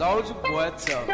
Soldier Boy Tough.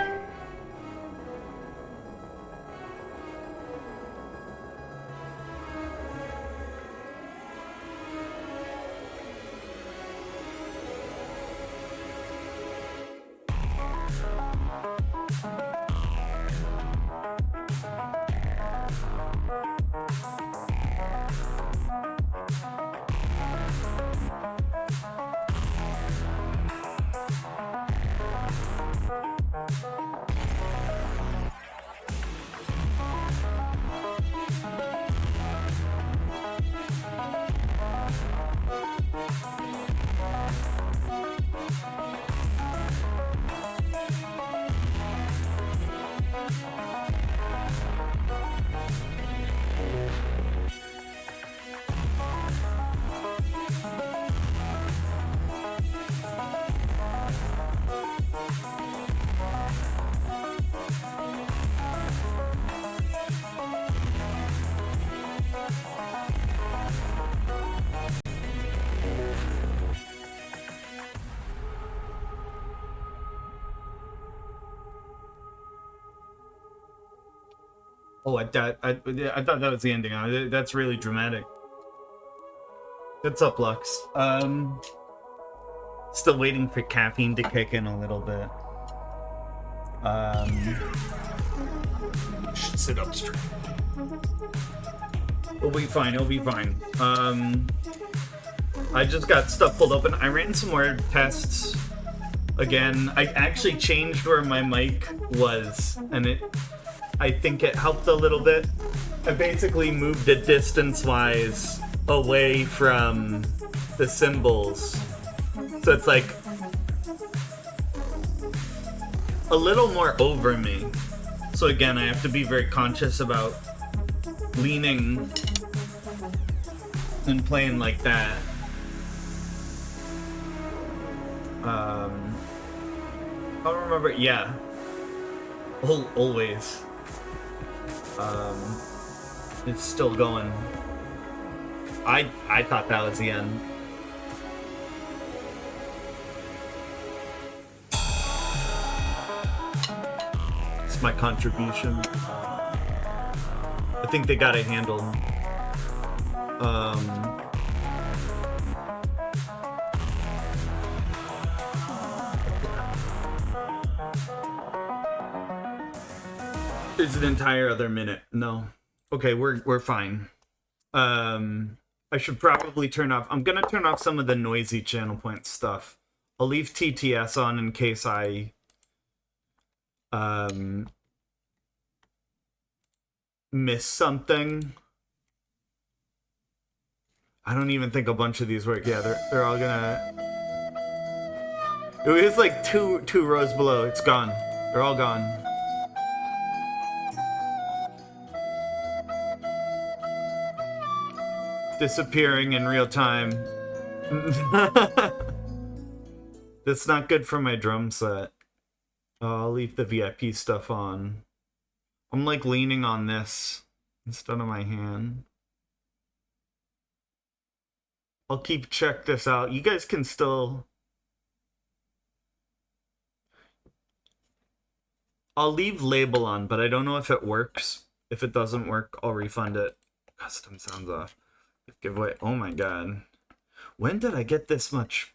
Oh, I thought that was the ending. That's really dramatic. What's up, Lux? Still waiting for caffeine to kick in a little bit. Should sit up straight. It'll be fine. It'll be fine. I just got stuff pulled open. I ran some more tests. Again, I actually changed where my mic was, and I think it helped a little bit. I basically moved it distance-wise away from the cymbals. So it's like a little more over me. So again, I have to be very conscious about leaning and playing like that. I don't remember. Yeah. Always. It's still going. I thought that was the end. It's my contribution. I think they got it handled. There's an entire other minute. No. Okay, we're fine. I should probably turn off. I'm gonna turn off some of the noisy channel point stuff. I'll leave TTS on in case I miss something. I don't even think a bunch of these work. Yeah, they're all gonna. It was like two rows below. It's gone. They're all gone. Disappearing in real time. That's not good for my drum set. I'll leave the VIP stuff on. I'm like leaning on this instead of my hand. I'll check this out. You guys can still... I'll leave label on, but I don't know if it works. If it doesn't work, I'll refund it. Custom sounds off. Giveaway. Oh my god. When did I get this much?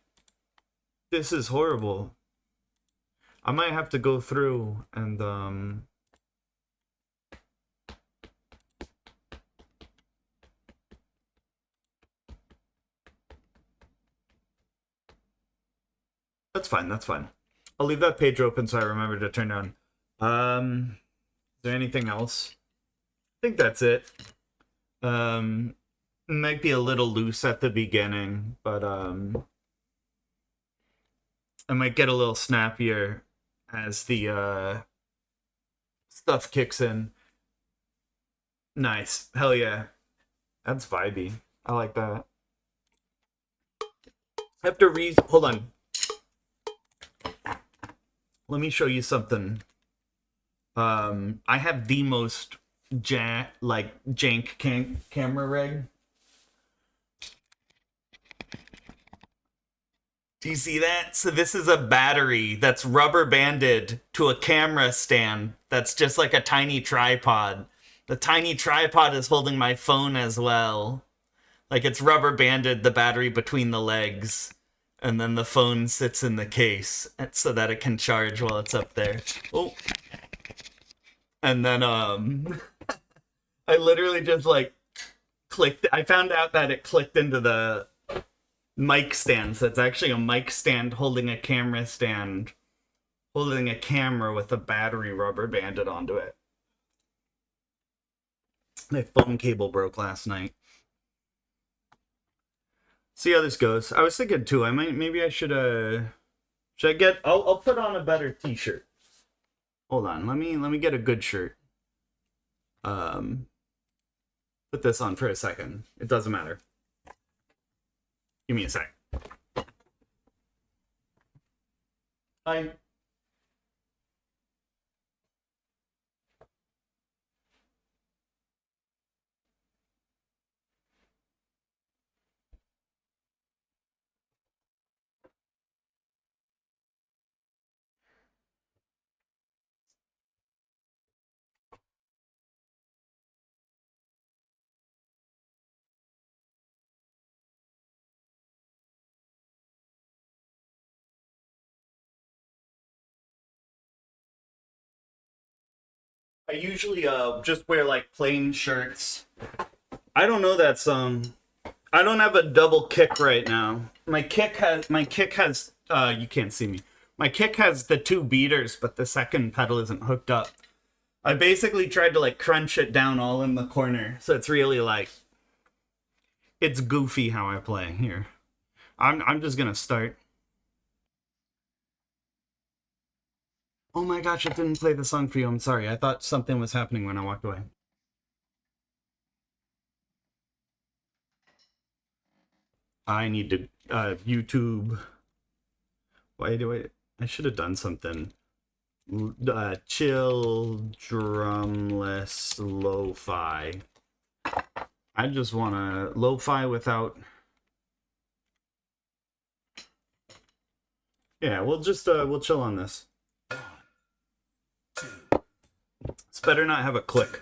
This is horrible. I might have to go through and that's fine, that's fine. I'll leave that page open so I remember to turn down. Is there anything else? I think that's it. Might be a little loose at the beginning, but I might get a little snappier as the stuff kicks in. Nice. Hell yeah. That's vibey. I like that. I have to hold on. Let me show you something. I have the most jank camera rig. Do you see that? So this is a battery that's rubber banded to a camera stand that's just like a tiny tripod. The tiny tripod is holding my phone as well. Like it's rubber banded the battery between the legs. And then the phone sits in the case so that it can charge while it's up there. Oh. And then I literally just like clicked. I found out that it clicked into the mic stand. So it's actually a mic stand holding a camera stand, holding a camera with a battery rubber banded onto it. My phone cable broke last night. See how this goes. I was thinking too. Maybe I should I get? I'll put on a better t-shirt. Hold on. Let me get a good shirt. Put this on for a second. It doesn't matter. Give me a sec. Hi. I usually just wear like plain shirts. I don't know that song. I don't have a double kick right now. My kick has you can't see me. My kick has the two beaters, but the second pedal isn't hooked up. I basically tried to like crunch it down all in the corner. So it's really like it's goofy how I play here. I'm just gonna start. Oh my gosh, it didn't play the song for you. I'm sorry. I thought something was happening when I walked away. I need to YouTube. Why do I should have done something. Chill drumless lo-fi. I just want to lo-fi without. Yeah, we'll just we'll chill on this. It's better not have a click.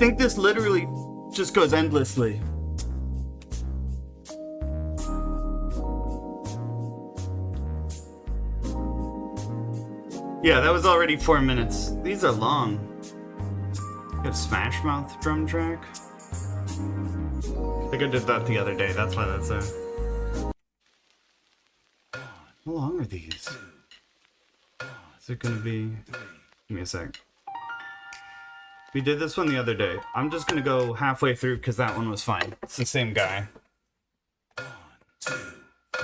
think this literally just goes endlessly. Yeah, that was already 4 minutes. These are long. Got Smash Mouth drum track. I think I did that the other day, that's why that's there. How long are these? Is it gonna be... Give me a sec. We did this one the other day. I'm just gonna go halfway through because that one was fine. It's the same guy. 1, 2, 3.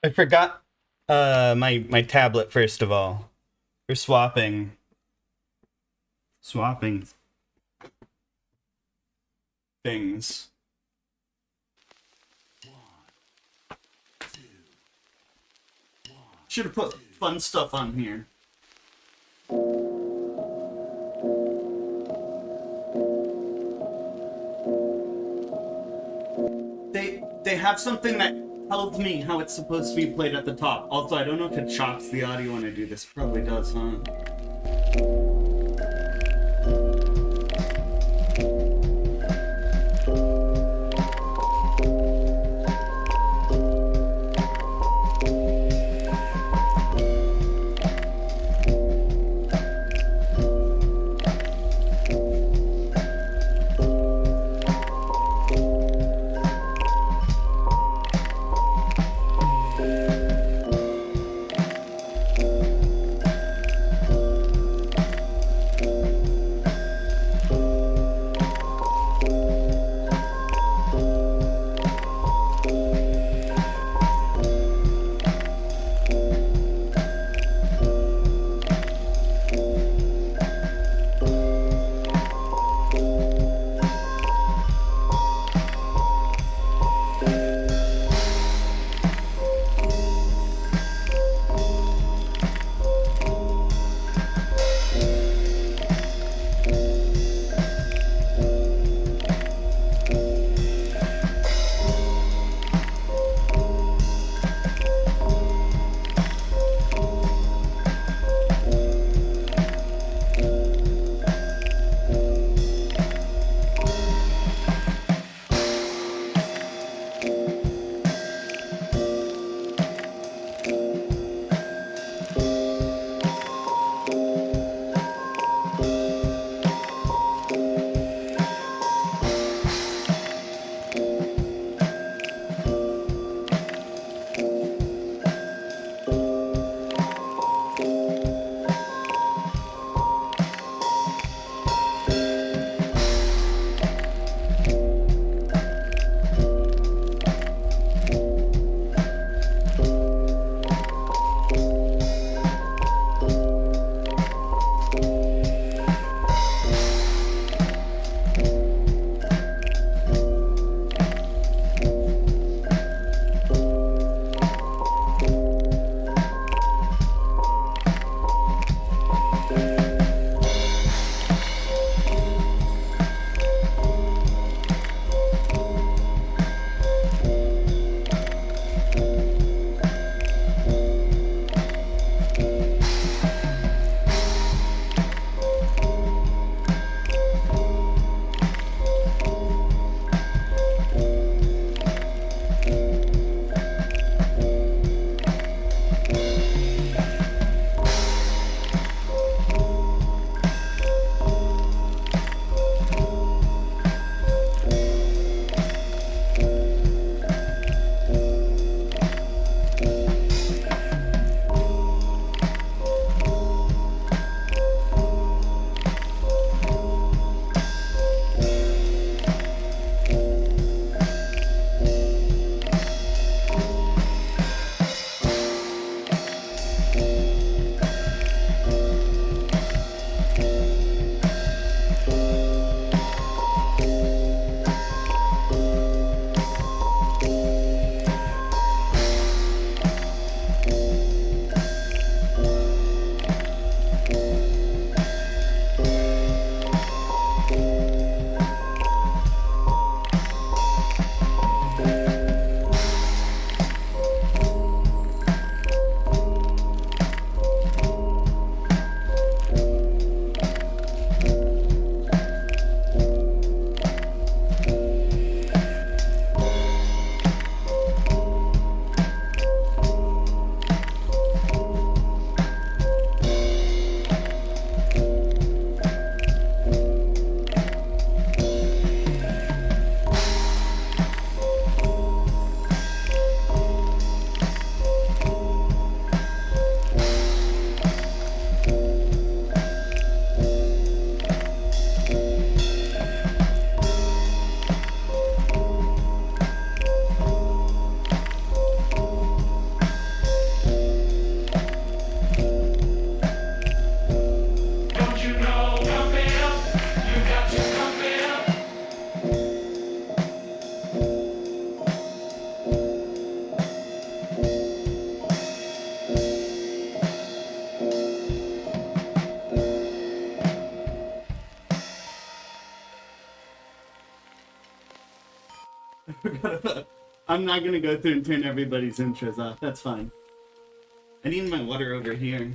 I forgot my tablet first of all. For swapping things. 1, 2, 1. Should have put fun stuff on here. They have something that tells me how it's supposed to be played at the top. Also, I don't know if it chops the audio when I do this. It probably does, huh? I forgot about. I'm not gonna go through and turn everybody's intros off. That's fine. I need my water over here.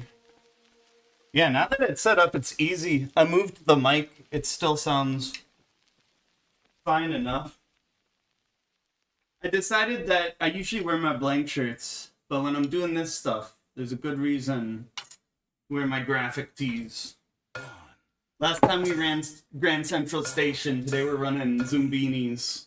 Yeah, now that it's set up, it's easy. I moved the mic. It still sounds fine enough. I decided that I usually wear my blank shirts, but when I'm doing this stuff, there's a good reason to wear my graphic tees. Last time we ran Grand Central Station, today we're running Zoombinis.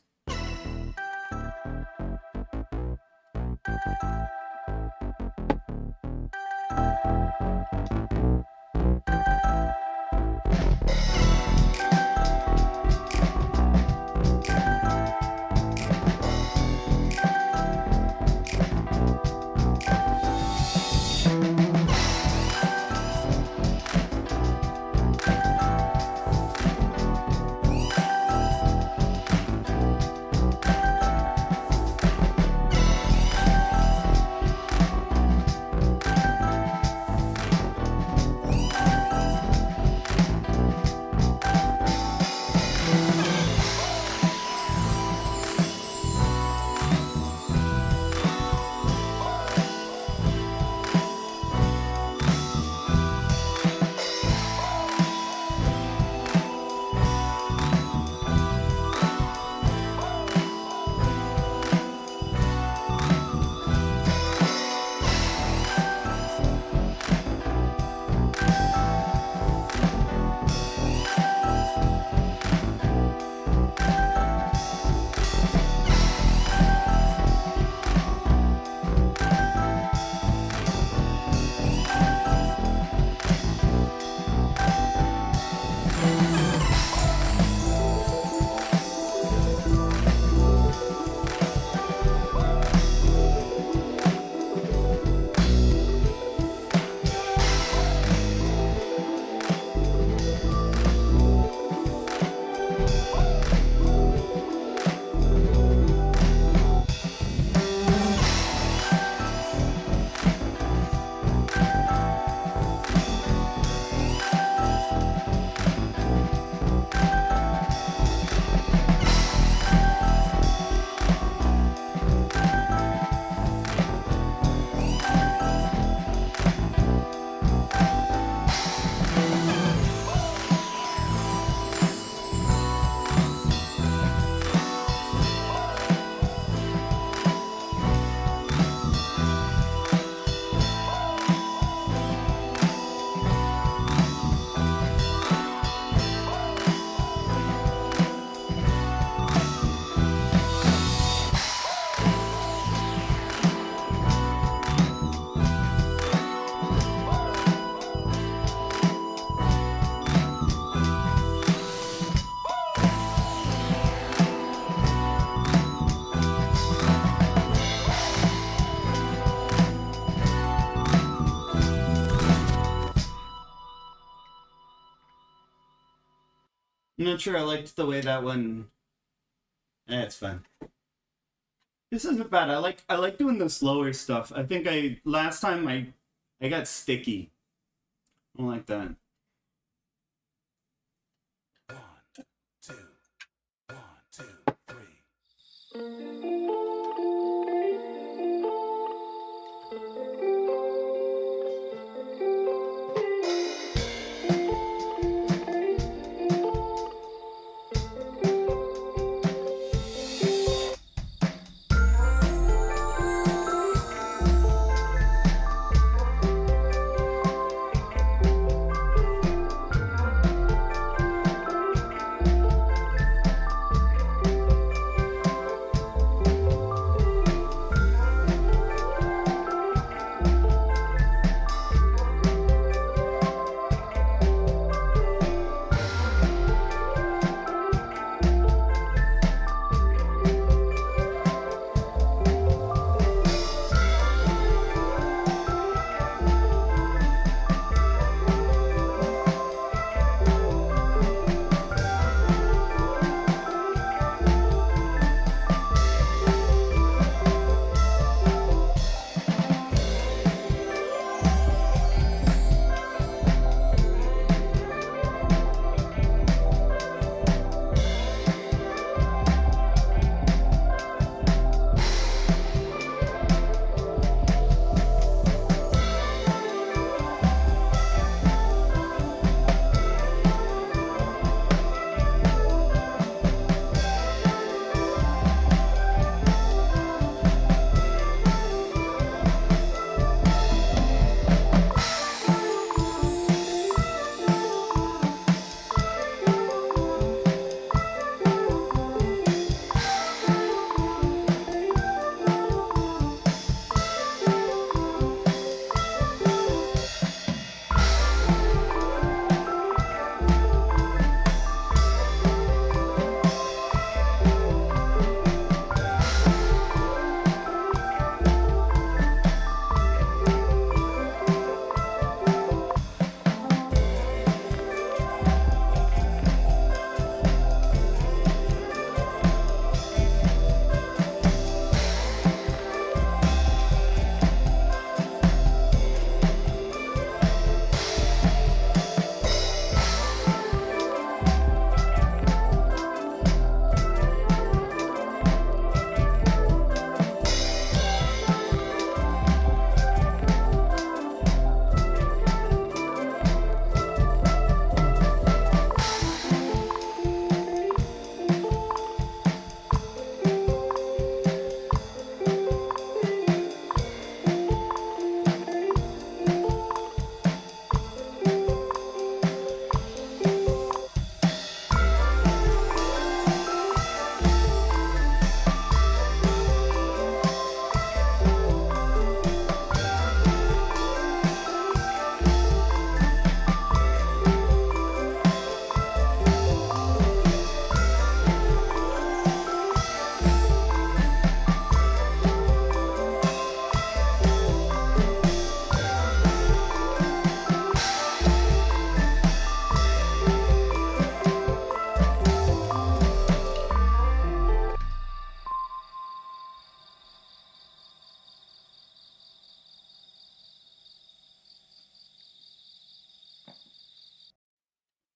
I'm not sure I liked the way that one. It's fine. This isn't bad. I like doing the slower stuff. I think last time I got sticky. I don't like that. 1, 2, 1, 2, 3.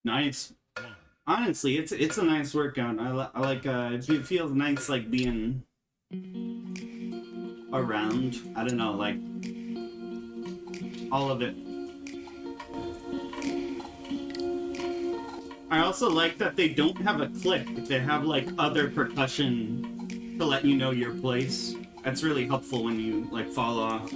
Nice. Honestly, it's a nice workout. I like it feels nice like being around. I don't know, like all of it. I also like that they don't have a click. They have like other percussion to let you know your place. That's really helpful when you like fall off.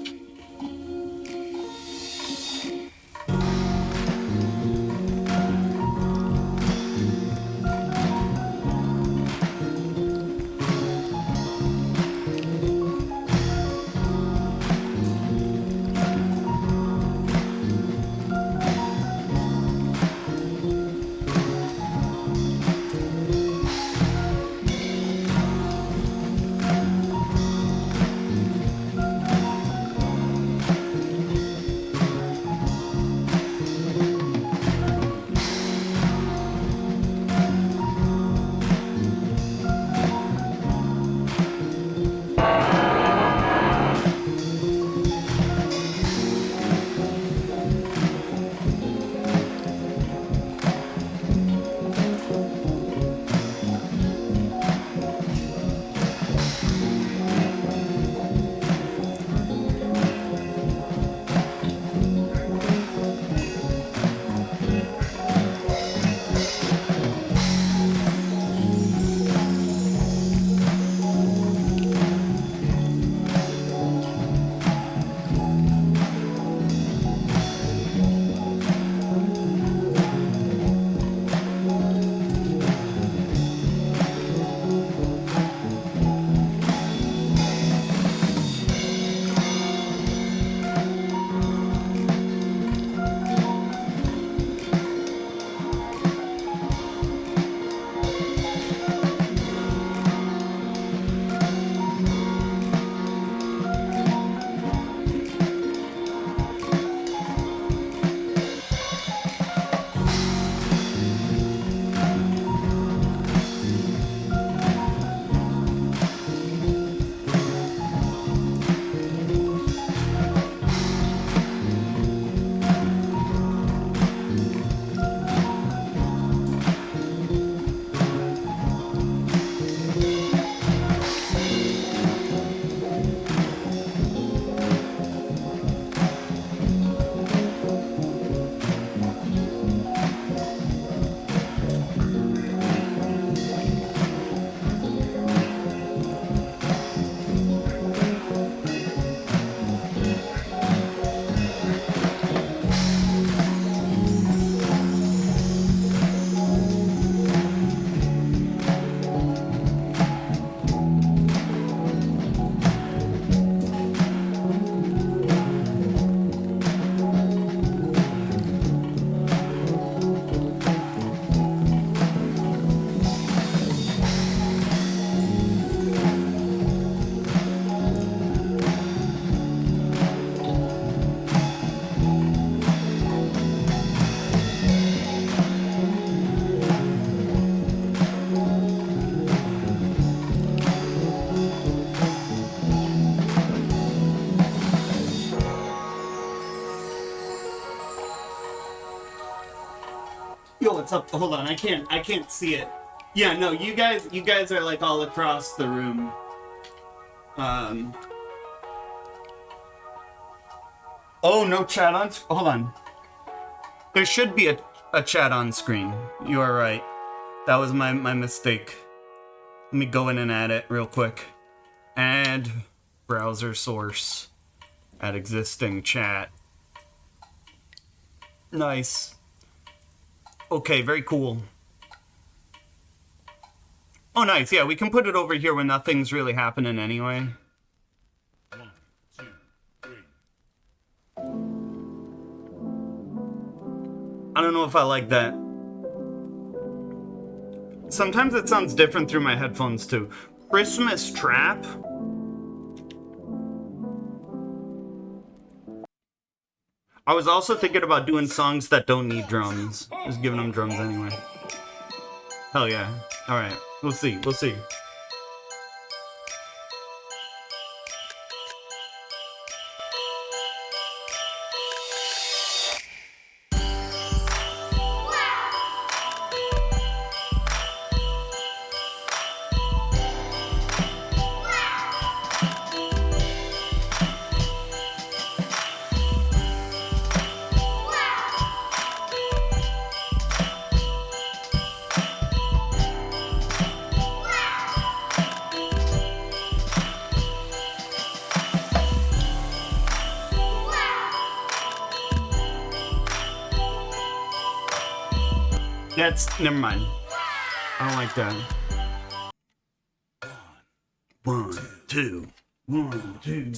Yo, what's up? Hold on, I can't see it. Yeah, no, you guys are like all across the room. Oh, no chat on. Hold on. There should be a chat on screen. You are right. That was my mistake. Let me go in and add it real quick. Add browser source. Add existing chat. Nice. Okay, very cool. Oh, nice. Yeah, we can put it over here when nothing's really happening anyway. 1, 2, 3. I don't know if I like that. Sometimes it sounds different through my headphones too. Christmas Trap? I was also thinking about doing songs that don't need drums. Just giving them drums anyway. Hell yeah. Alright, we'll see, we'll see. That's never mind. I don't like that. 1, 2, 1, 2.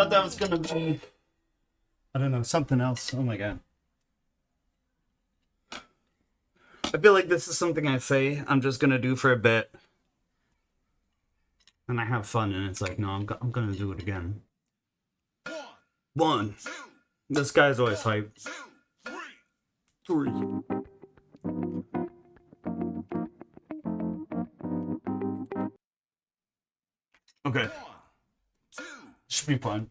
thought that was gonna be, I don't know, something else. Oh my god. I feel like this is something I say I'm just gonna do for a bit, and I have fun, and it's like, no, I'm gonna do it again. One. This guy's always hype. Three. Okay. Should be fun.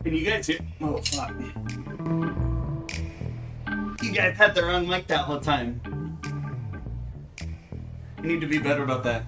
Can you guys hear? Oh, fuck. You guys had the wrong mic that whole time. I need to be better about that.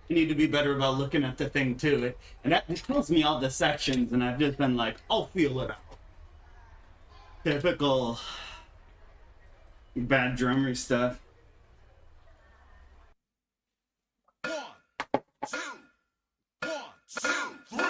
I need to be better about looking at the thing too. It tells me all the sections, and I've just been like, I'll feel it out. Typical bad drummer stuff. 1, 2, 1, 2, 3.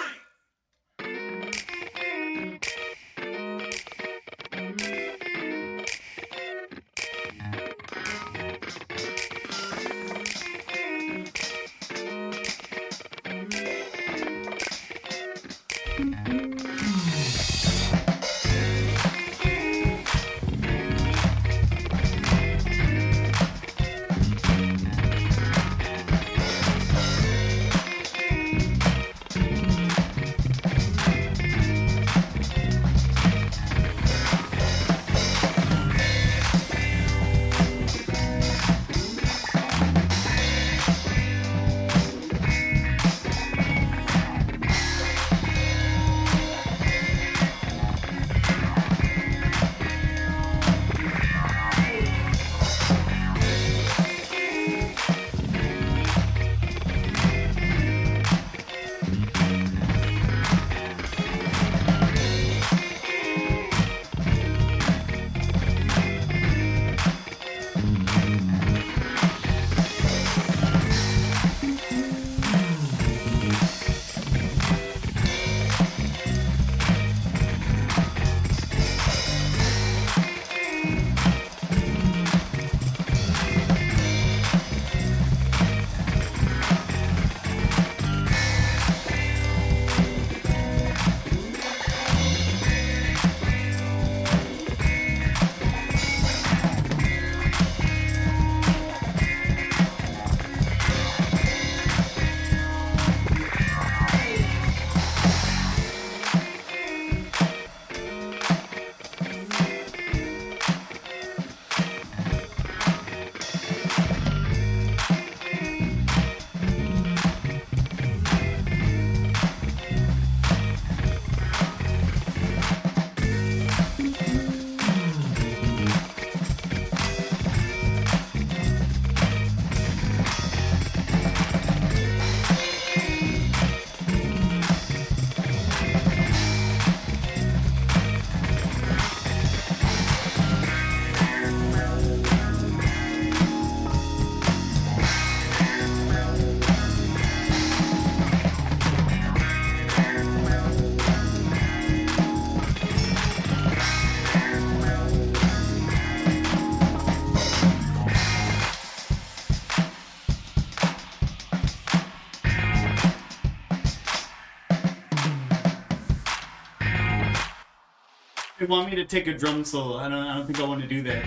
They want me to take a drum solo. I don't think I want to do that.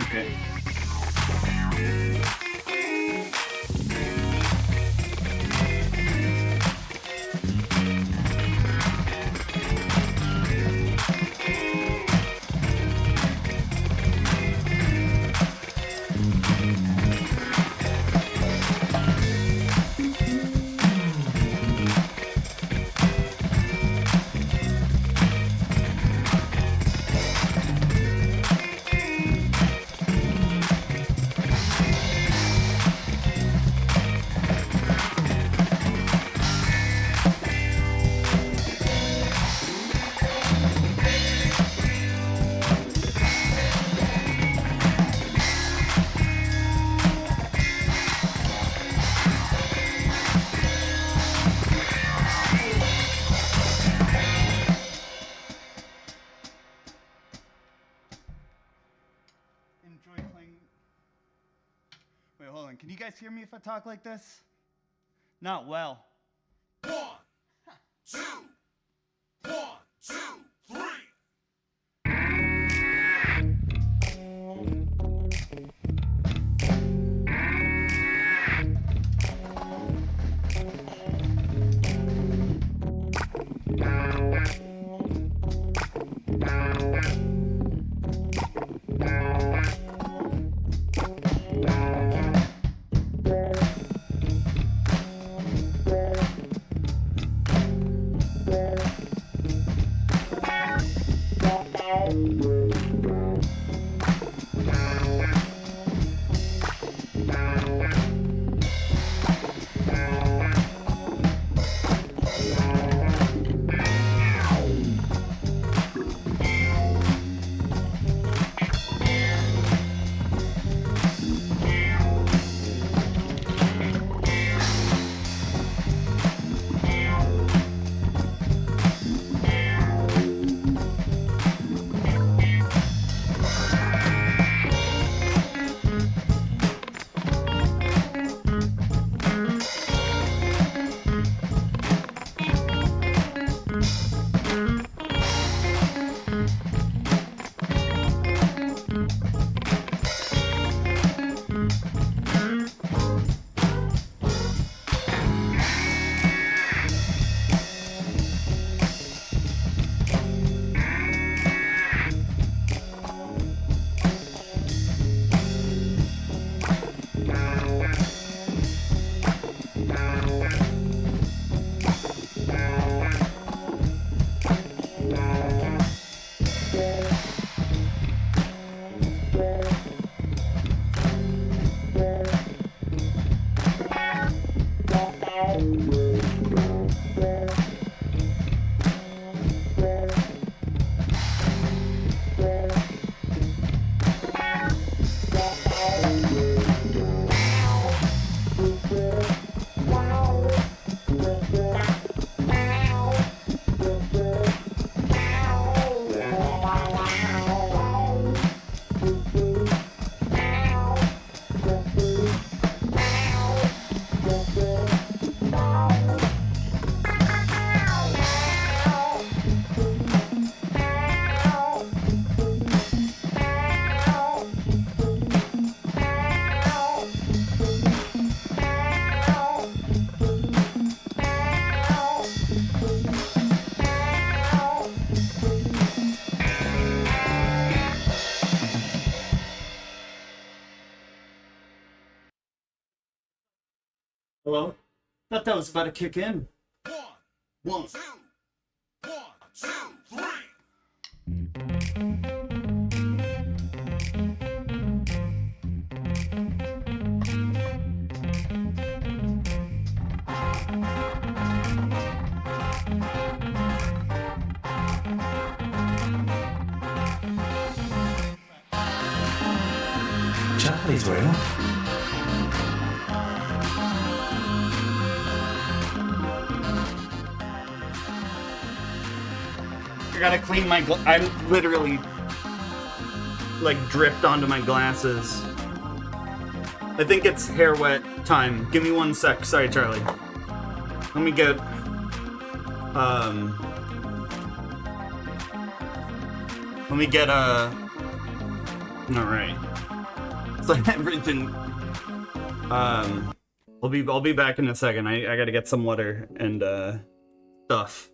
Okay. Enjoy playing. Wait, hold on. Can you guys hear me if I talk like this? Not well. 1, 2, 1, 2, 3. Hello? Thought that was about to kick in. One, One. two, 3. Charlie's real. I gotta clean my I'm literally like dripped onto my glasses. I think it's hair wet time. Give me 1 sec. Sorry, Charlie. Let me get alright. So everything I'll be back in a second. I gotta get some water and stuff.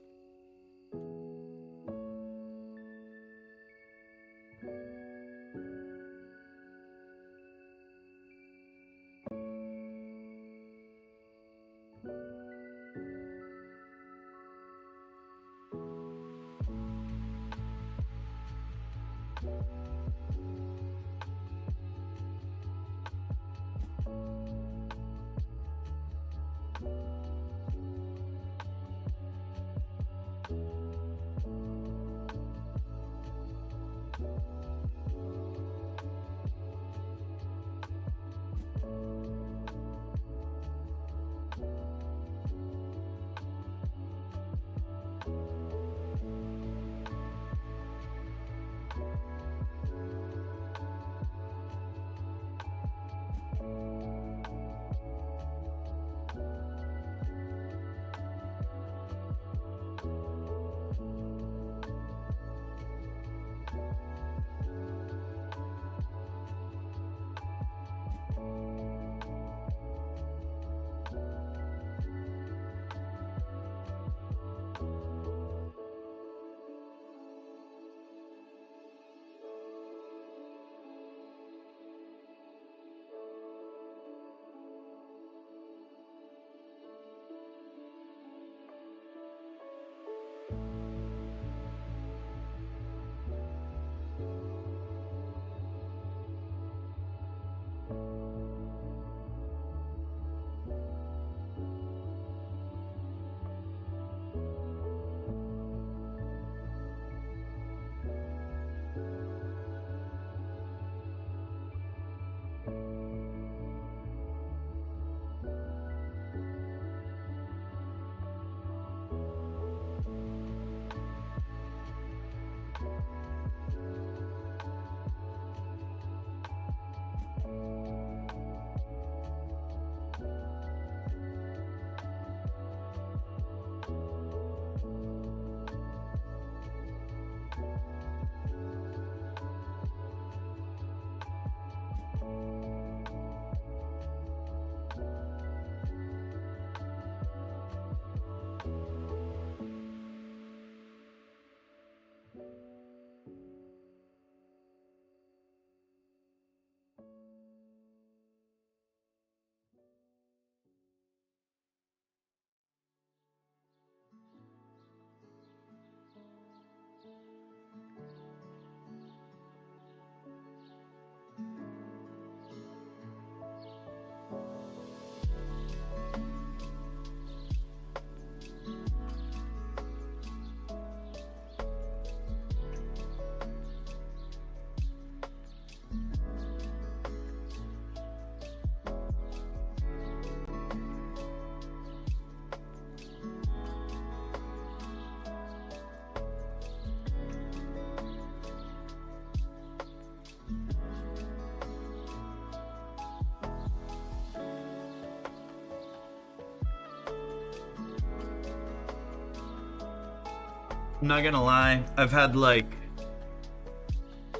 I'm not gonna lie, I've had like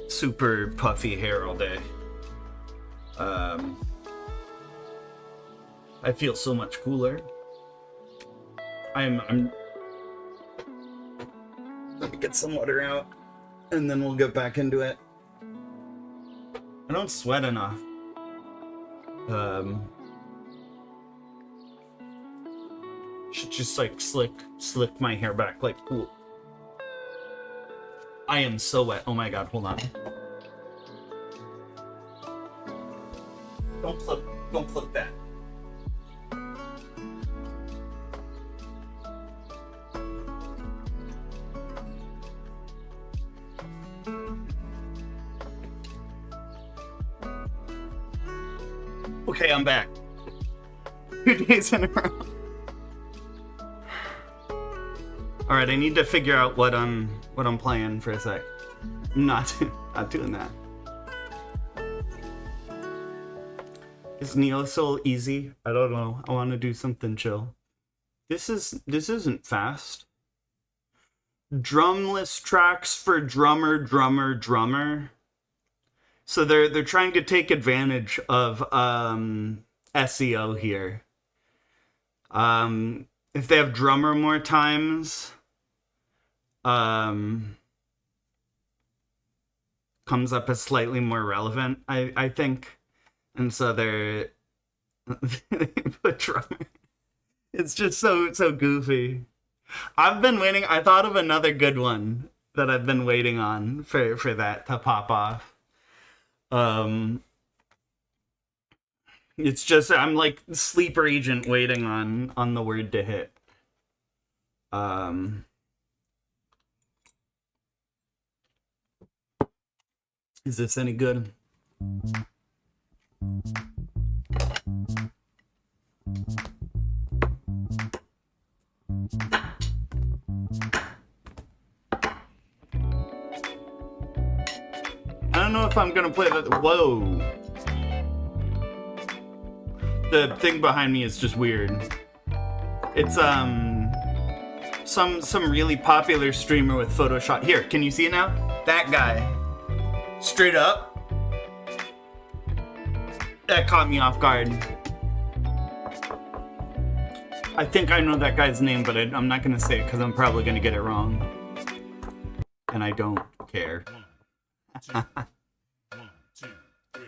super puffy hair all day. I feel so much cooler. I'm let me get some water out and then we'll get back into it. I don't sweat enough. should just like slick my hair back like cool. I am so wet. Oh my god, hold on. Don't clip that. Okay, I'm back. 2 days in a row. All right, I need to figure out what I'm playing for a sec. I'm not doing that. Is Neo Soul easy? I don't know. I want to do something chill. This isn't fast. Drumless tracks for drummer. So they're trying to take advantage of SEO here. If they have drummer more times, comes up as slightly more relevant, I think. And so they put drummer. It's just so goofy. I've been waiting. I thought of another good one that I've been waiting on for that to pop off. It's just I'm like sleeper agent waiting on the word to hit. Is this any good? I don't know if I'm gonna play that. Whoa. The thing behind me is just weird. It's some really popular streamer with Photoshop. Here, can you see it now? That guy. Straight up. That caught me off guard. I think I know that guy's name, but I'm not gonna say it because I'm probably gonna get it wrong. And I don't care. 1, 2, 3.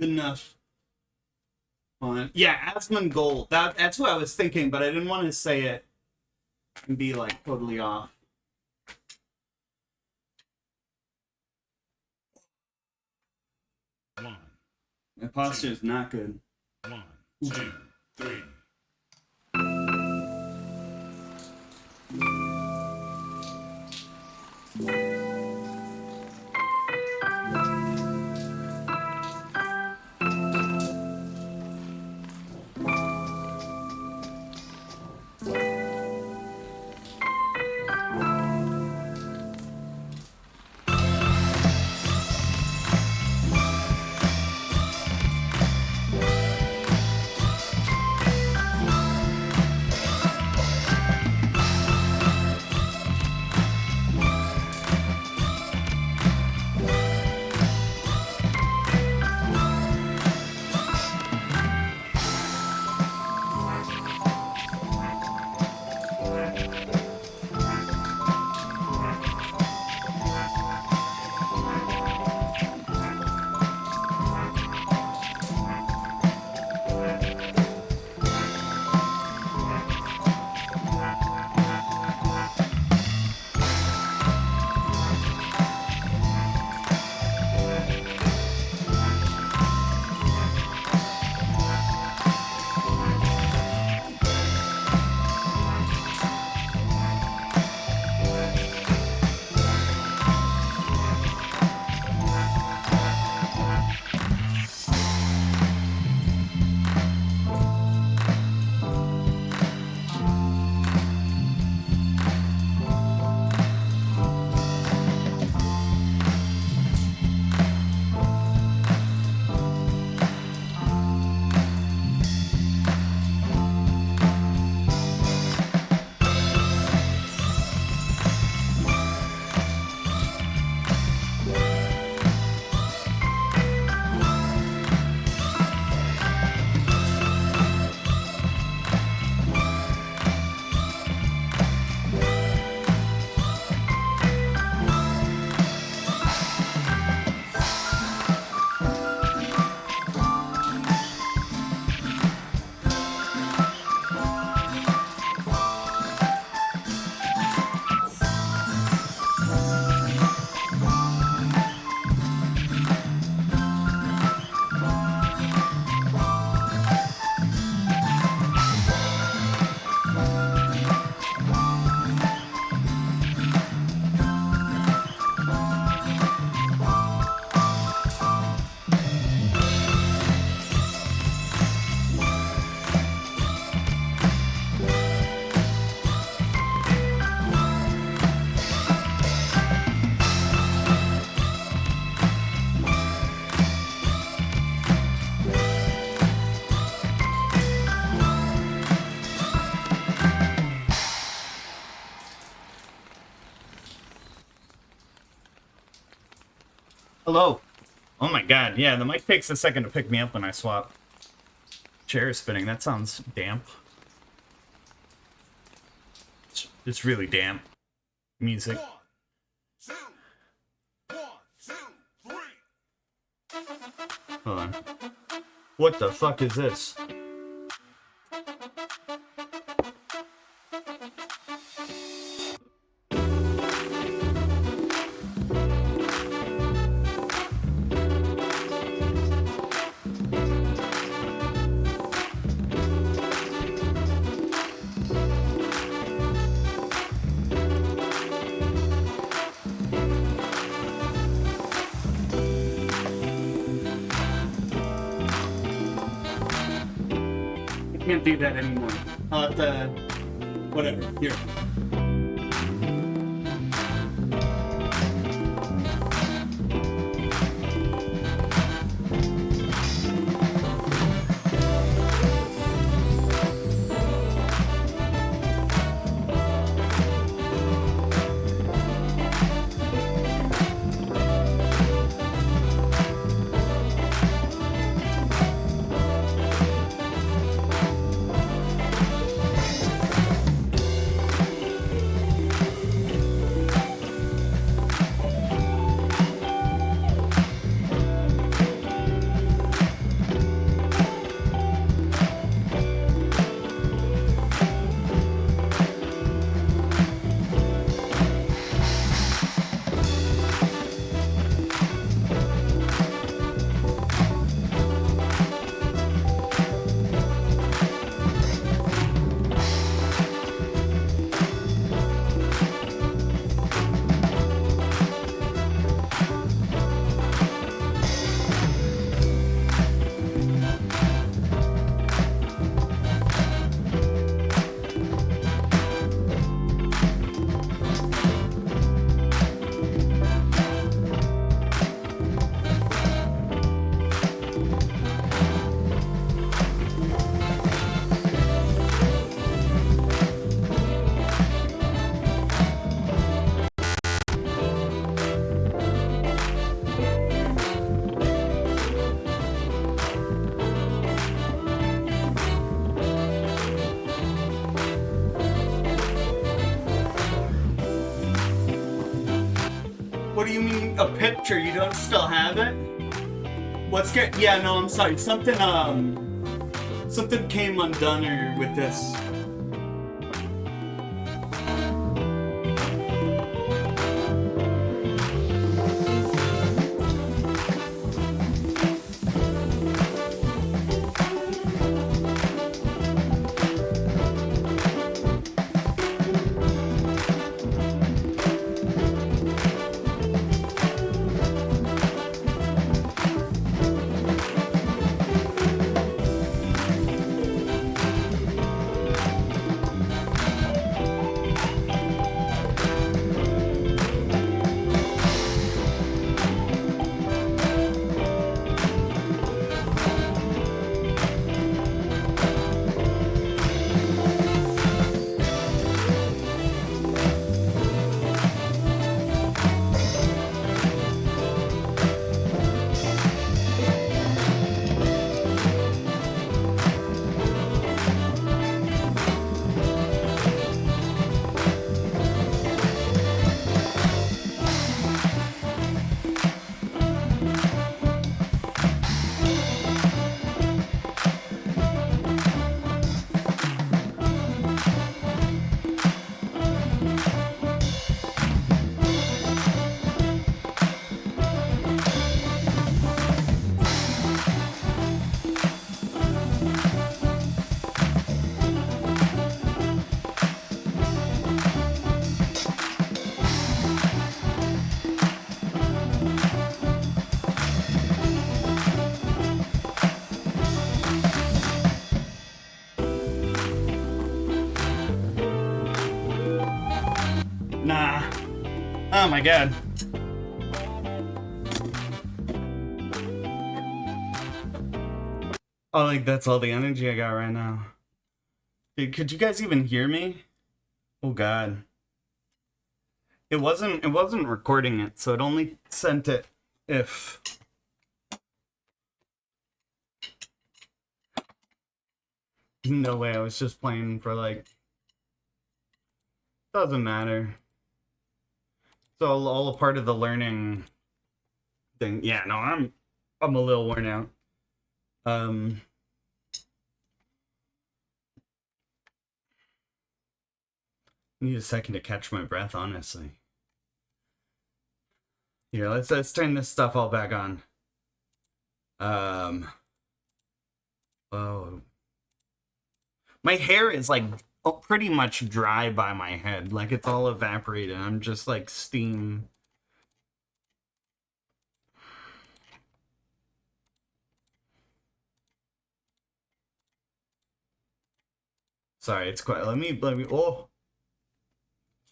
enough font. Yeah, Asmongold. That's what I was thinking, but I didn't want to say it and be like totally off. One, My posture is not good. 1, 2, 3. Hello. Oh my god, yeah, the mic takes a second to pick me up when I swap. Chair is spinning, that sounds damp. It's really damp. Music. 1, 2, 1, 2, 3. Hold on. What the fuck is this? Can't do that anymore. I'll have to... whatever. Here. What do you mean a picture? You don't still have it? What's good? Yeah, no, I'm sorry. Something came undone or with this. Nah. Oh my god. Oh, like that's all the energy I got right now. Dude, could you guys even hear me? Oh god. It wasn't recording it, so it only sent it if no way, I was just playing for like doesn't matter. It's all a part of the learning thing. Yeah, no, I'm a little worn out. Need a second to catch my breath, honestly. Here, let's turn this stuff all back on. Oh. My hair is like pretty much dry by my head. Like it's all evaporated. I'm just like steam. Sorry, it's quite. Let me. Oh.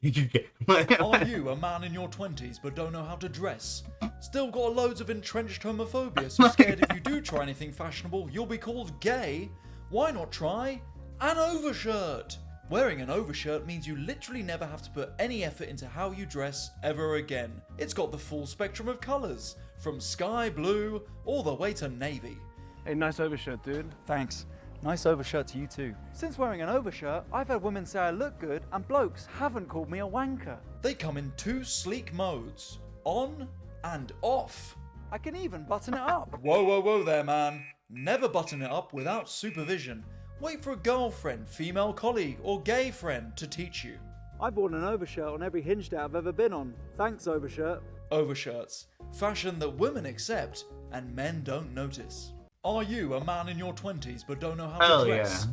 Are you a man in your 20s but don't know how to dress? Still got loads of entrenched homophobia, so scared if you do try anything fashionable, you'll be called gay? Why not try an overshirt? Wearing an overshirt means you literally never have to put any effort into how you dress ever again. It's got the full spectrum of colours, from sky blue all the way to navy. Hey, nice overshirt, dude. Thanks. Nice overshirt to you too. Since wearing an overshirt, I've had women say I look good and blokes haven't called me a wanker. They come in two sleek modes, on and off. I can even button it up. Whoa, whoa, whoa there, man. Never button it up without supervision. Wait for a girlfriend, female colleague, or gay friend to teach you. I've worn an overshirt on every hinge date I've ever been on. Thanks, overshirt. Overshirts. Fashion that women accept and men don't notice. Are you a man in your 20s but don't know how to dress?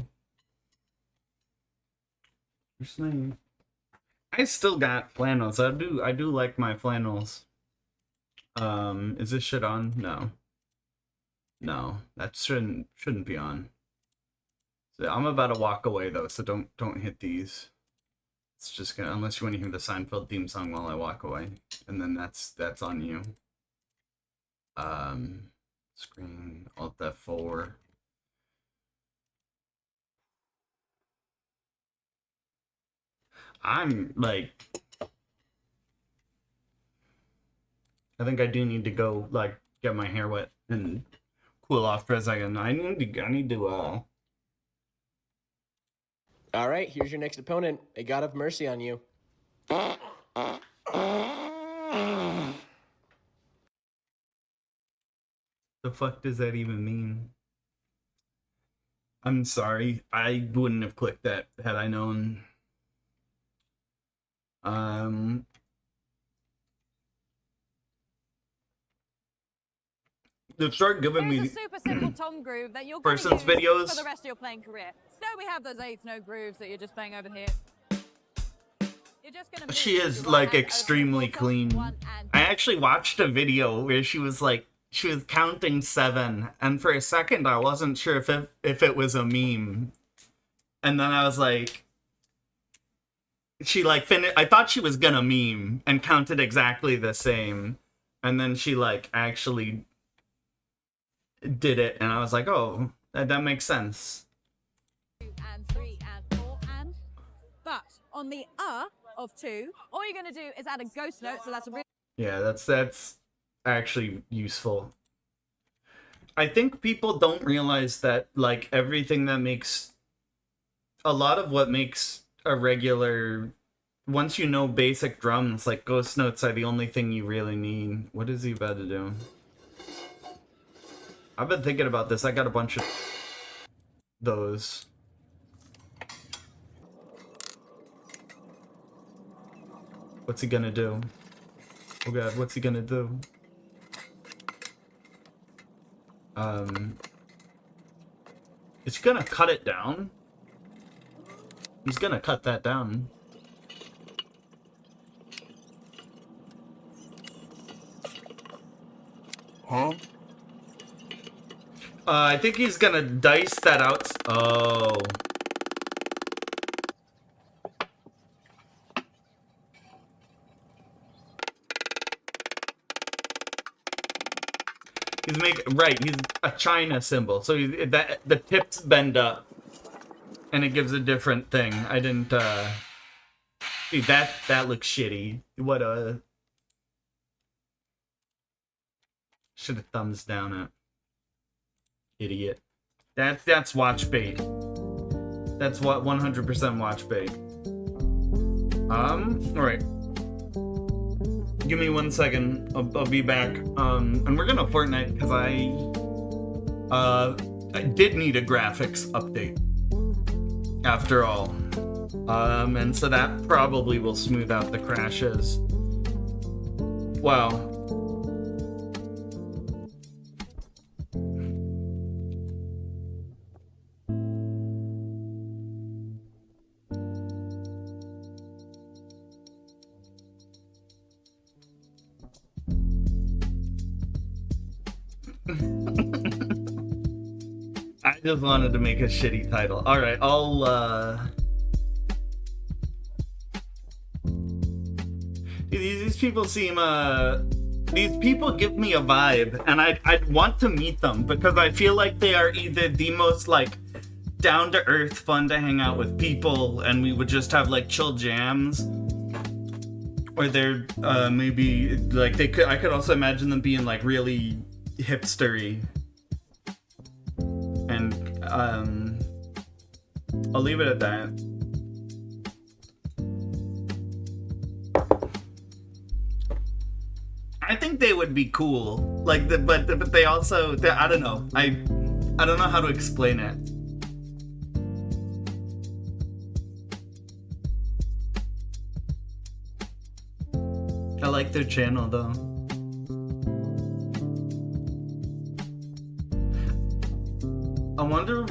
Yeah. I still got flannels. I do like my flannels. Is this shit on? No. No, that shouldn't be on. So I'm about to walk away though, so don't hit these. It's just gonna, unless you want to hear the Seinfeld theme song while I walk away, and then that's on you. Screen Alt F4. I'm like, I think I do need to go like get my hair wet and cool off for a second. I need to All right, here's your next opponent. May God have mercy on you. The fuck does that even mean? I'm sorry. I wouldn't have clicked that had I known. They've started giving Here's me a super simple tom groove that you're Person's going to use videos. for the rest of your playing career. So we have those eighth note grooves that you're just playing over here. You're just gonna She move is your right like hand over the extremely four, clean. 1 and I actually watched a video where she was counting 7, and for a second I wasn't sure if it was a meme. And then I was like, she like finished. I thought she was gonna meme and counted exactly the same, and then she like actually did it, and I was like, oh, that makes sense. 2 and 3 and 4 and. But on the of 2, all you're gonna do is add a ghost note. So that's a really Yeah, that's actually useful. I think people don't realize that like everything that makes a lot of what makes a regular, once you know basic drums, like ghost notes are the only thing you really need. What is he about to do? I've been thinking about this. I got a bunch of those. What's he gonna do? Oh god, what's he gonna do? Is he gonna cut it down? He's gonna cut that down. Huh? I think he's gonna dice that out. Oh. He's a China symbol, so the tips bend up, and it gives a different thing. I didn't, dude, that looks shitty. What a... Should have thumbs down it. Idiot. That's watch bait. That's what 100% watch bait. Alright. Give me 1 second. I'll be back. And we're gonna Fortnite because I did need a graphics update after all. And so that probably will smooth out the crashes. Wow. I just wanted to make a shitty title. Alright, These people seem, these people give me a vibe, and I'd want to meet them, because I feel like they are either the most, like, down-to-earth, fun to hang out with people, and we would just have, like, chill jams. Or they're, maybe, like, I could also imagine them being, like, really hipstery. And, I'll leave it at that. I think they would be cool. Like, but they also, I don't know. I don't know how to explain it. I like their channel though. I wonder.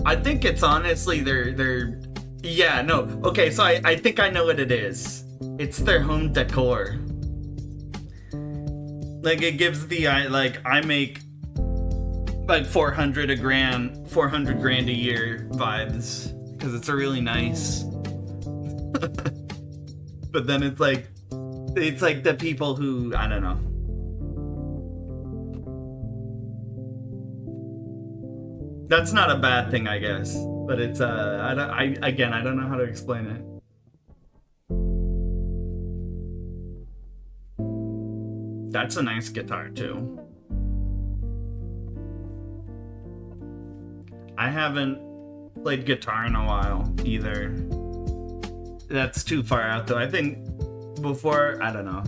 I think it's honestly they're yeah, no. Okay, so I think I know what it is. It's their home decor. Like it gives the I make like 400 grand a year vibes because it's really nice. But then it's like the people who, I don't know. That's not a bad thing, I guess. But it's I don't know how to explain it. That's a nice guitar too. I haven't played guitar in a while either. That's too far out though. I think before, I don't know.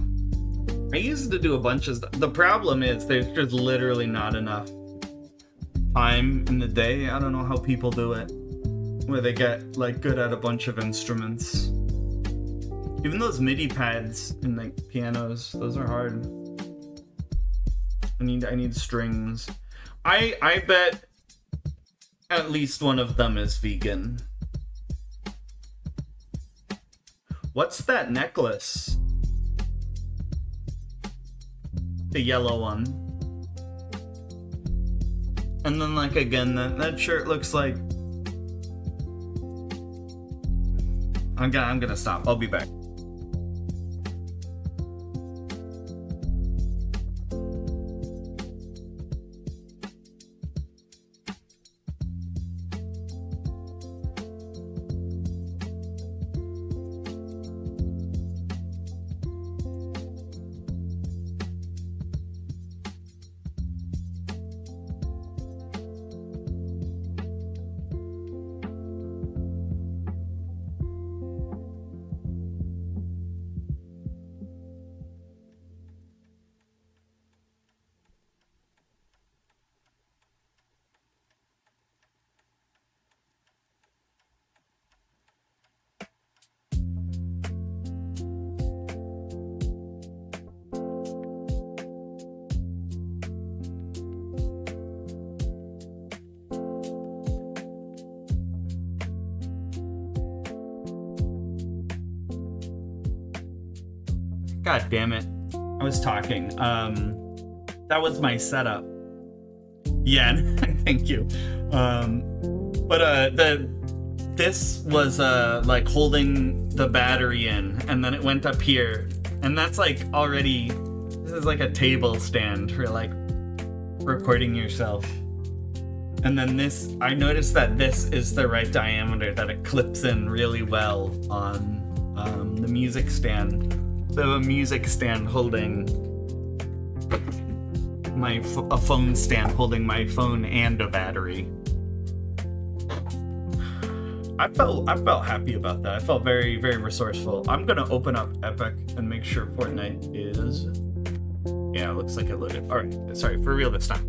I used to do a bunch of stuff. The problem is there's just literally not enough time in the day. I don't know how people do it, where they get like good at a bunch of instruments. Even those MIDI pads in like pianos, those are hard. I need strings. I bet at least one of them is vegan. What's that necklace? The yellow one. And then like again, that shirt looks like... I'm gonna stop. I'll be back. God damn it. I was talking. That was my setup. Yeah, thank you. This was like holding the battery in, and then it went up here. And that's like already, this is like a table stand for like recording yourself. And then this, I noticed that this is the right diameter, that it clips in really well on the music stand. So a music stand holding a phone stand holding my phone and a battery. I felt happy about that. I felt very, very resourceful. I'm gonna open up Epic and make sure Fortnite is... Yeah, it looks like it loaded. Alright, sorry, for real this time.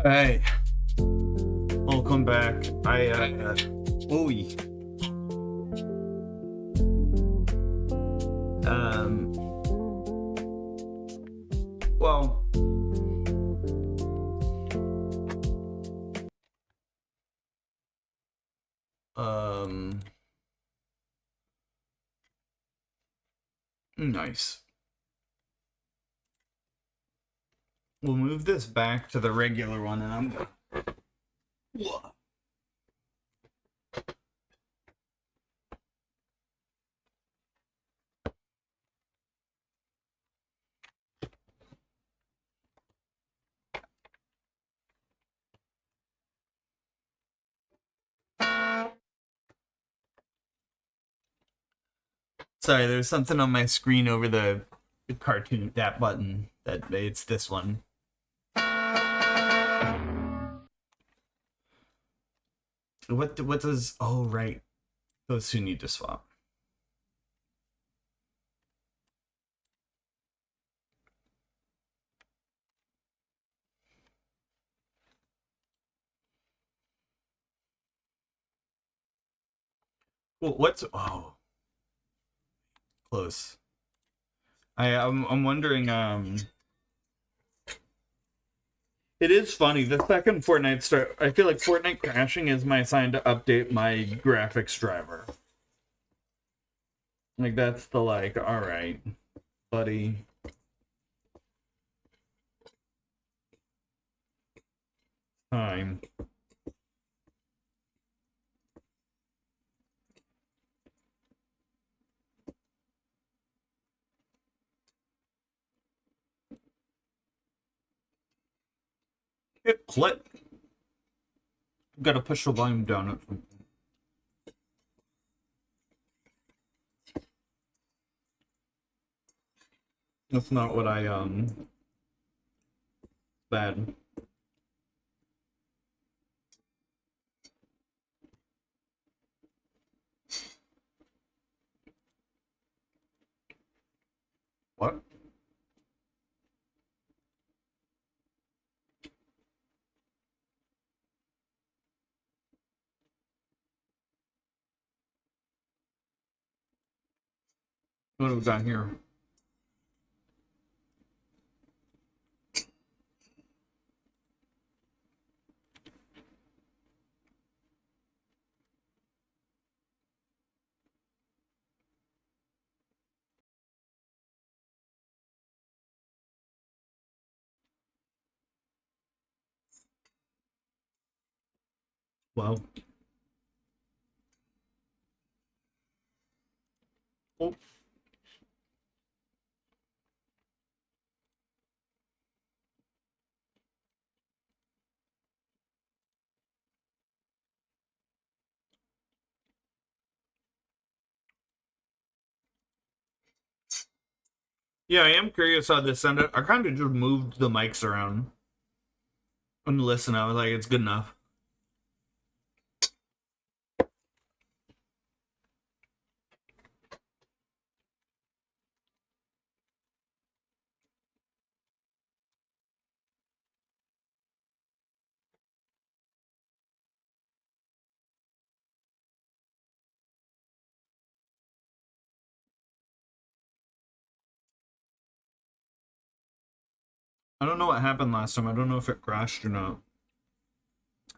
Hey, welcome back. Ooh. Well, nice. We'll move this back to the regular one, and I'm. Whoa. Sorry, there's something on my screen over the cartoon, that button, that it's this one. What does, oh right, those two need to swap. Well, oh, close. I'm wondering, it is funny, the second Fortnite start, I feel like Fortnite crashing is my sign to update my graphics driver. Like, that's the, like, alright, buddy. Time. Hit clip. Gotta push the volume down. That's not what I, bad. What? What have we got here? Well. Oh. Yeah, I am curious how this ended. I kind of just moved the mics around. And listen, I was like, it's good enough. I don't know what happened last time. I don't know if it crashed or not.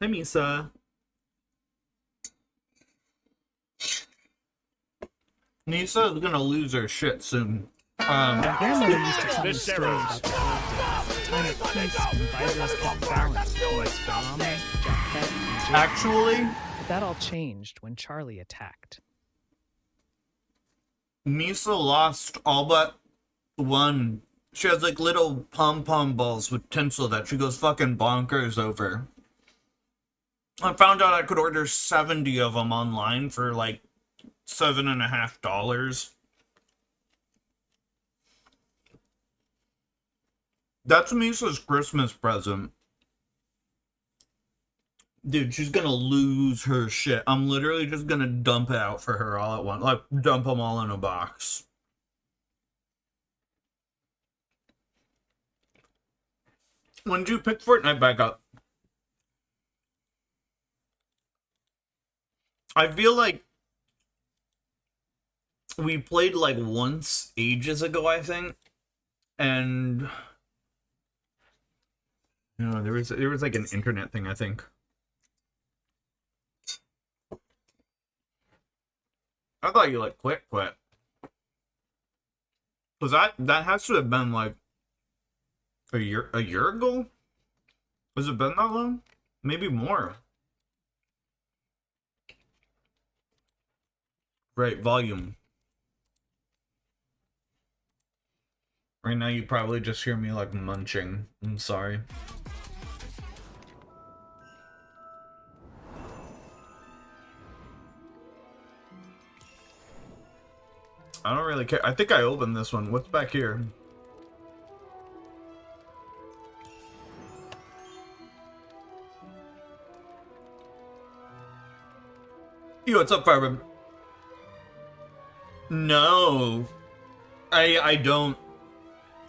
Hi, Misa. Misa is gonna lose her shit soon. My grandmother used to tell me stories about the old days. Time of peace when Visors kept balance between Spelame, Jacket, and Jake. Actually, But that all changed when Charlie attacked. Misa lost all but one. She has like little pom-pom balls with tinsel that she goes fucking bonkers over. I found out I could order 70 of them online for like $7.50. That's Misa's Christmas present. Dude, she's gonna lose her shit. I'm literally just gonna dump it out for her all at once. Like, dump them all in a box. When did you pick Fortnite back up? I feel like we played like once ages ago, I think, and no, there was like an internet thing, I think. I thought you like quit. Cause that has to have been like a year ago? Has it been that long? Maybe more. Right, volume. Right now you probably just hear me like munching. I'm sorry. I don't really care. I think I opened this one. What's back here? Yo, what's up, Firebird? No. I don't.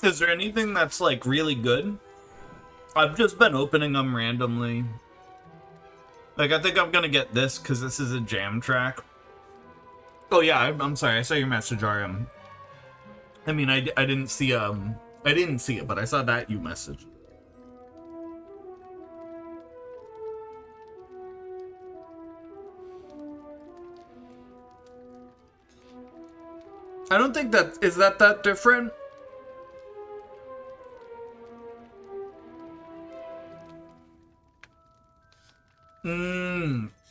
Is there anything that's like really good? I've just been opening them randomly. Like, I think I'm gonna get this because this is a jam track. Oh yeah, I'm sorry. I saw your message, RM. I mean, I didn't see I didn't see it, but I saw that you messaged. I don't think that is that different.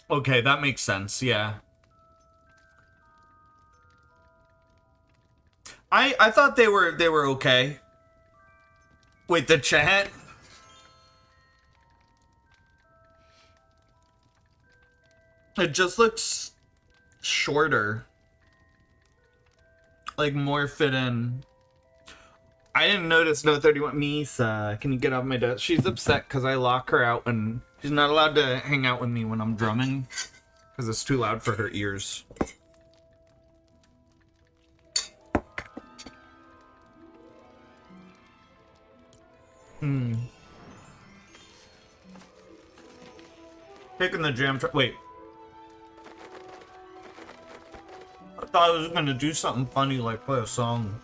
Okay, that makes sense. Yeah. I thought they were okay. Wait, the chat? It just looks shorter. Like more fit in. I didn't notice No 31 Misa. Can you get off my desk? She's upset because I lock her out and she's not allowed to hang out with me when I'm drumming because it's too loud for her ears. Taking the jam track. Wait. I thought I was gonna do something funny like play a song.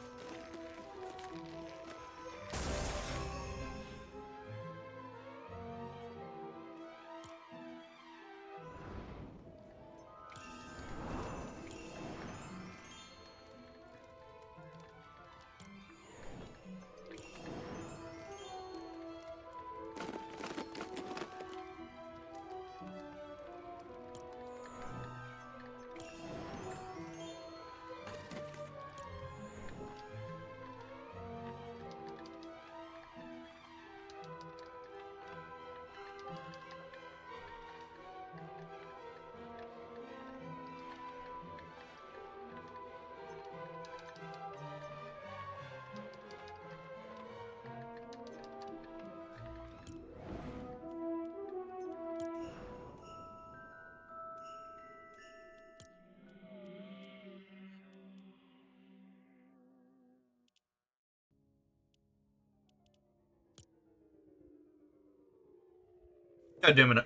God damn it.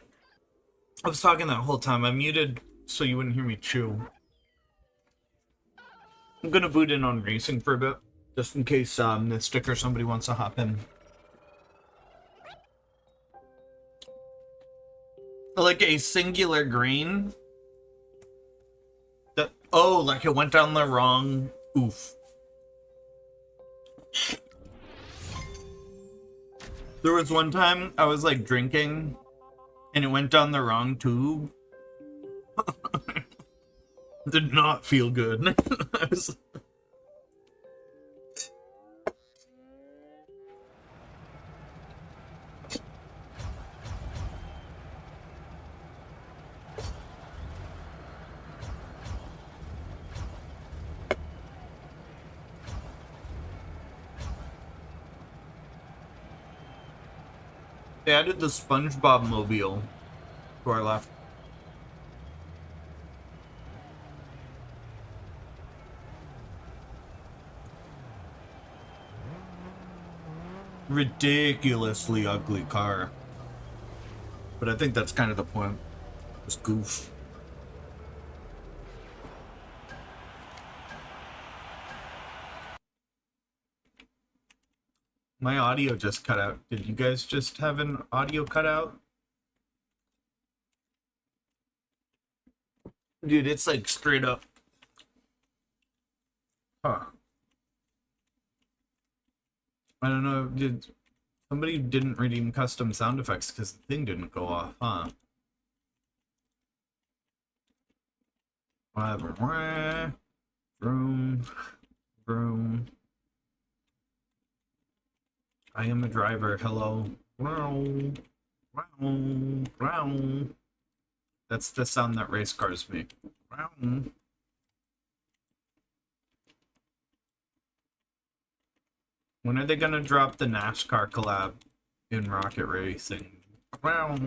I was talking that whole time. I muted so you wouldn't hear me chew. I'm gonna boot in on racing for a bit, just in case Mystic or somebody wants to hop in. Like a singular green? That, oh, like it went down the wrong... Oof. There was one time I was like drinking and it went down the wrong tube. Did not feel good. I was... They added the SpongeBob mobile to our left. Ridiculously ugly car. But I think that's kind of the point. It's goof. My audio just cut out. Did you guys just have an audio cutout? Dude, it's like straight up. Huh. I don't know, did somebody didn't redeem custom sound effects because the thing didn't go off, huh? Whatever. Vroom. Vroom. I am a driver, hello. Wow. Wow. Wow. That's the sound that race cars make. Wow. When are they gonna drop the NASCAR collab in Rocket Racing? Wow.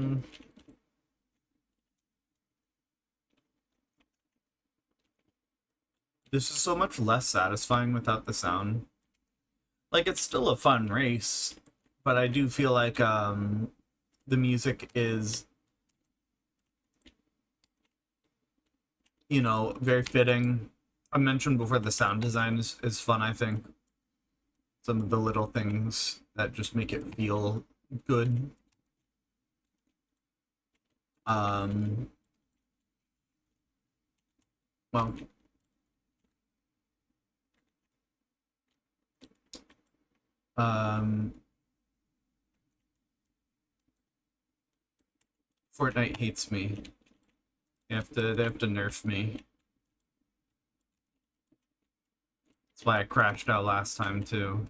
This is so much less satisfying without the sound. Like, it's still a fun race, but I do feel like the music is, you know, very fitting. I mentioned before the sound design is fun, I think. Some of the little things that just make it feel good. Well, Fortnite hates me. They have to nerf me. That's why I crashed out last time too.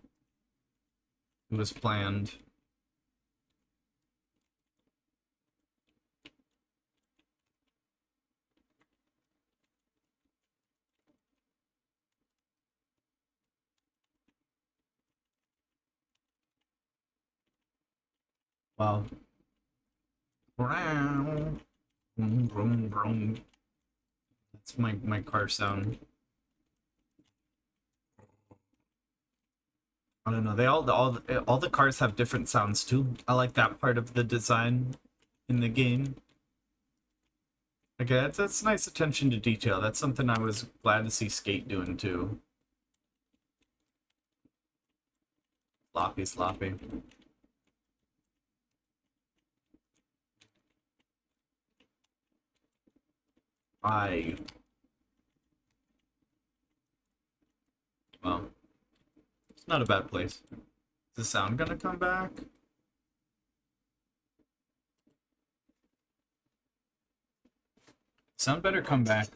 It was planned. Wow. Vroom, vroom, vroom. That's my car sound. I don't know. They all the cars have different sounds too. I like that part of the design in the game. Okay, that's nice attention to detail. That's something I was glad to see Skate doing too. Sloppy, sloppy. Well, it's not a bad place. Is the sound gonna come back? Sound better come back.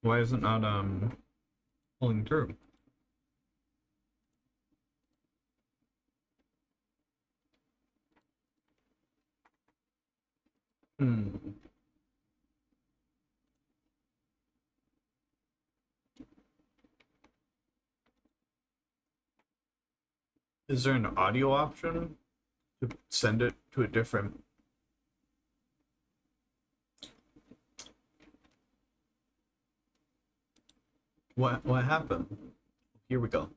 Why is it not pulling through? Is there an audio option to send it to a different? What happened? Here we go.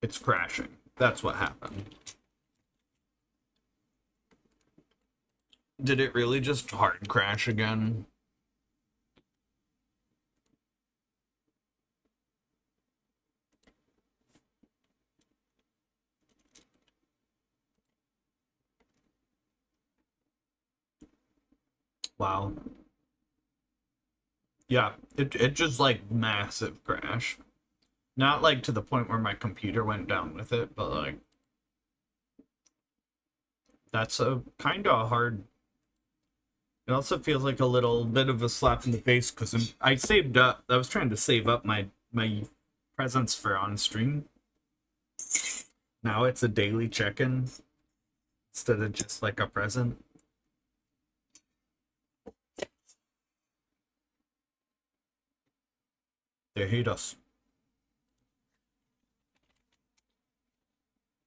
It's crashing. That's what happened. Did it really just hard crash again? Wow. Yeah, it just like massive crash. Not like to the point where my computer went down with it, but like that's a kind of hard. It also feels like a little bit of a slap in the face because I saved up. I was trying to save up my presents for on stream. Now it's a daily check-in instead of just like a present. They hate us.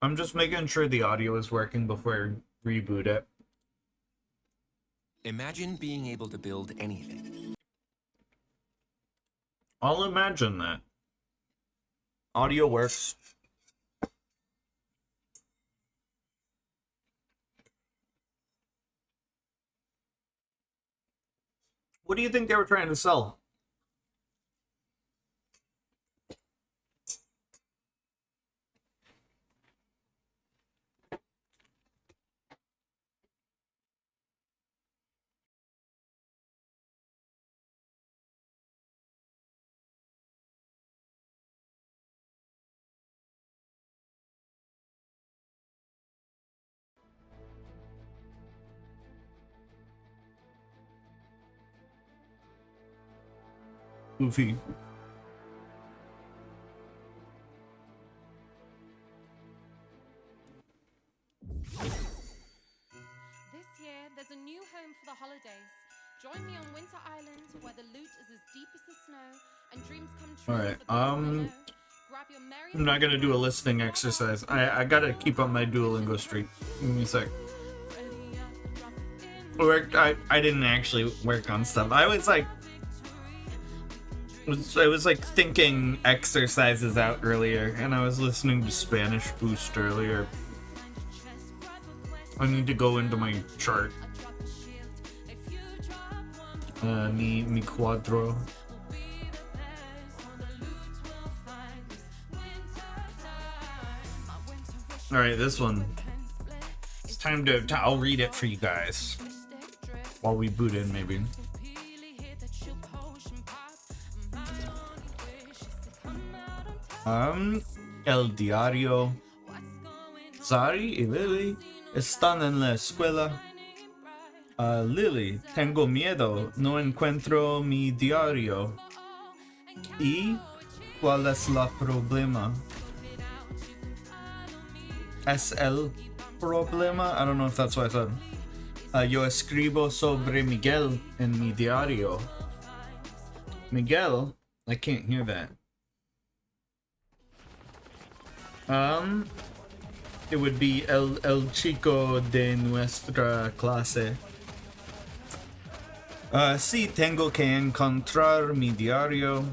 I'm just making sure the audio is working before I reboot it. Imagine being able to build anything. I'll imagine that. Audio works. What do you think they were trying to sell? Goofy. This year, there's a new home for the holidays. Join me on Winter Island, where the loot is as deep as the snow, and dreams come true. Alright, for those who know. Grab your merry I'm not gonna do a listening exercise. I gotta keep up my Duolingo streak. Give me a sec. I didn't actually work on stuff. I was like thinking exercises out earlier, and I was listening to Spanish Boost earlier. I need to go into my chart. Mi cuadro. Alright, this one. It's time to I'll read it for you guys. While we boot in, maybe. El diario. Zari y Lily están en la escuela. Lily, tengo miedo, no encuentro mi diario. ¿Y cuál es la problema? ¿Es el problema? I don't know if that's what I said. Yo escribo sobre Miguel en mi diario. Miguel? I can't hear that. It would be el chico de nuestra clase. Sí, tengo que encontrar mi diario.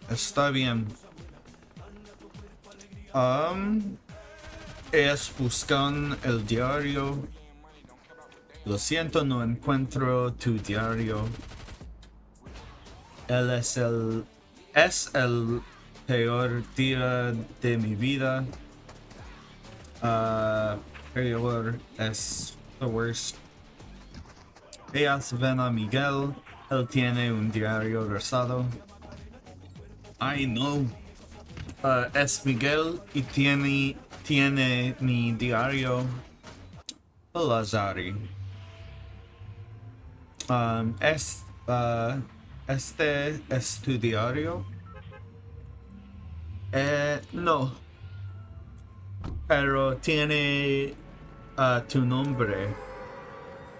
Está bien. Ellos buscan el diario. Lo siento, no encuentro tu diario. Él es el peor día de mi vida. Peor es the worst. Ellas ven a Miguel. Él tiene un diario rosado. I know. Es Miguel y tiene mi diario. Hola, Zari. Este es tu diario. No. Pero tiene tu nombre.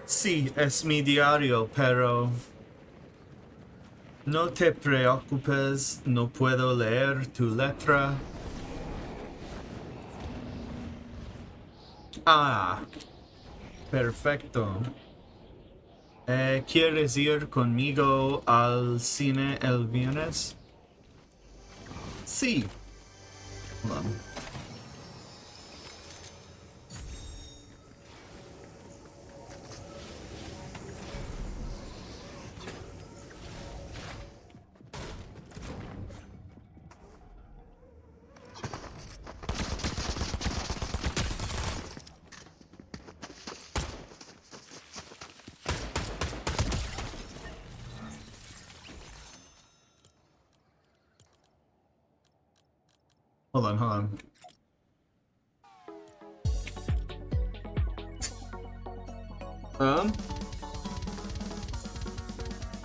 Sí, es mi diario, pero no te preocupes, no puedo leer tu letra. Perfecto. ¿Quieres ir conmigo al cine el viernes? Sí. Hold on. Hold on.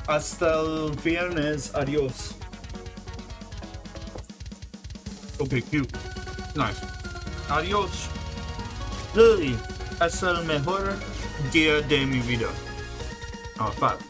Hasta el viernes. Adiós. Okay, cute. Nice. Adiós. Lily, es el mejor día de mi vida. Oh, fuck.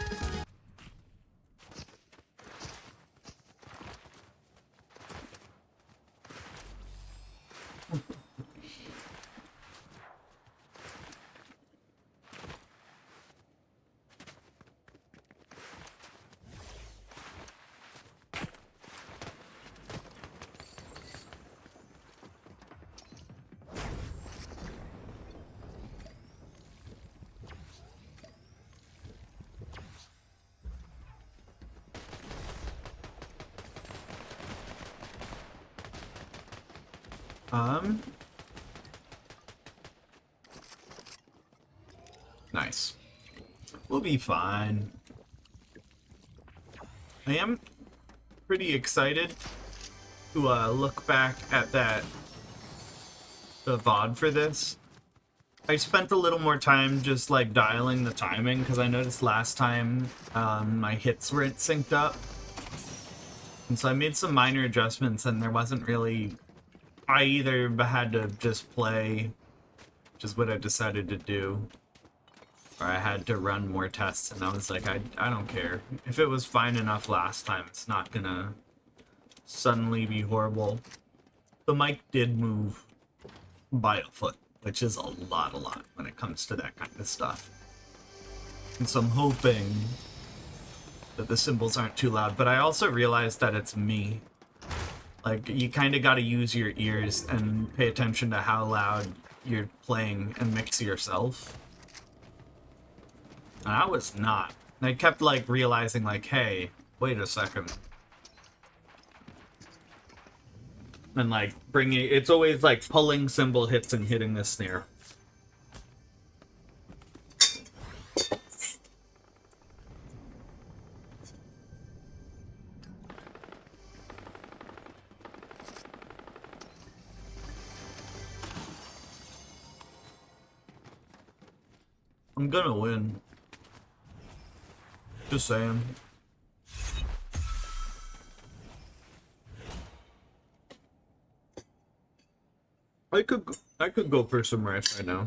Nice. We'll be fine. I am pretty excited to look back at the VOD for this. I spent a little more time just like dialing the timing because I noticed last time my hits weren't synced up. And so I made some minor adjustments and there wasn't really... I either had to just play, which is what I decided to do, or I had to run more tests, and I was like, I don't care. If it was fine enough last time, it's not gonna suddenly be horrible. The mic did move by a foot, which is a lot when it comes to that kind of stuff. And so I'm hoping that the cymbals aren't too loud, but I also realized that it's me. Like, you kind of got to use your ears and pay attention to how loud you're playing and mix yourself. And I was not. And I kept, like, realizing, like, hey, wait a second. And, like, bringing... It's always, like, pulling cymbal hits and hitting the snare. I'm gonna win. Just saying. I could go for some rice right now.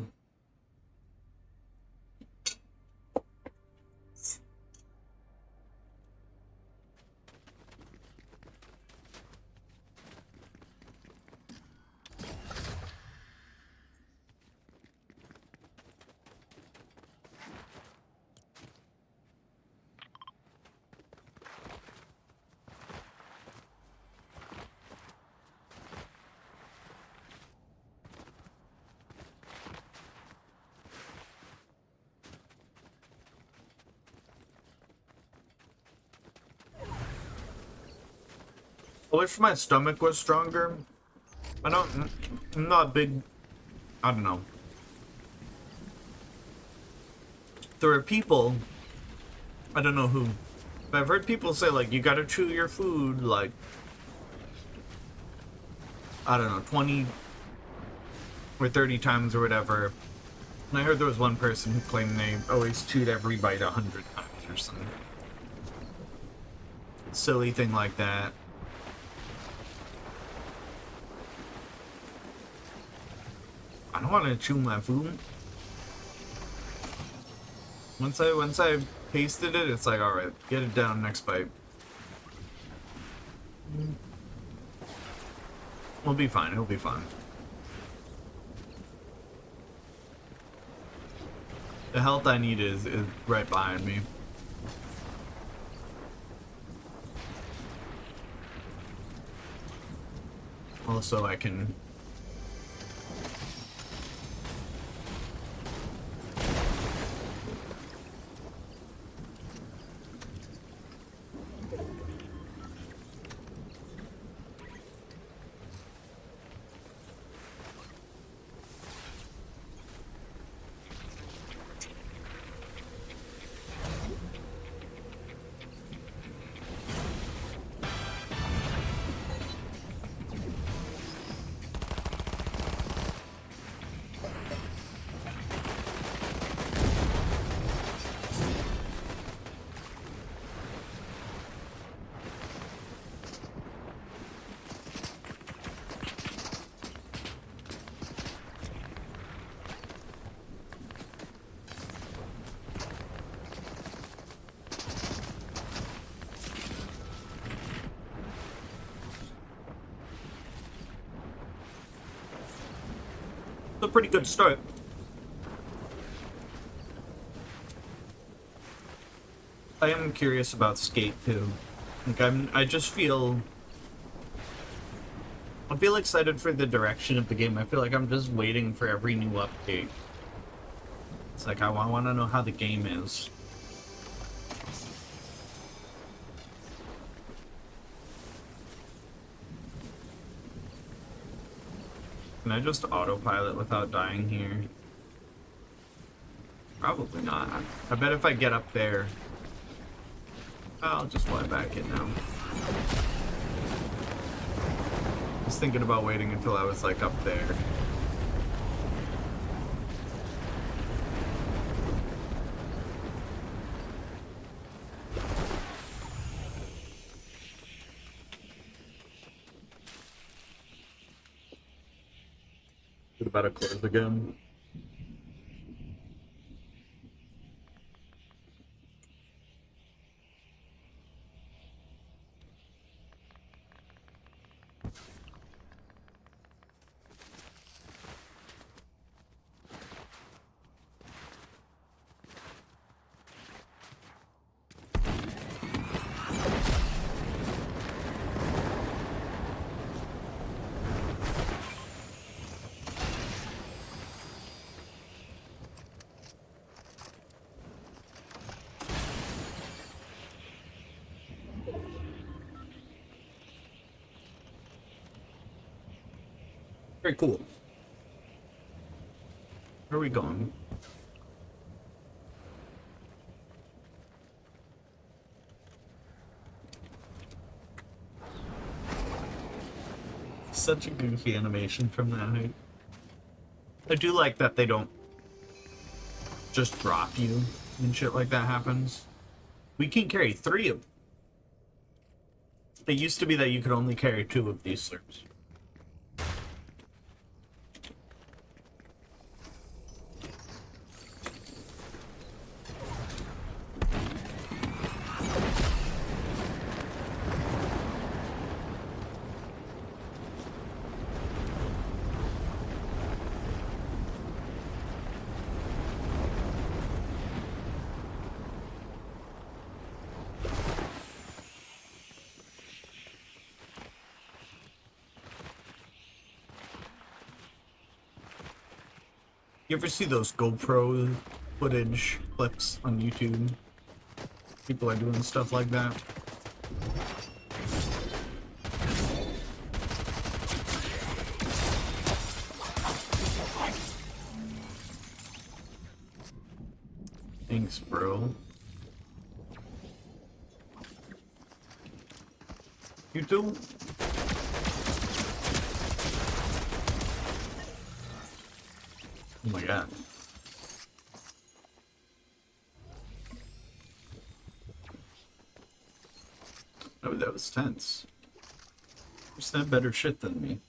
I wish my stomach was stronger. I'm not big, I don't know. There are people, I don't know who, but I've heard people say, like, you gotta chew your food, like, I don't know, 20 or 30 times or whatever. And I heard there was one person who claimed they always chewed every bite 100 times or some silly thing like that. I don't want to chew my food. Once I tasted it, it's like, all right, get it down, next bite. We'll be fine. It'll be fine. The health I need is right behind me. Also, I can... a pretty good start. I am curious about Skate too. Like I just feel excited for the direction of the game. I feel like I'm just waiting for every new update. It's like I want to know how the game is. Can I just autopilot without dying here? Probably not. I bet if I get up there, I'll just fly back in now. I was thinking about waiting until I was like up there. What about a close again? Very cool. Where are we going? Such a goofy animation from that height. I do like that they don't just drop you and shit like that happens. We can carry 3 of them. It used to be that you could only carry 2 of these slurps. You ever see those GoPro footage clips on YouTube? People are doing stuff like that. Thanks, bro. You too? Oh my god. Oh, that was tense. Who's that better shit than me?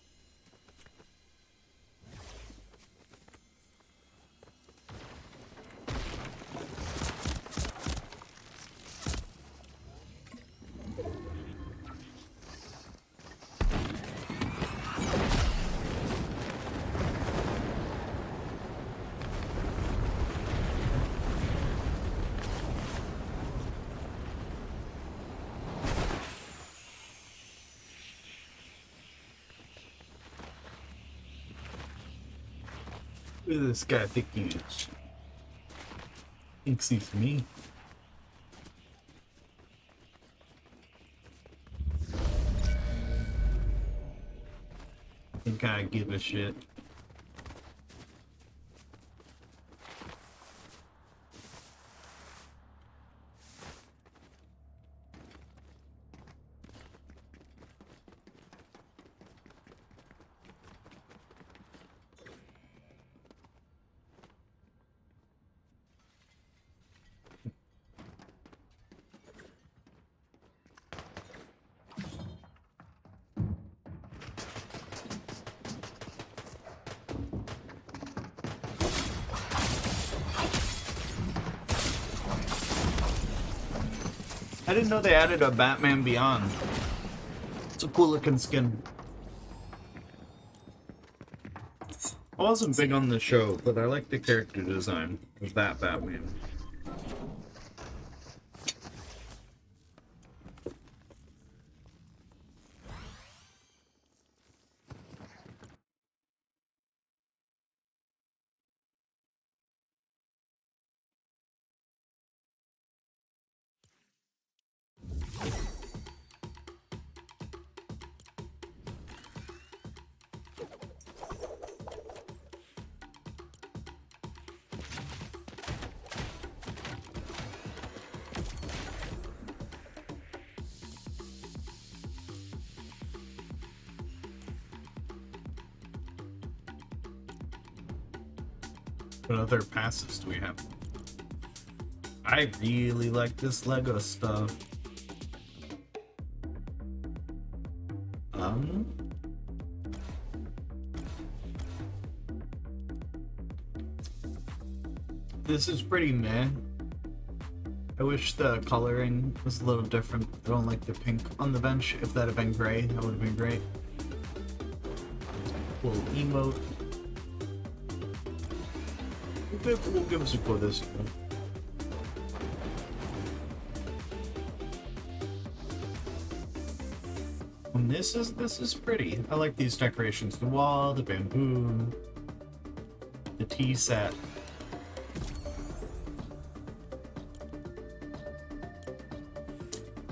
Who does this guy think he is? Thinks he's me. Think I give a shit. I didn't know they added a Batman Beyond. It's a cool looking skin. I wasn't big on the show, but I like the character design of that Batman. What other passes do we have? I really like this Lego stuff. This is pretty meh. I wish the coloring was a little different. I don't like the pink on the bench. If that had been gray, that would have been great. Cool emote. We'll give us a quote this one. And this is pretty. I like these decorations. The wall, the bamboo, the tea set.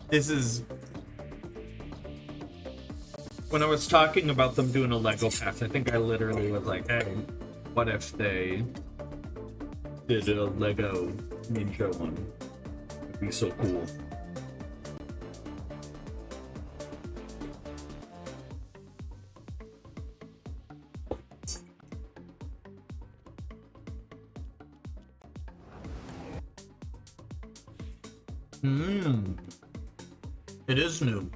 This is... When I was talking about them doing a Lego pass, I think I literally was like, hey, what if they did a Lego Ninja one? It'd be so cool. It is new.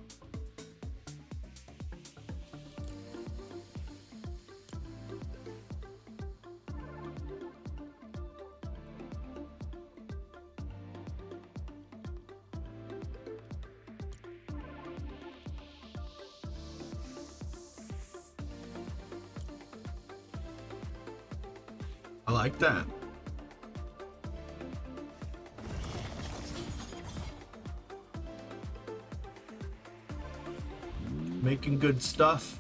I like that. Making good stuff.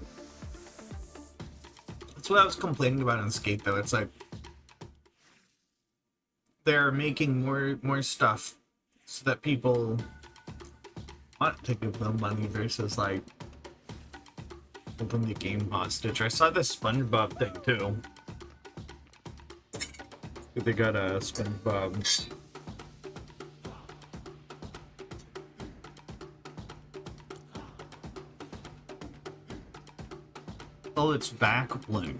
That's what I was complaining about on Skate, though. It's like they're making more stuff so that people want to give them money versus like holding the game hostage. I saw this SpongeBob thing too. They got a SpongeBob. Oh, it's back bling.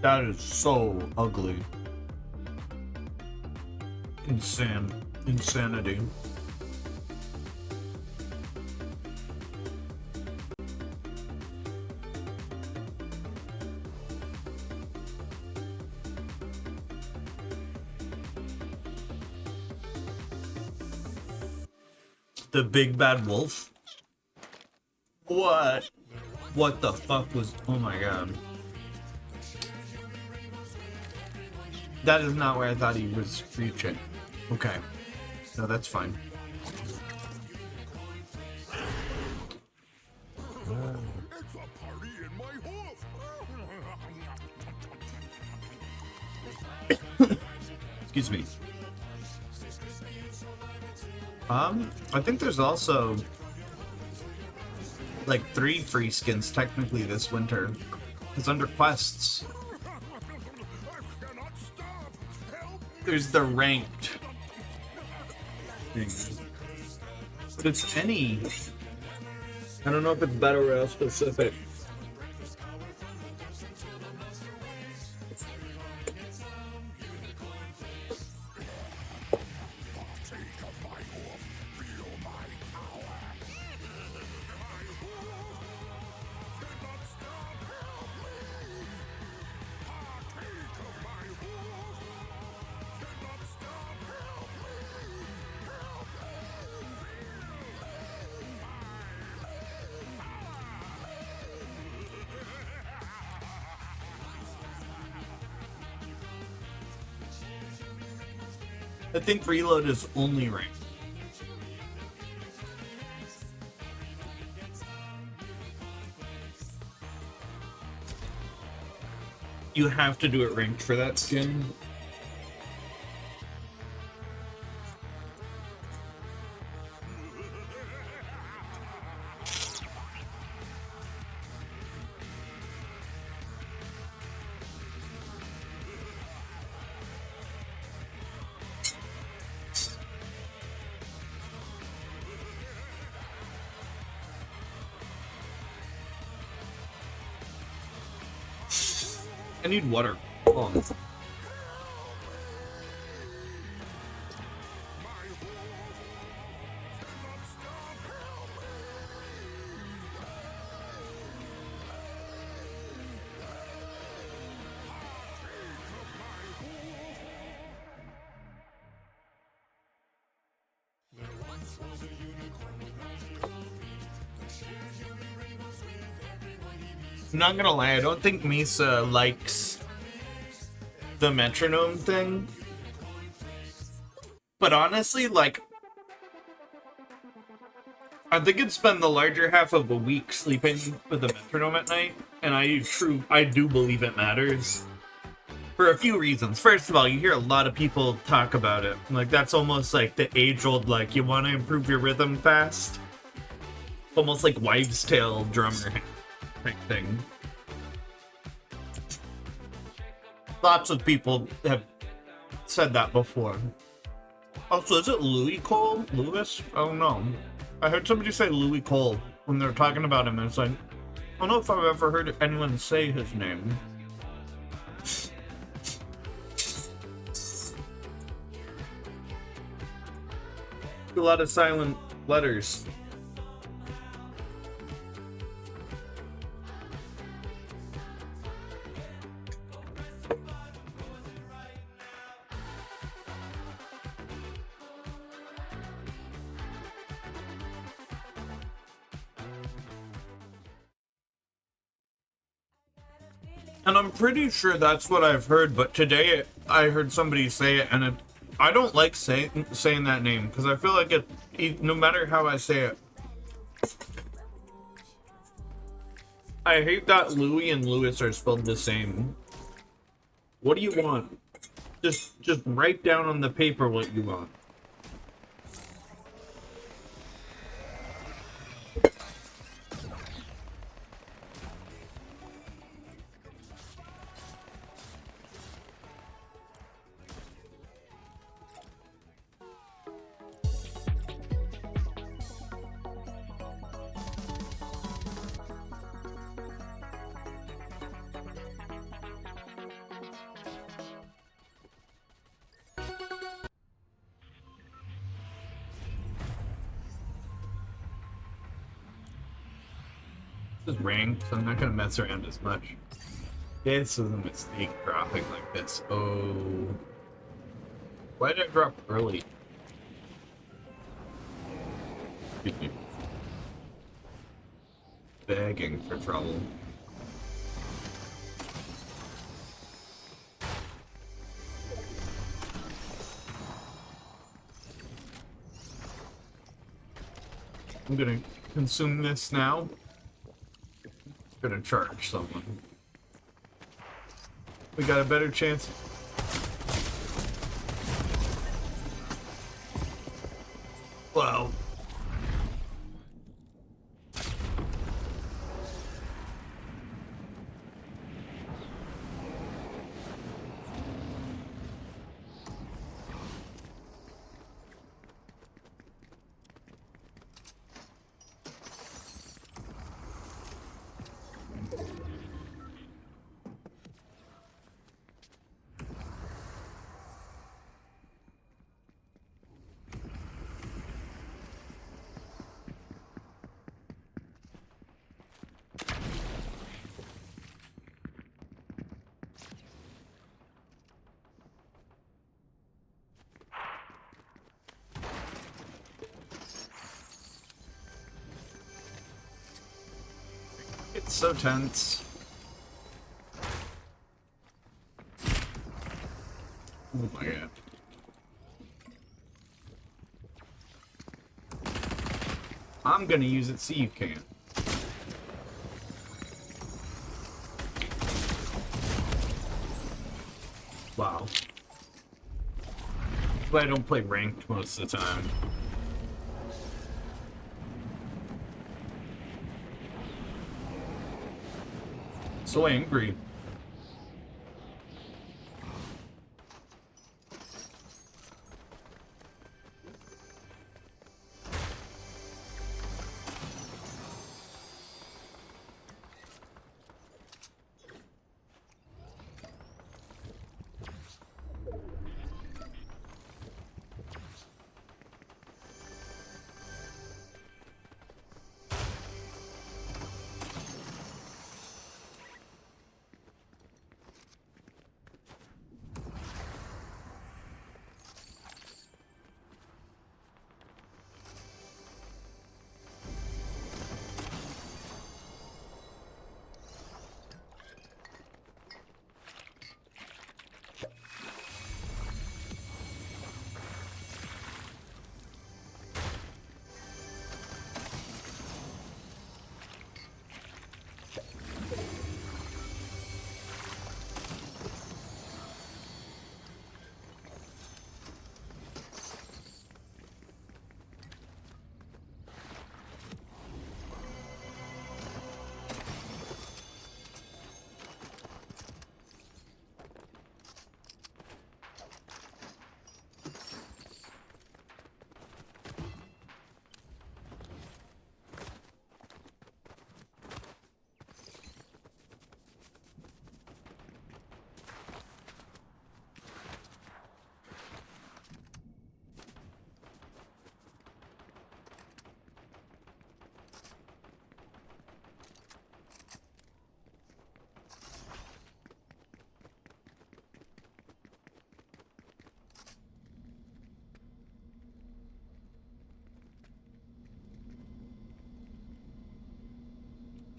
That is so ugly. Insanity. The big bad wolf? What? What the fuck was... Oh my god. That is not where I thought he was reaching. Okay. No, that's fine. It's a party in my hoof. Excuse me. I think there's also like 3 free skins technically this winter. It's under quests. There's the ranked thing. But it's any. I don't know if it's battle royale specific. I think reload is only ranked. You have to do it ranked for that skin. I need water. Oh. I'm not gonna lie, I don't think Misa likes the metronome thing. But honestly, like, I think it's been the larger half of a week sleeping with the metronome at night, and I do believe it matters. For a few reasons. First of all, you hear a lot of people talk about it. Like, that's almost like the age-old, like, you want to improve your rhythm fast? Almost like wives' tale drummer type thing. Lots of people have said that before. Also, is it Louis Cole? Lewis? I don't know. I heard somebody say Louis Cole when they were talking about him, and it's like, I don't know if I've ever heard anyone say his name. A lot of silent letters. And I'm pretty sure that's what I've heard, but today I heard somebody say it, and I don't like saying that name, because I feel like no matter how I say it, I hate that Louis and Lewis are spelled the same. What do you want? Just write down on the paper what you want. This is ranked, so I'm not gonna mess around as much. This was a mistake dropping like this. Oh. Why did I drop early? Begging for trouble. I'm gonna consume this now. Gonna charge someone. We got a better chance. Wow. It's so tense. Oh my god. I'm gonna use it so you can. Wow. That's why I don't play ranked most of the time. So angry.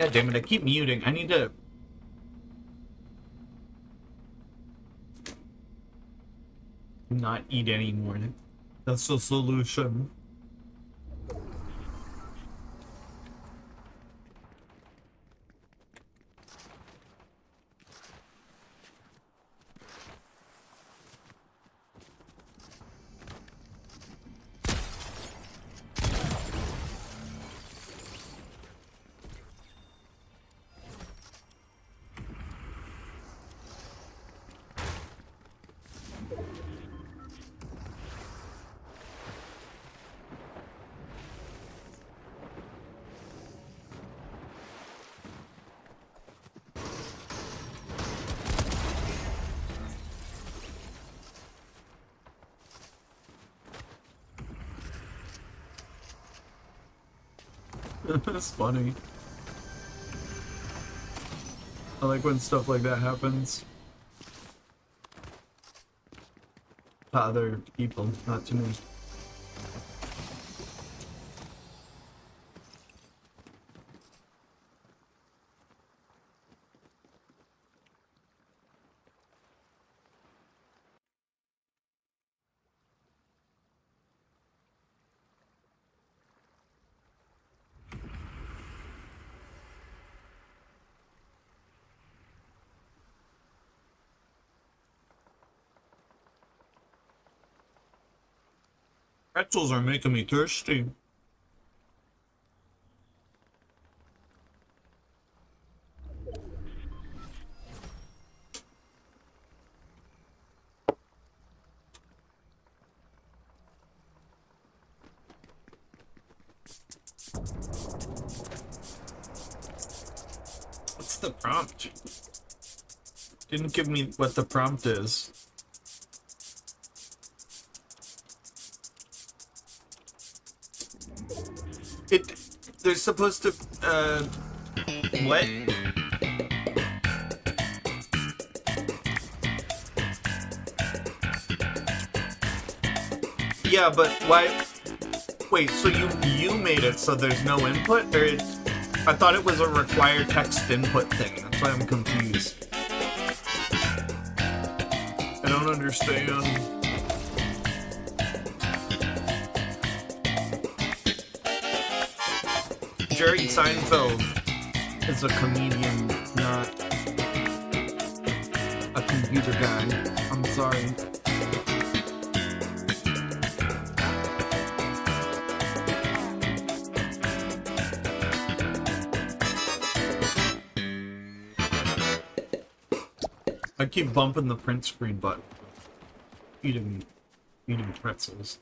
God damn it, I keep muting. I need to... not eat anymore. That's the solution. That's funny. I like when stuff like that happens. To other people, not to me. Pretzels are making me thirsty. What's the prompt? Didn't give me what the prompt is. They're supposed to, what? Yeah, but why? Wait, so you made it so there's no input? Or I thought it was a required text input thing. That's why I'm confused. I don't understand. Jerry Seinfeld is a comedian, not a computer guy. I'm sorry. I keep bumping the print screen button. Eating pretzels.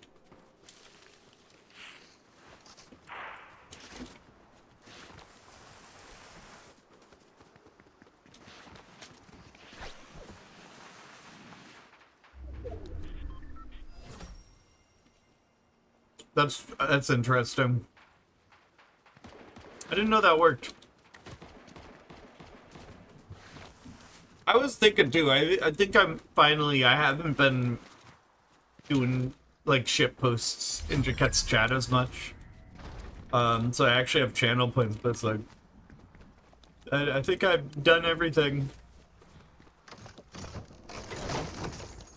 That's interesting. I didn't know that worked. I was thinking too. I think I haven't been doing like shit posts in Jaquette's chat as much. So I actually have channel points, but it's like I think I've done everything.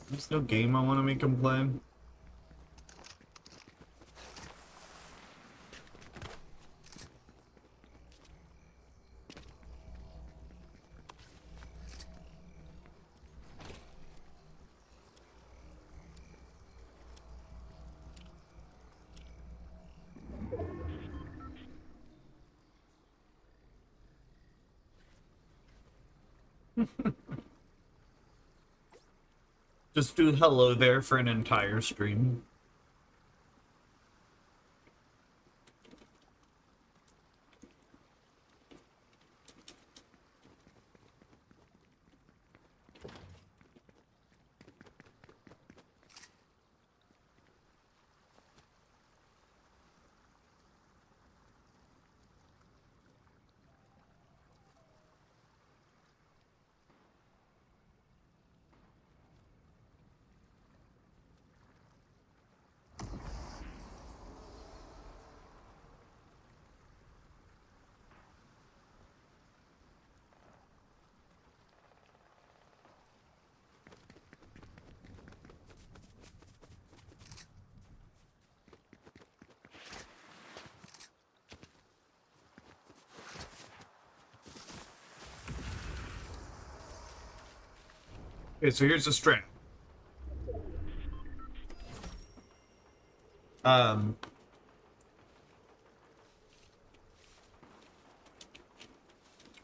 There's no game I want to make him play. Just do hello there for an entire stream. Okay, so here's the strat.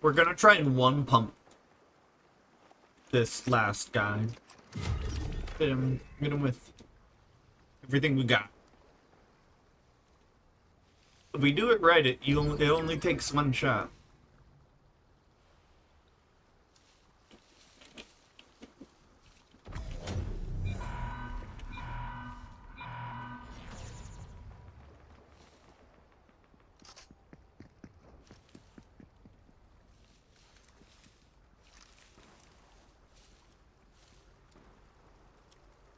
We're gonna try and one pump this last guy. Hit him with everything we got. If we do it right, it only takes one shot.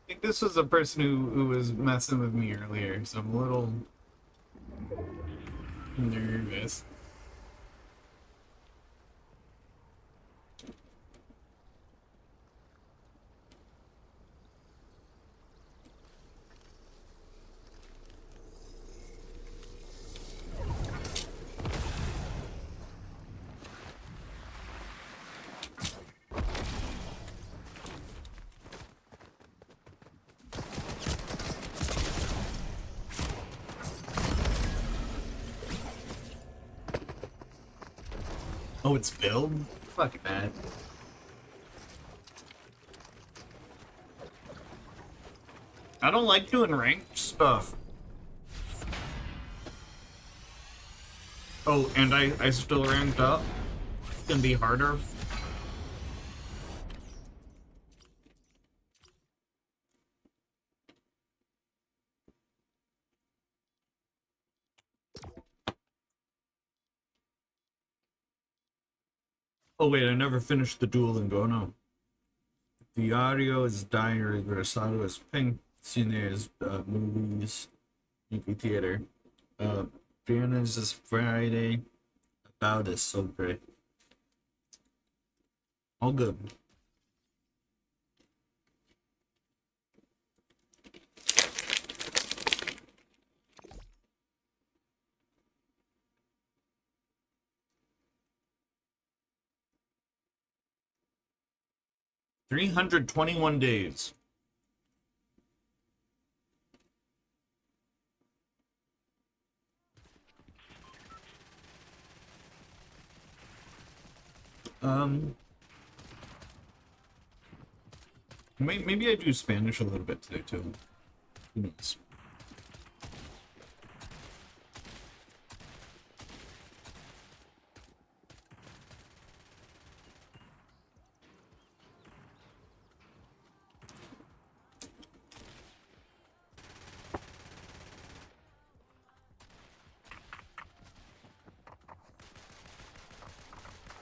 I think this was a person who was messing with me earlier, so I'm a little nervous. Oh, it's build? Fuck that. I don't like doing ranked stuff. Oh, and I still ranked up. It's gonna be harder. Oh wait, I never finished the duel and go no. Diario is diary, Versado is pink, Cine is movies, movie theater. Brianna's is Friday. About is so great. All good. $321 days. Maybe I do Spanish a little bit today too. Who knows?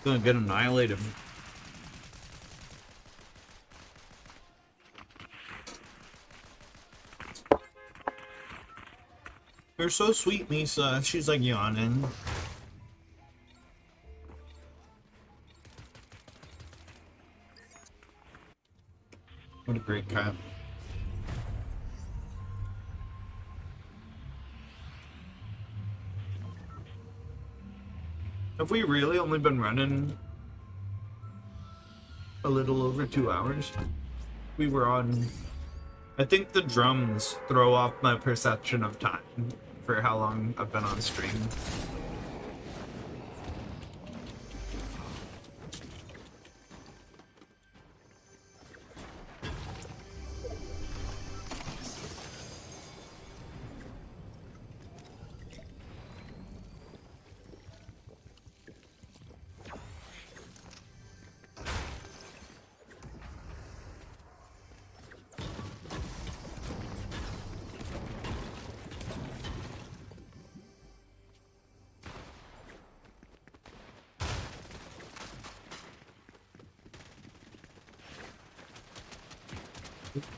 Gonna get annihilated. You're so sweet, Misa. She's like yawning. What a great cat. Have we really only been running a little over 2 hours? We were on... I think the drums throw off my perception of time for how long I've been on stream.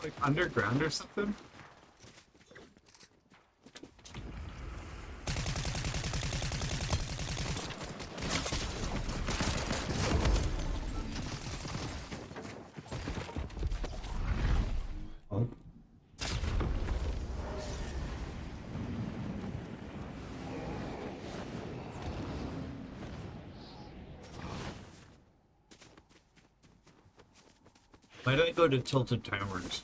Like underground or something? Oh. Why did I go to Tilted Towers?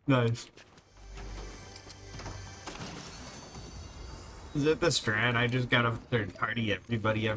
Nice. Is it the strat? I just gotta third party everybody.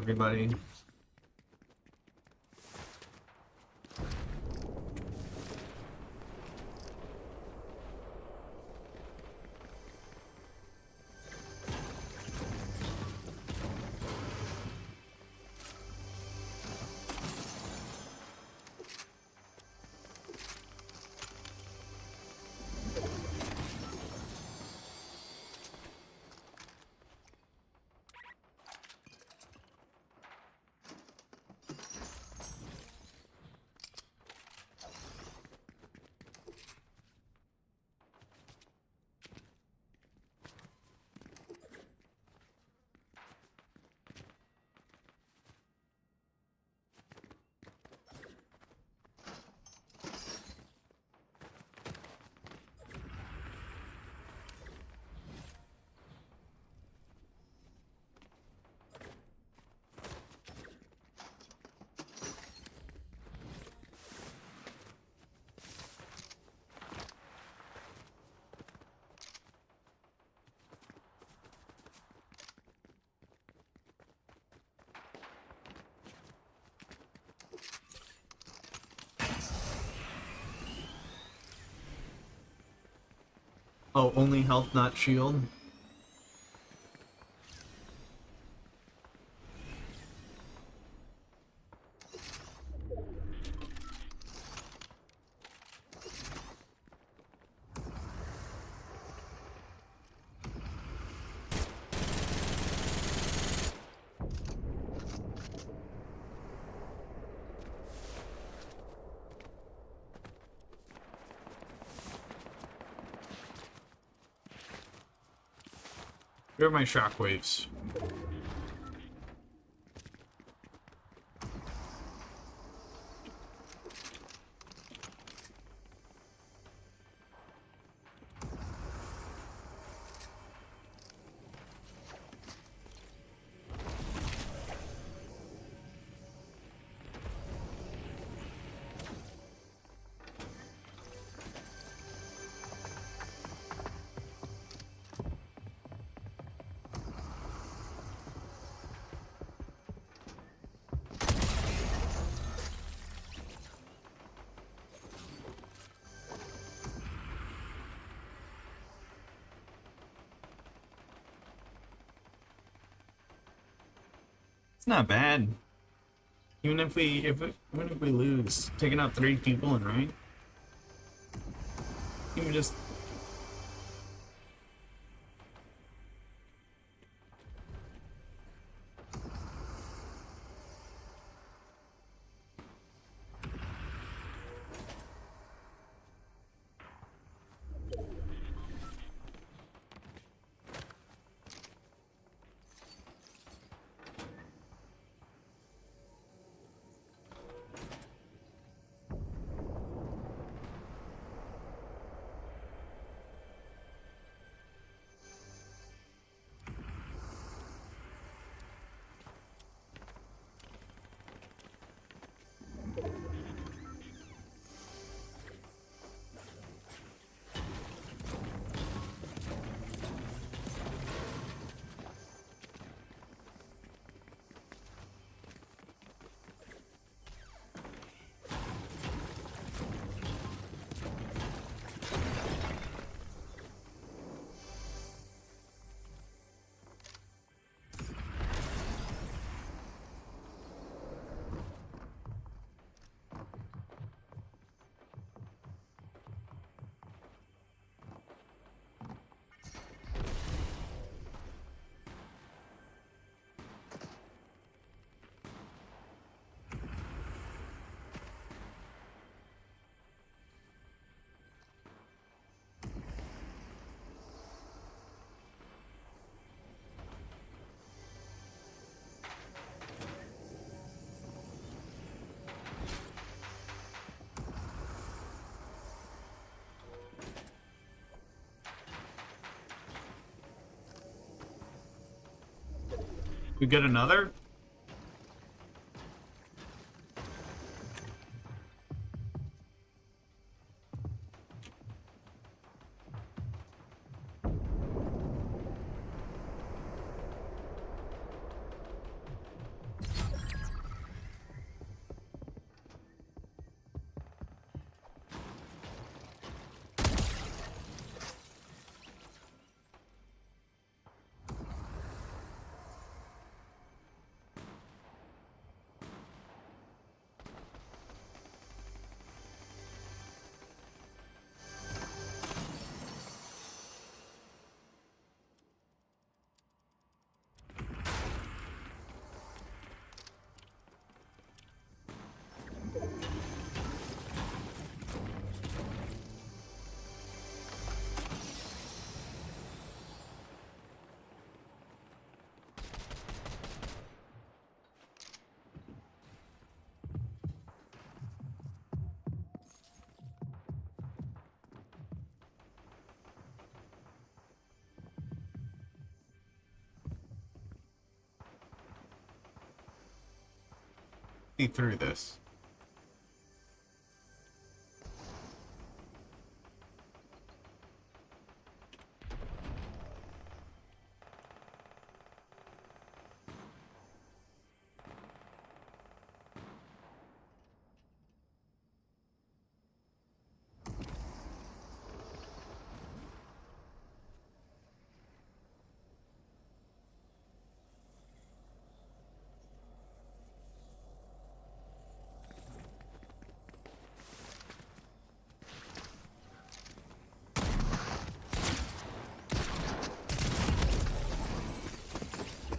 Oh, only health, not shield? Where are my shockwaves? It's not bad. Even if we lose, taking out 3 people in rank. Even just We get another? See through this.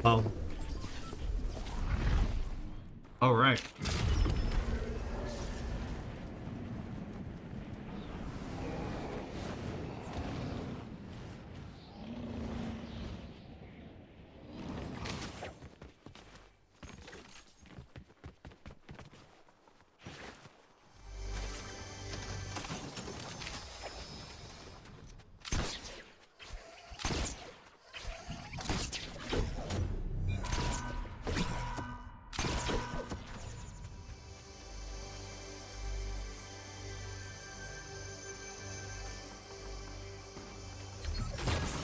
Oh. All right.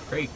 Great.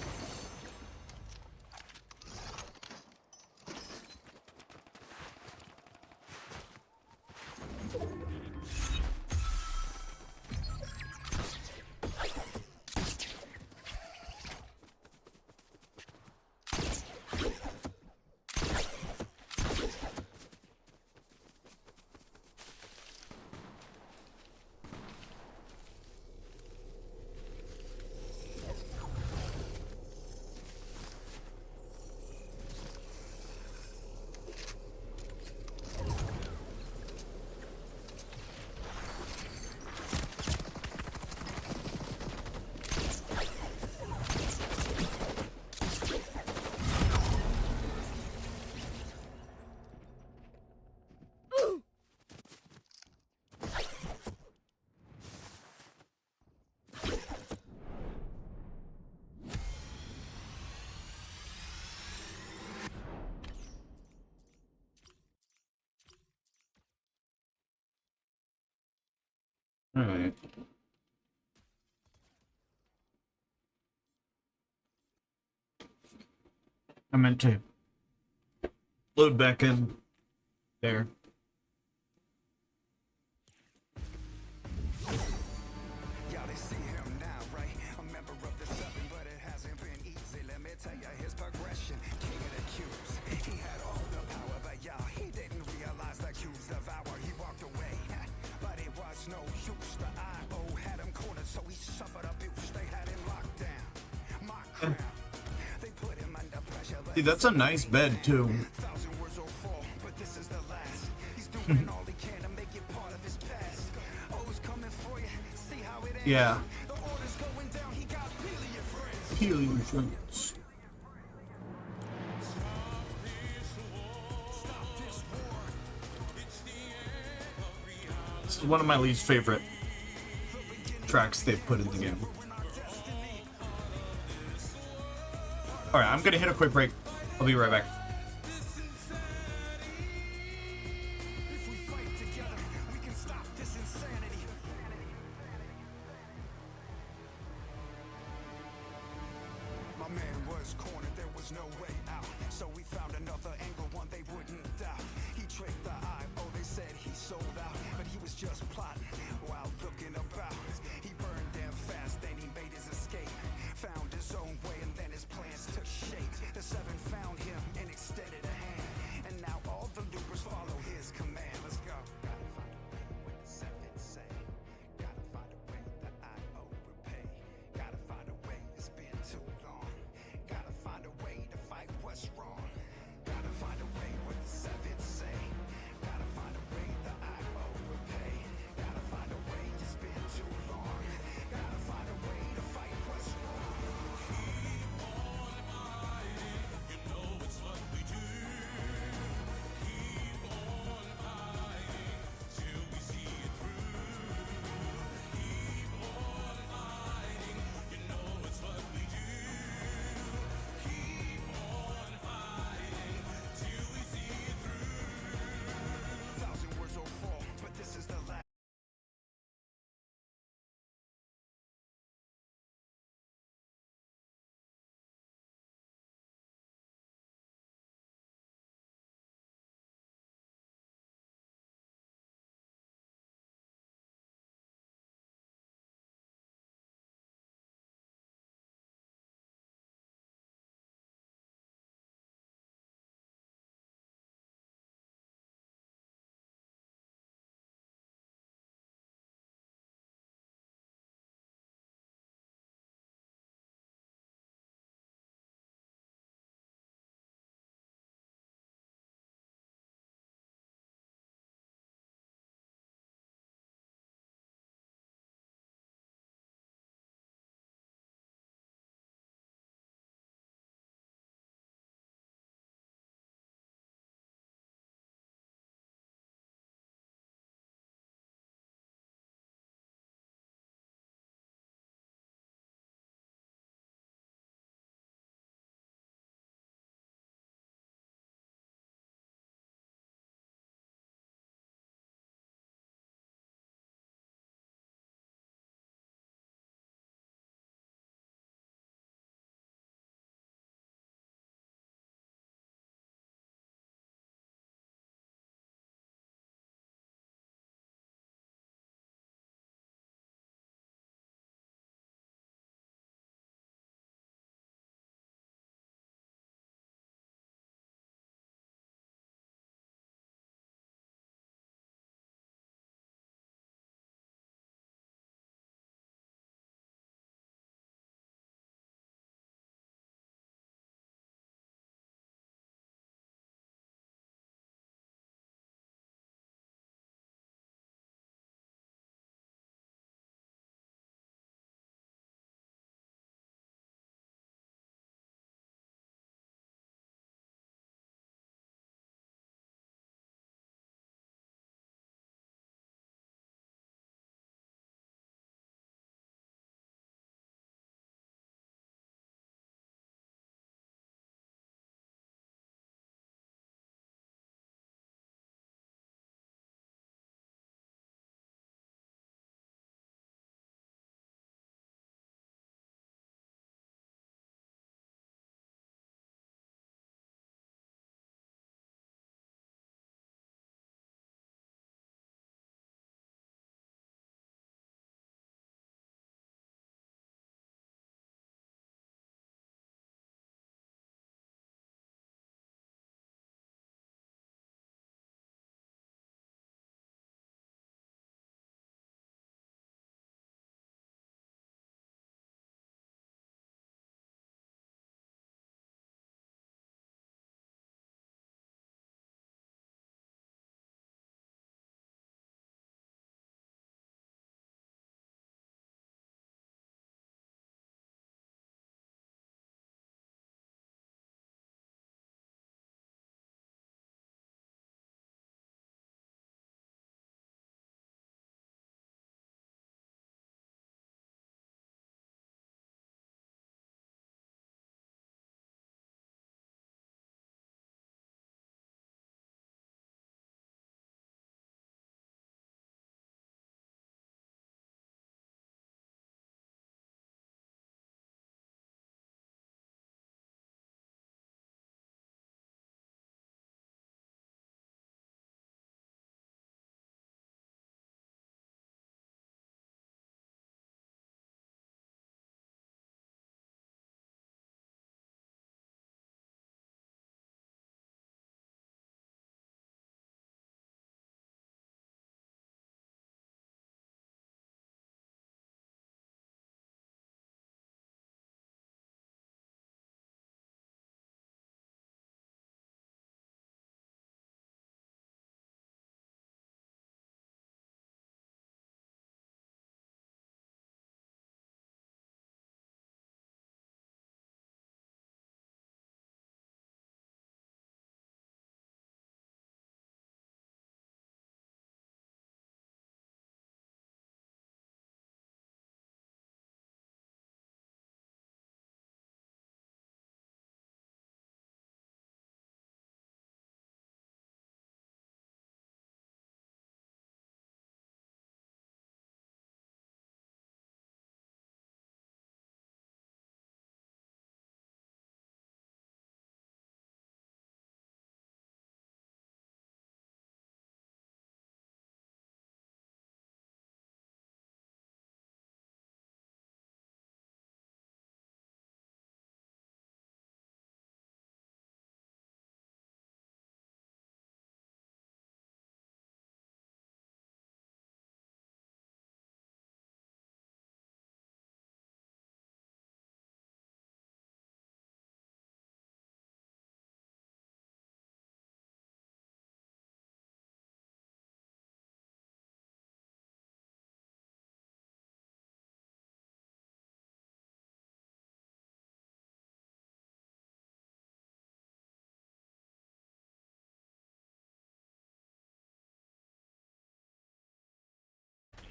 All right. I meant to load back in there. Yeah, they see him now, right? A member of the Southern, but it hasn't been easy. Let me tell you his progression. King of the cubes. He had all the power, but y'all, he didn't realize the cubes devour. He walked away, but it was no use. The IO had him cornered, so he suffered abuse. They had him locked down. My crown. They put him under pressure. See, that's a nice bed too. 1,000 words will fall, but this is the last. He's doing all he can to make it part of his past. O's coming for you. See how it ends. Yeah. The order's going down. He got Pelia friends. Healing friends. This is one of my least favorite tracks they've put in the game. Alright, I'm gonna hit a quick break. I'll be right back. Man was cornered, there was no way out. So we found another angle, one they wouldn't doubt. He tricked the eye, oh they said he sold out. But he was just plotting while looking about. He burned them fast, then he made his escape. Found his own way and then his plans took shape. The seven found him and extended a hand. And now all the loopers follow his command. Let's go. Gotta find a way what the seven say. Gotta find a way that I owe repay. Gotta find a way, it's been too long. Gotta find a way to fight what's wrong. Gotta find a way what the seven say. Gotta find a way that I owe repay. Gotta find a way,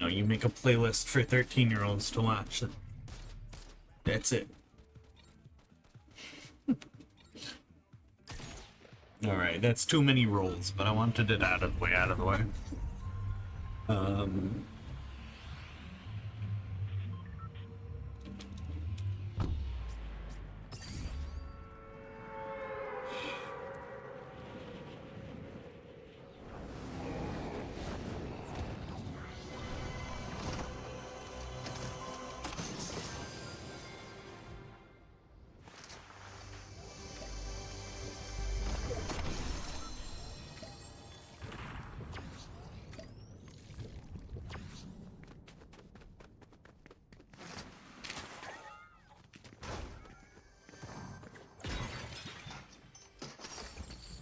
know, you make a playlist for 13-year-olds to watch. That's it. Alright, that's too many rolls, but I wanted it out of the way.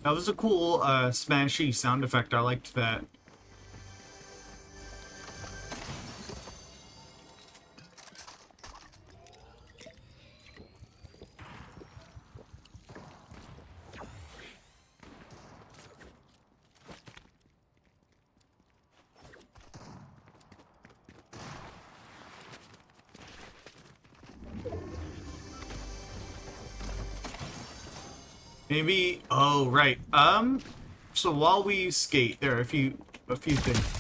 That was a cool smashy sound effect. I liked that. Maybe, oh, right. So while we skate, there are a few things.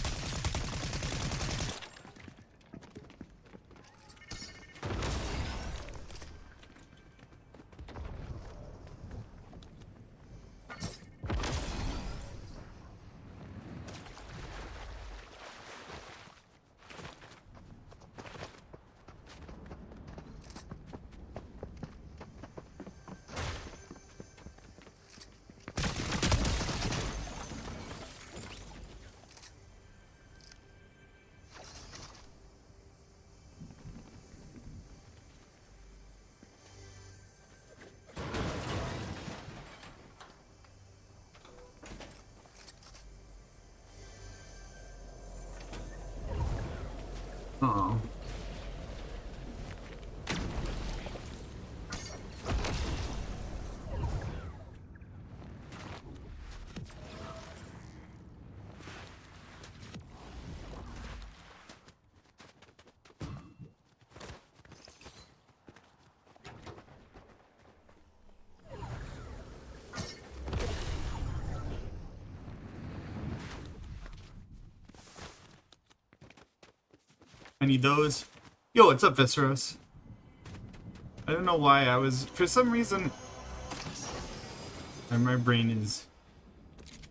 Oh. I need those. Yo, what's up, Visceros? I don't know why I was, for some reason, my brain has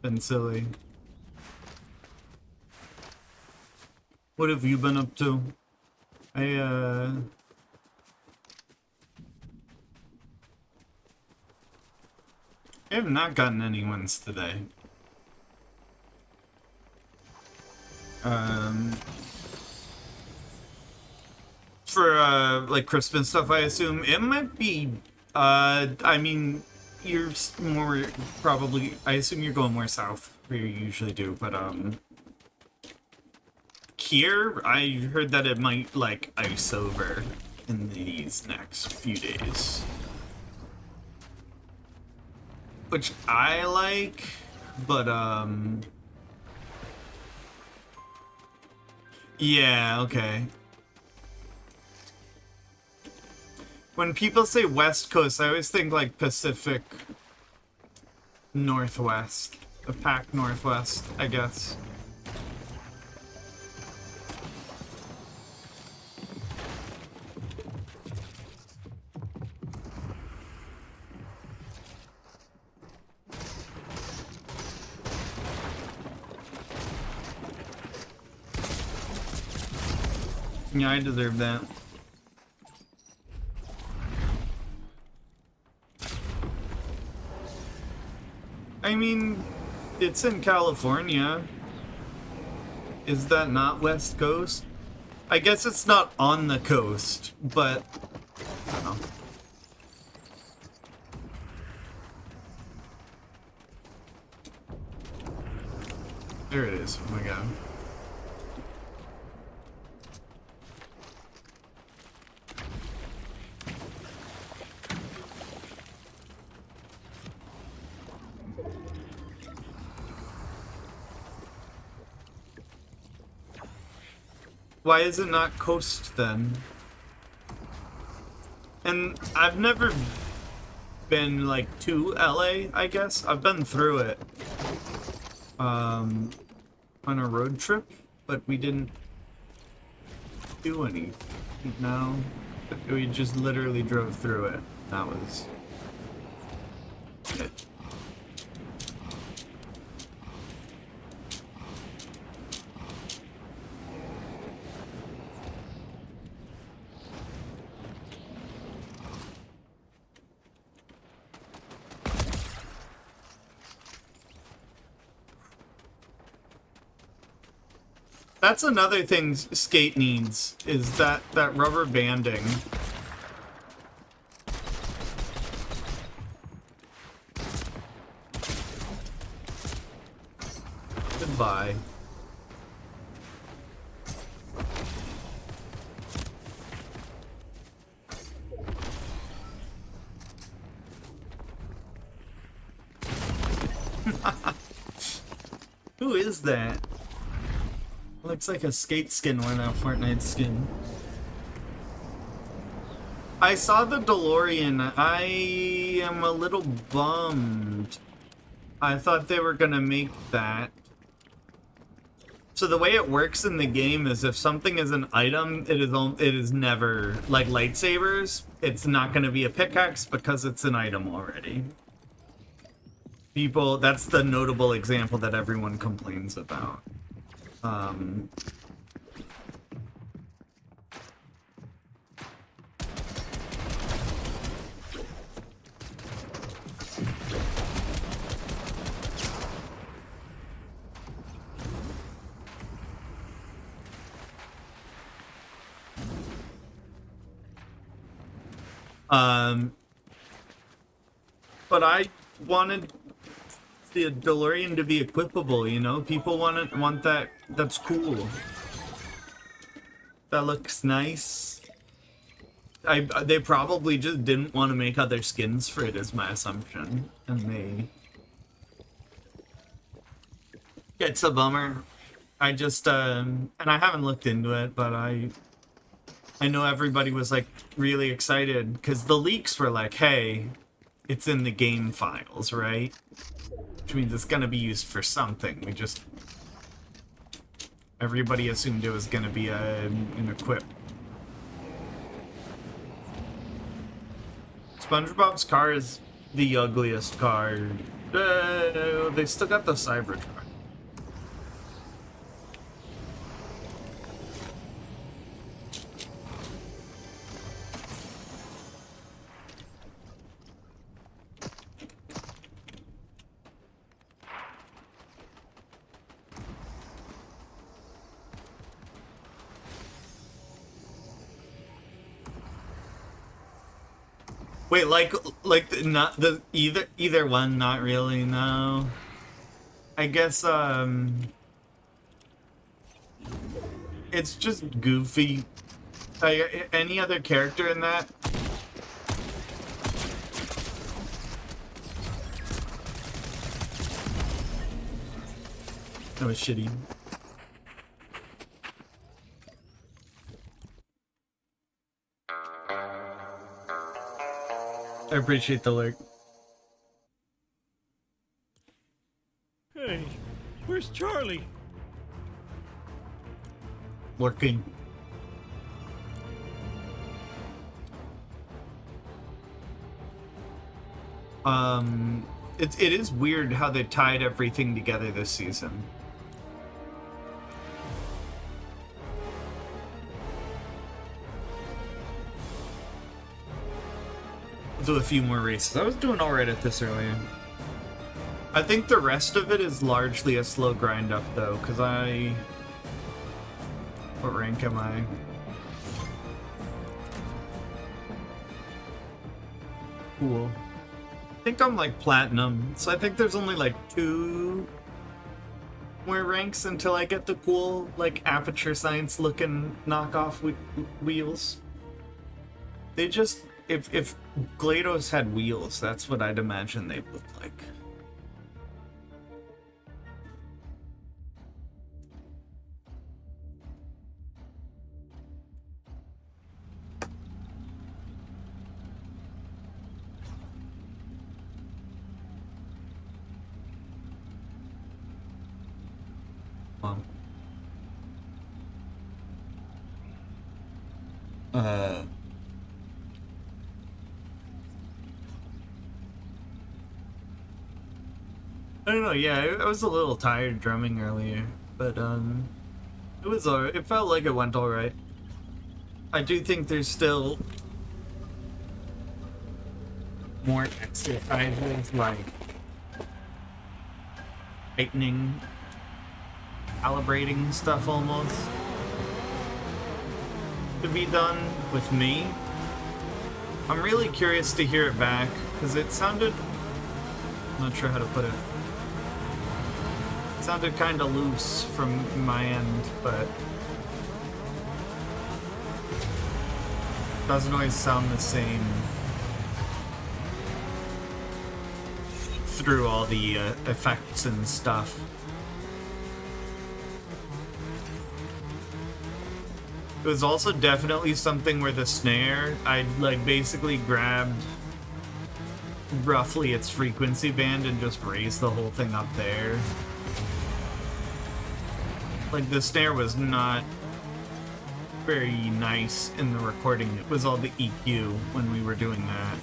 been silly. What have you been up to? I have not gotten any ones today. For like Christmas stuff, I assume it might be. I mean, you're more probably. I assume you're going more south where you usually do, but here I heard that it might like ice over in these next few days, which I like, but yeah, okay. When people say West Coast, I always think like Pacific Northwest. The Pac Northwest, I guess. Yeah, I deserve that. I mean, it's in California. Is that not West Coast? I guess it's not on the coast, but I don't know. There it is. Oh my god. Why is it not Coast then? And I've never been like to LA, I guess. I've been through it on a road trip, but we didn't do any. No, we just literally drove through it. That was it. That's another thing Skate needs, is that rubber banding. Goodbye. Who is that? Looks like a Skate skin or not Fortnite skin. I saw the DeLorean. I am a little bummed. I thought they were gonna make that. So the way it works in the game is if something is an item, it is never like lightsabers. It's not gonna be a pickaxe because it's an item already. People, that's the notable example that everyone complains about. But I wanted the DeLorean to be equipable, you know? People want that. That's cool. That looks nice. They probably just didn't want to make other skins for it, is my assumption. And they... It's a bummer. I just, and I haven't looked into it, but I know everybody was, like, really excited, because the leaks were like, hey, it's in the game files, right? Which means it's gonna be used for something. We just... Everybody assumed it was gonna be an equip. SpongeBob's car is the ugliest car. They still got the Cybertruck. Wait, like not the either one, not really, no. I guess it's just goofy. Like any other character in that. That was shitty. I appreciate the lurk. Hey, where's Charlie? Lurking. It is weird how they tied everything together this season. Do a few more races. I was doing alright at this earlier. I think the rest of it is largely a slow grind up though, because what rank am I? Cool. I think I'm like platinum, so I think there's only like 2 more ranks until I get the cool like Aperture Science looking knockoff wheels. They just... If GLaDOS had wheels, that's what I'd imagine they'd look like. Mom. I don't know, yeah, I was a little tired drumming earlier, but it was alright. It felt like it went alright. I do think there's still more exercises like tightening, calibrating stuff almost to be done with me. I'm really curious to hear it back because it sounded, I'm not sure how to put it. It sounded kind of loose from my end, but doesn't always sound the same through all the effects and stuff. It was also definitely something where the snare, I like basically grabbed roughly its frequency band and just raised the whole thing up there. Like the snare was not very nice in the recording. It was all the EQ when we were doing that.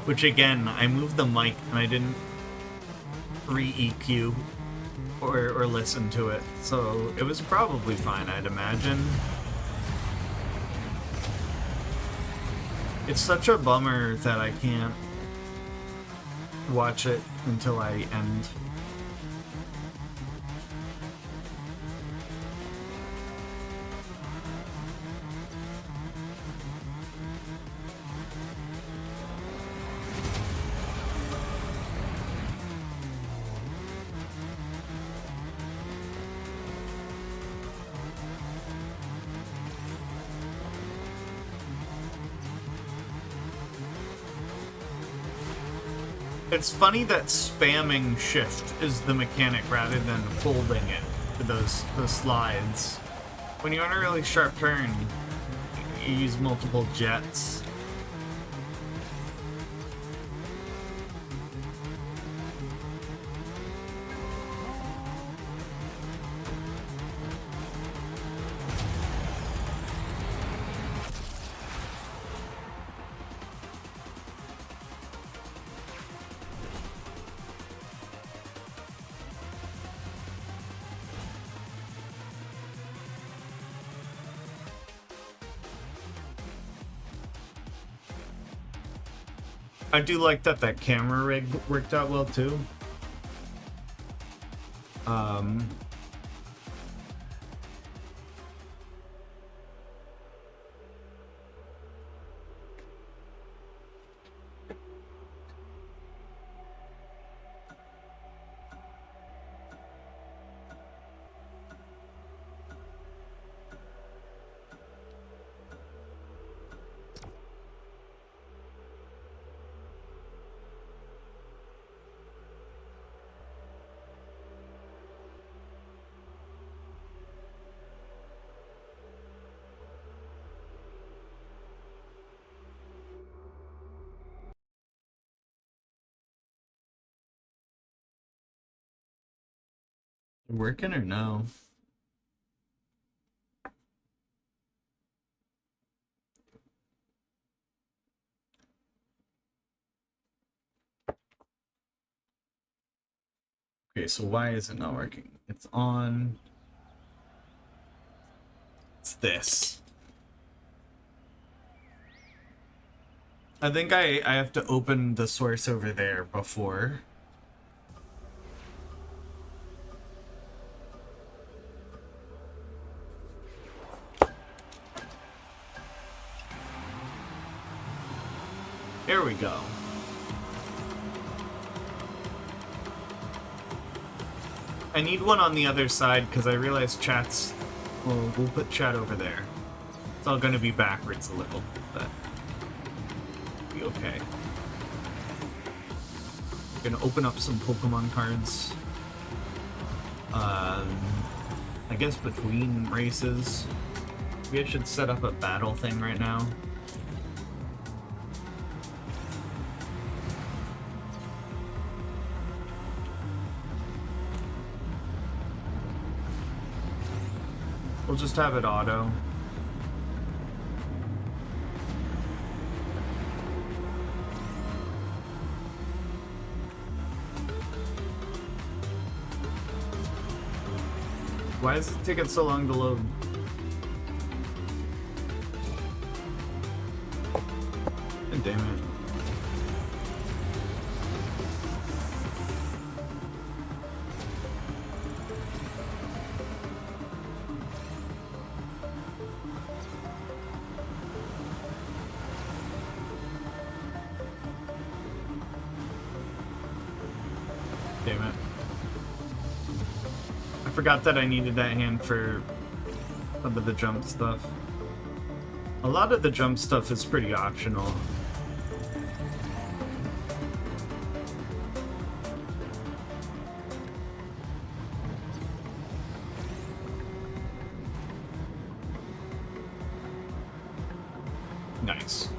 Which again, I moved the mic and I didn't re-EQ or listen to it. So it was probably fine, I'd imagine. It's such a bummer that I can't watch it until I end. It's funny that spamming shift is the mechanic rather than holding it for those slides. When you're on a really sharp turn, you use multiple jets. I do like that camera rig worked out well too. Working or no? Okay, so why is it not working? It's on. It's this. I think I have to open the source over there before. There we go. I need one on the other side because I realize chat's... Well, we'll put chat over there. It's all gonna be backwards a little, but... be okay. We're gonna open up some Pokemon cards. I guess between races. Maybe I should set up a battle thing right now. We'll just have it auto. Why is it taking so long to load? God damn it. Damn it. I forgot that I needed that hand for some of the jump stuff. A lot of the jump stuff is pretty optional. Nice.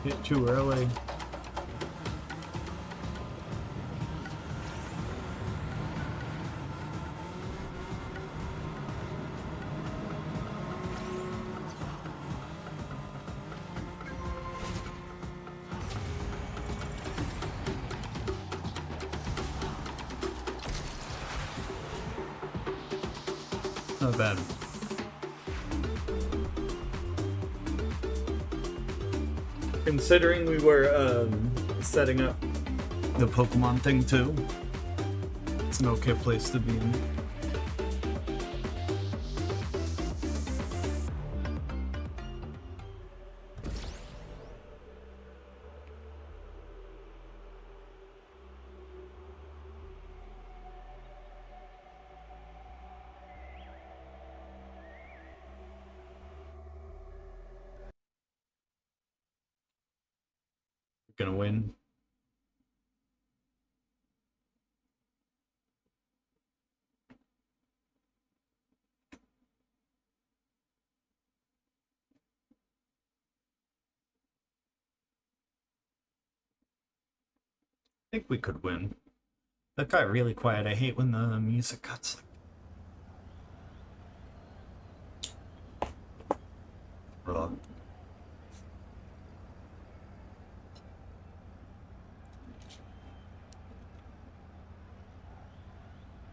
Hit too early. Not bad. Considering we were setting up the Pokemon thing too, it's an okay place to be in. Gonna win. I think we could win. That got really quiet. I hate when the music cuts. Ugh.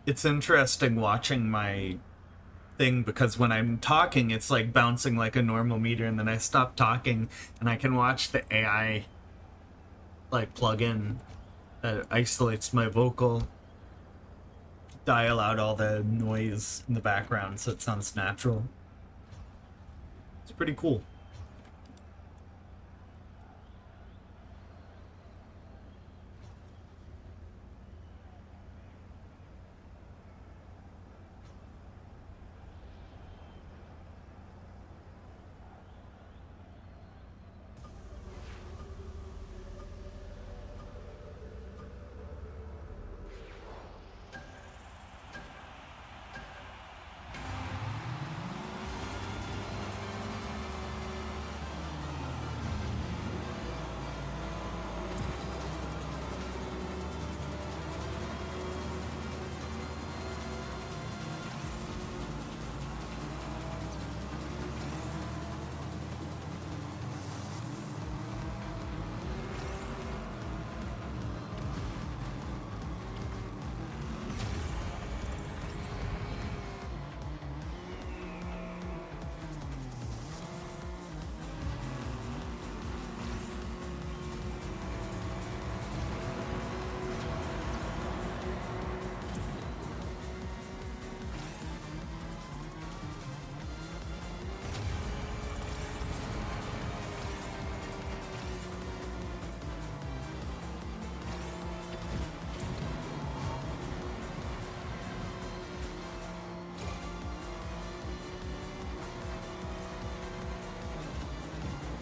It's interesting watching my thing because when I'm talking, it's like bouncing like a normal meter, and then I stop talking and I can watch the AI like plug in that isolates my vocal, dial out all the noise in the background so it sounds natural. It's pretty cool.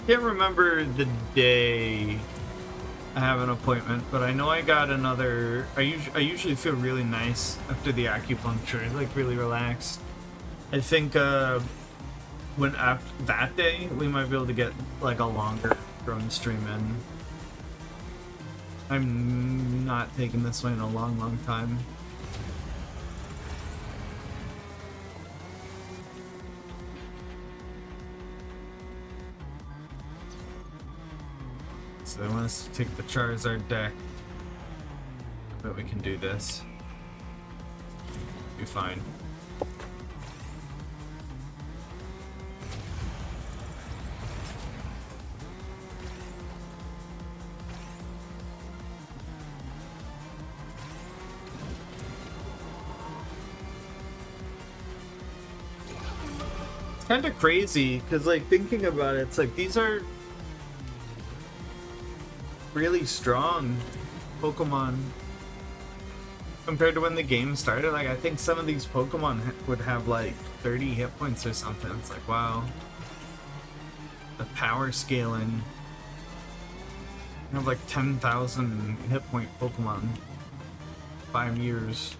Can't remember the day I have an appointment, but I know I got another. I usually feel really nice after the acupuncture, like really relaxed. I think when after that day we might be able to get like a longer drone stream in. I'm not taking this one in a long time. So they want us to take the Charizard deck. But we can do this. Be fine. It's kind of crazy because, like, thinking about it, it's like these are really strong Pokemon compared to when the game started. Like, I think some of these Pokemon would have like 30 hit points or something. It's like, wow, the power scaling. You have like 10,000 hit point Pokemon. 5 years.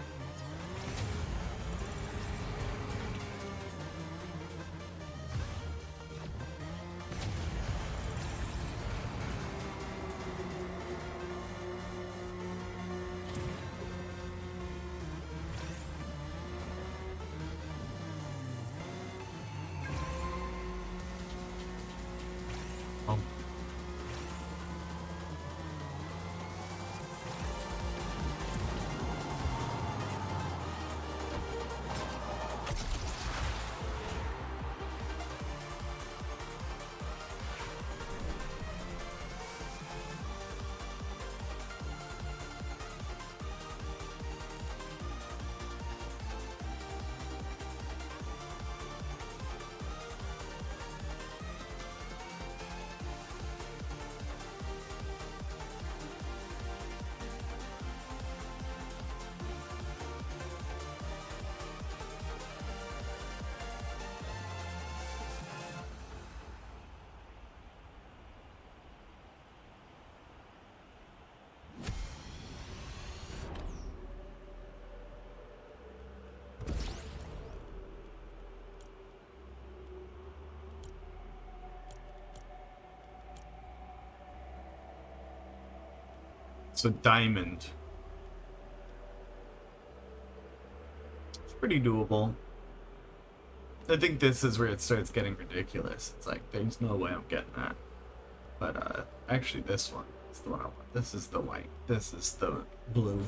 So Diamond. It's pretty doable. I think this is where it starts getting ridiculous. It's like, there's no way I'm getting that. But actually this one is the one I want. This is the white. This is the blue.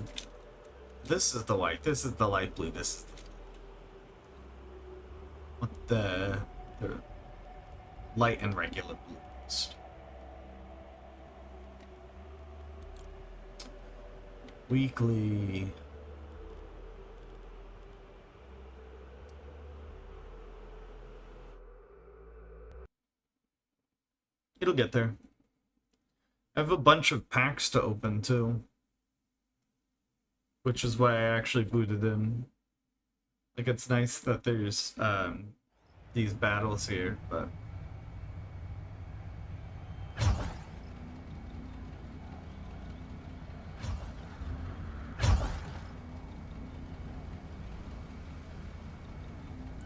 This is the white. This is the light blue. This is the light and regular blues. Weekly. It'll get there. I have a bunch of packs to open too, which is why I actually booted in. Like, it's nice that there's these battles here, but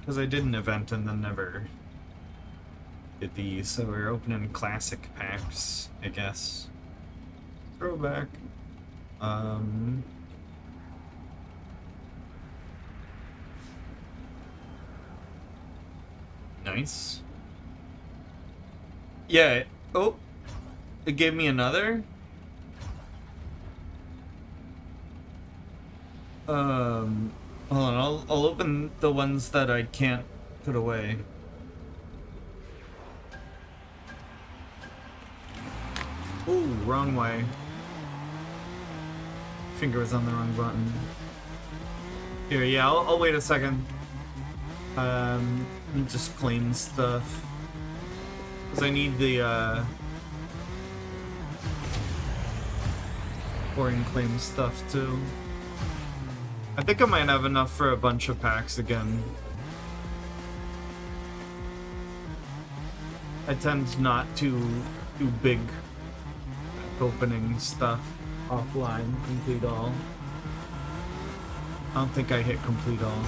because I did an event and then never did these, so we're opening classic packs, I guess. Throwback. Nice. Yeah. Oh, it gave me another. Hold on, I'll open the ones that I can't put away. Ooh, wrong way. Finger was on the wrong button. Here, yeah, I'll wait a second. Let me just claim stuff. Because I need the, foreign claim stuff, too. I think I might have enough for a bunch of packs again. I tend not to do big opening stuff offline. Complete all. I don't think I hit complete all.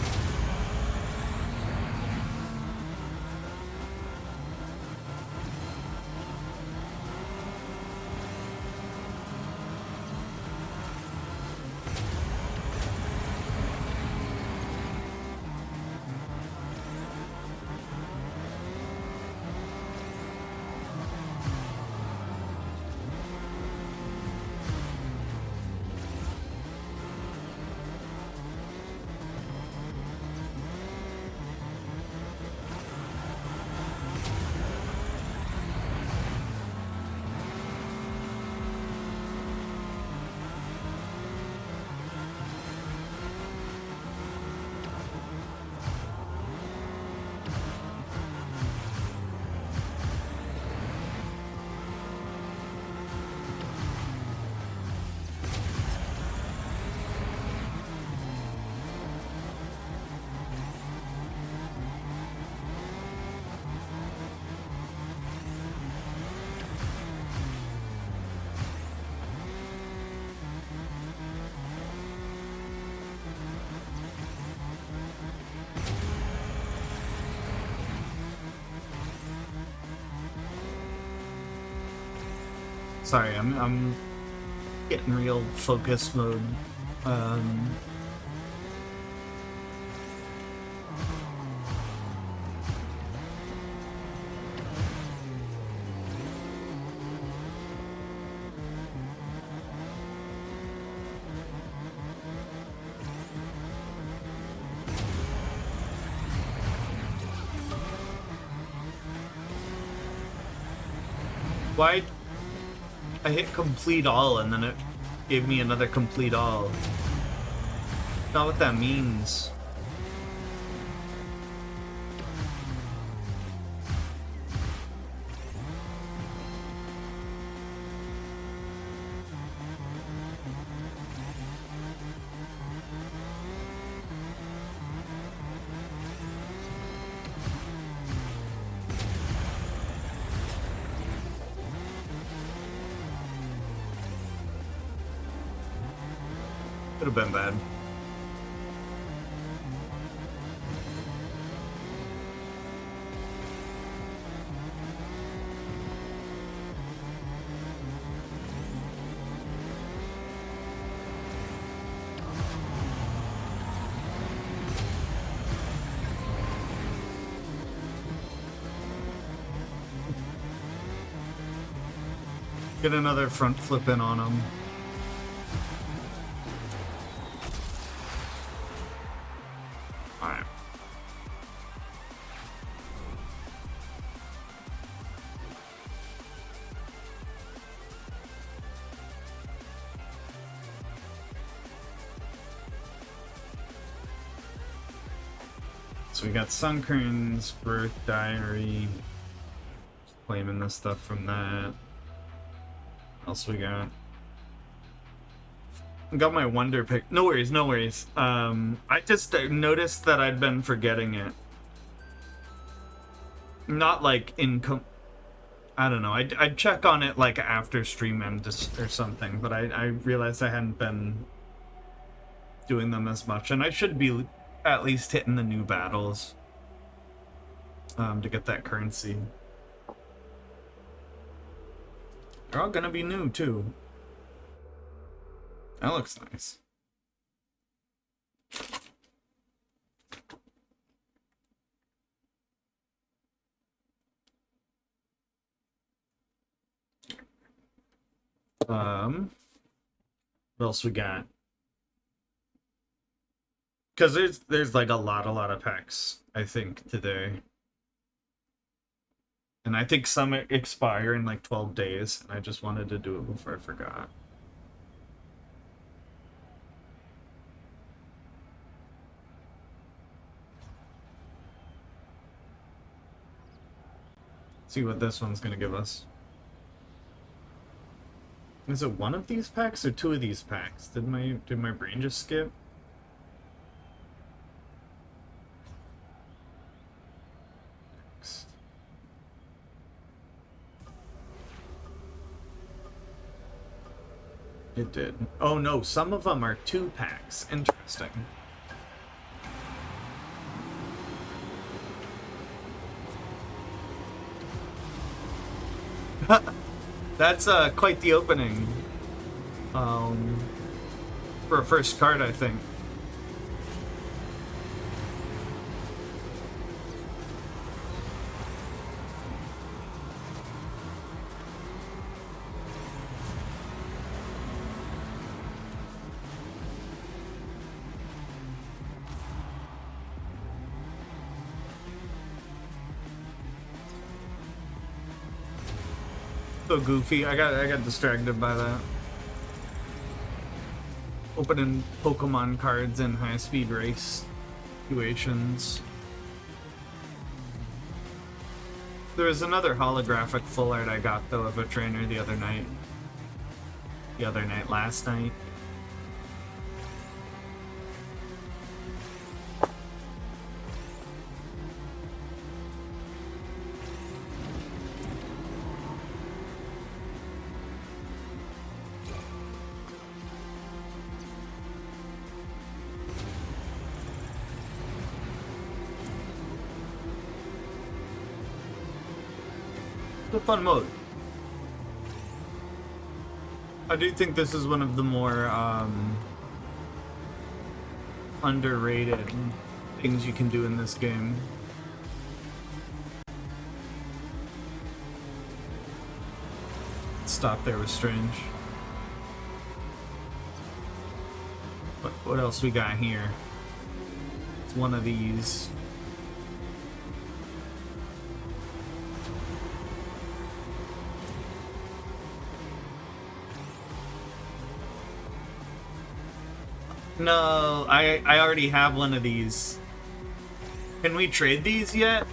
Sorry, I'm getting real focus mode. Why? I hit complete all and then it gave me another complete all. Not what that means. Could have been bad. Get another front flip in on him. So we got Sunkern's Birth Diary. Just claiming this stuff from that. What else we got? I got my Wonder pick. No worries, no worries. I just noticed that I'd been forgetting it. Not like I don't know. I'd check on it like after stream end or something, but I realized I hadn't been doing them as much, and I should be at least hitting the new battles to get that currency. They're all gonna be new too. That looks nice. What else we got? Because there's like a lot of packs, I think, today. And I think some expire in like 12 days, and I just wanted to do it before I forgot. See what this one's gonna give us. Is it one of these packs or two of these packs? Did my brain just skip? It did. Oh no, some of them are 2-packs. Interesting. That's quite the opening. For a first card, I think. So goofy. I got distracted by that. Opening Pokemon cards in high-speed race situations. There was another holographic full art I got though of a trainer the other night. Last night. A fun mode. I do think this is one of the more underrated things you can do in this game. Stop there was strange. What else we got here? It's one of these. No, I already have one of these. Can we trade these yet?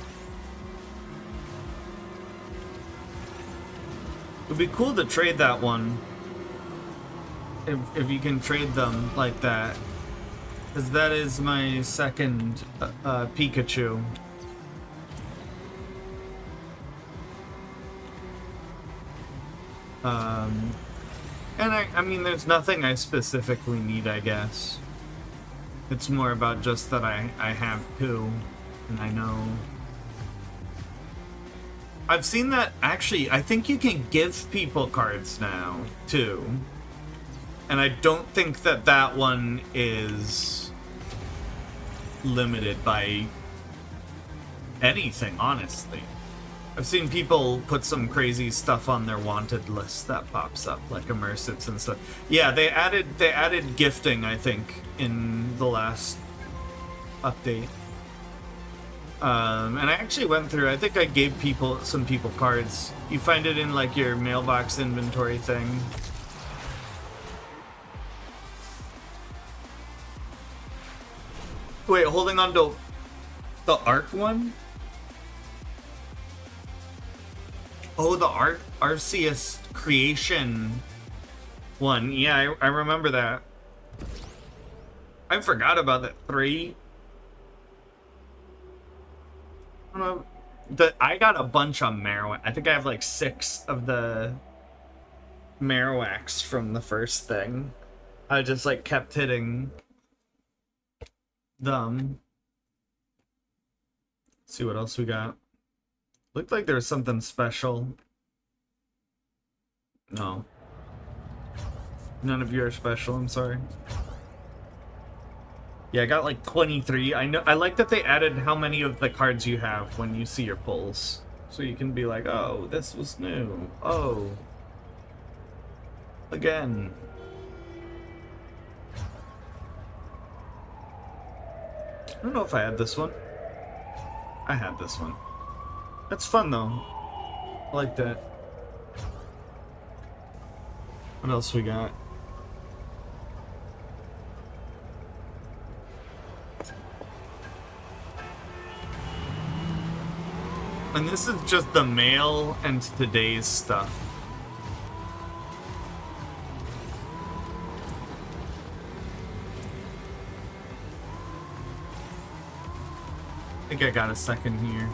It would be cool to trade that one. If you can trade them like that. Because that is my second Pikachu. And I mean, there's nothing I specifically need, I guess. It's more about just that I have two, and I know. I've seen that, actually, I think you can give people cards now, too. And I don't think that that one is limited by anything, honestly. I've seen people put some crazy stuff on their wanted list that pops up, like immersives and stuff. Yeah, they added gifting, I think, in the last update. And I actually went through, I think I gave some people cards. You find it in like your mailbox inventory thing. Wait, holding on to the Arc one? Oh, the Arceus creation one. Yeah, I remember that. I forgot about that 3. I don't know. I got a bunch on Marowak. I think I have like 6 of the Marowaks from the first thing. I just like kept hitting them. Let's see what else we got. Looked like there was something special. No. None of you are special, I'm sorry. Yeah, I got like 23. I like that they added how many of the cards you have when you see your pulls. So you can be like, oh, this was new. Oh. Again. I don't know if I had this one. I had this one. That's fun though. I like that. What else we got? And this is just the mail and today's stuff. I think I got a second here.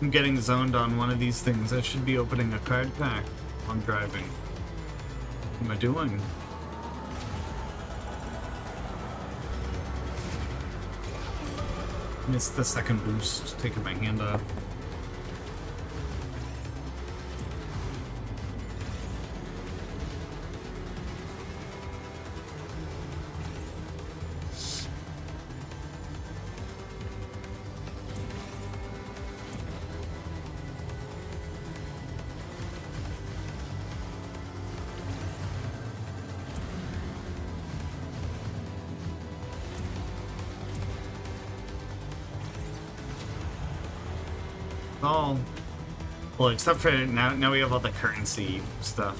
I'm getting zoned on one of these things. I should be opening a card pack while driving. What am I doing? Missed the second boost, taking my hand off. Oh, well, except for now we have all the currency stuff.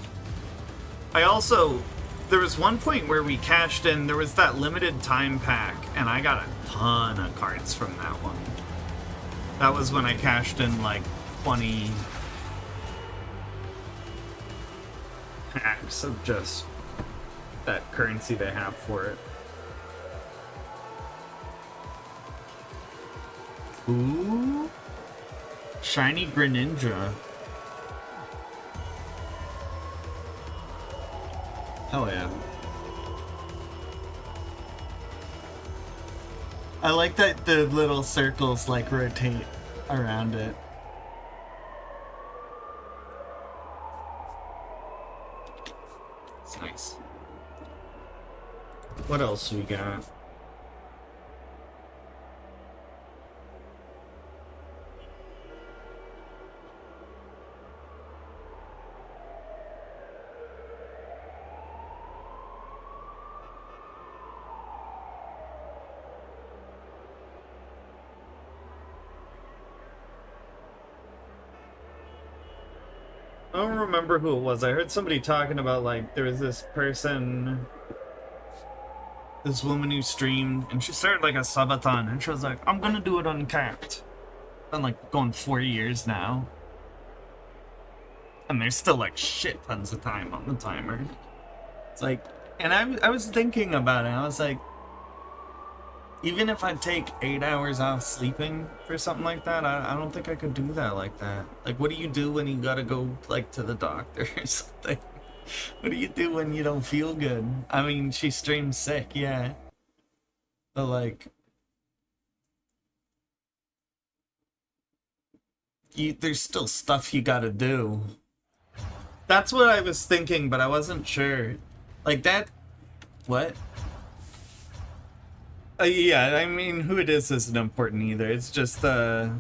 There was one point where we cashed in, there was that limited time pack, and I got a ton of cards from that one. That was when I cashed in like 20 packs of just that currency they have for it. Ooh. Shiny Greninja. Hell yeah. I like that the little circles like rotate around it. It's nice. What else we got? I don't remember who it was. I heard somebody talking about, like, there was this person, this woman who streamed, and she started, like, a subathon, and she was like, I'm gonna do it uncapped. Been, like, going 4 years now. And there's still, like, shit tons of time on the timer. It's like, and I was thinking about it, I was like, even if I take 8 hours off sleeping for something like that, I don't think I could do that like that. Like, what do you do when you gotta go, like, to the doctor or something? What do you do when you don't feel good? I mean, she streams sick, yeah. But, like, there's still stuff you gotta do. That's what I was thinking, but I wasn't sure. Like, that... What? Yeah, I mean, who it is isn't important either. It's just, Could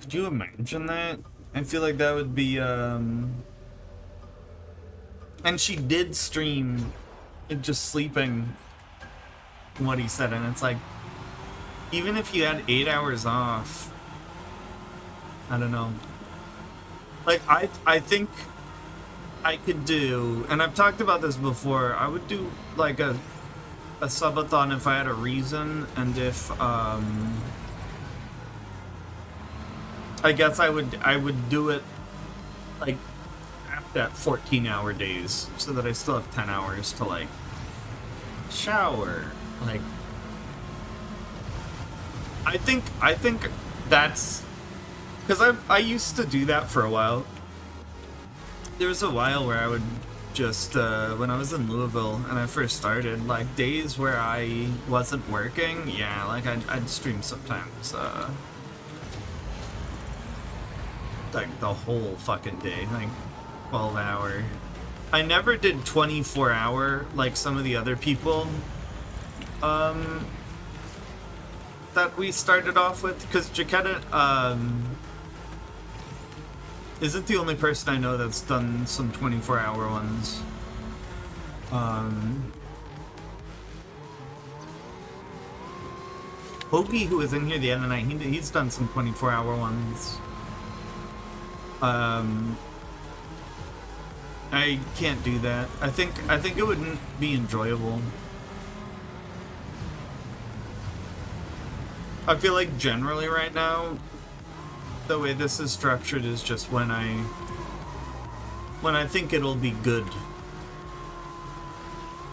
you imagine that? I feel like that would be, And she did stream just sleeping, what he said, and it's like, even if you had 8 hours off, I don't know. Like, I think I could do, and I've talked about this before, I would do, like, a subathon if I had a reason, and if I guess I would do it like at 14-hour days, so that I still have 10 hours to like shower. Like, I think that's because I used to do that for a while. There was a while where I would just when I was in Louisville and I first started, like days where I wasn't working, yeah, like I'd stream sometimes like the whole fucking day, like 12-hour. I never did 24-hour like some of the other people that we started off with, because Jaquetta isn't the only person I know that's done some 24-hour ones. Hoagie, who was in here the other night, he's done some 24-hour ones. I can't do that. I think it wouldn't be enjoyable. I feel like generally right now, the way this is structured is just when I think it'll be good.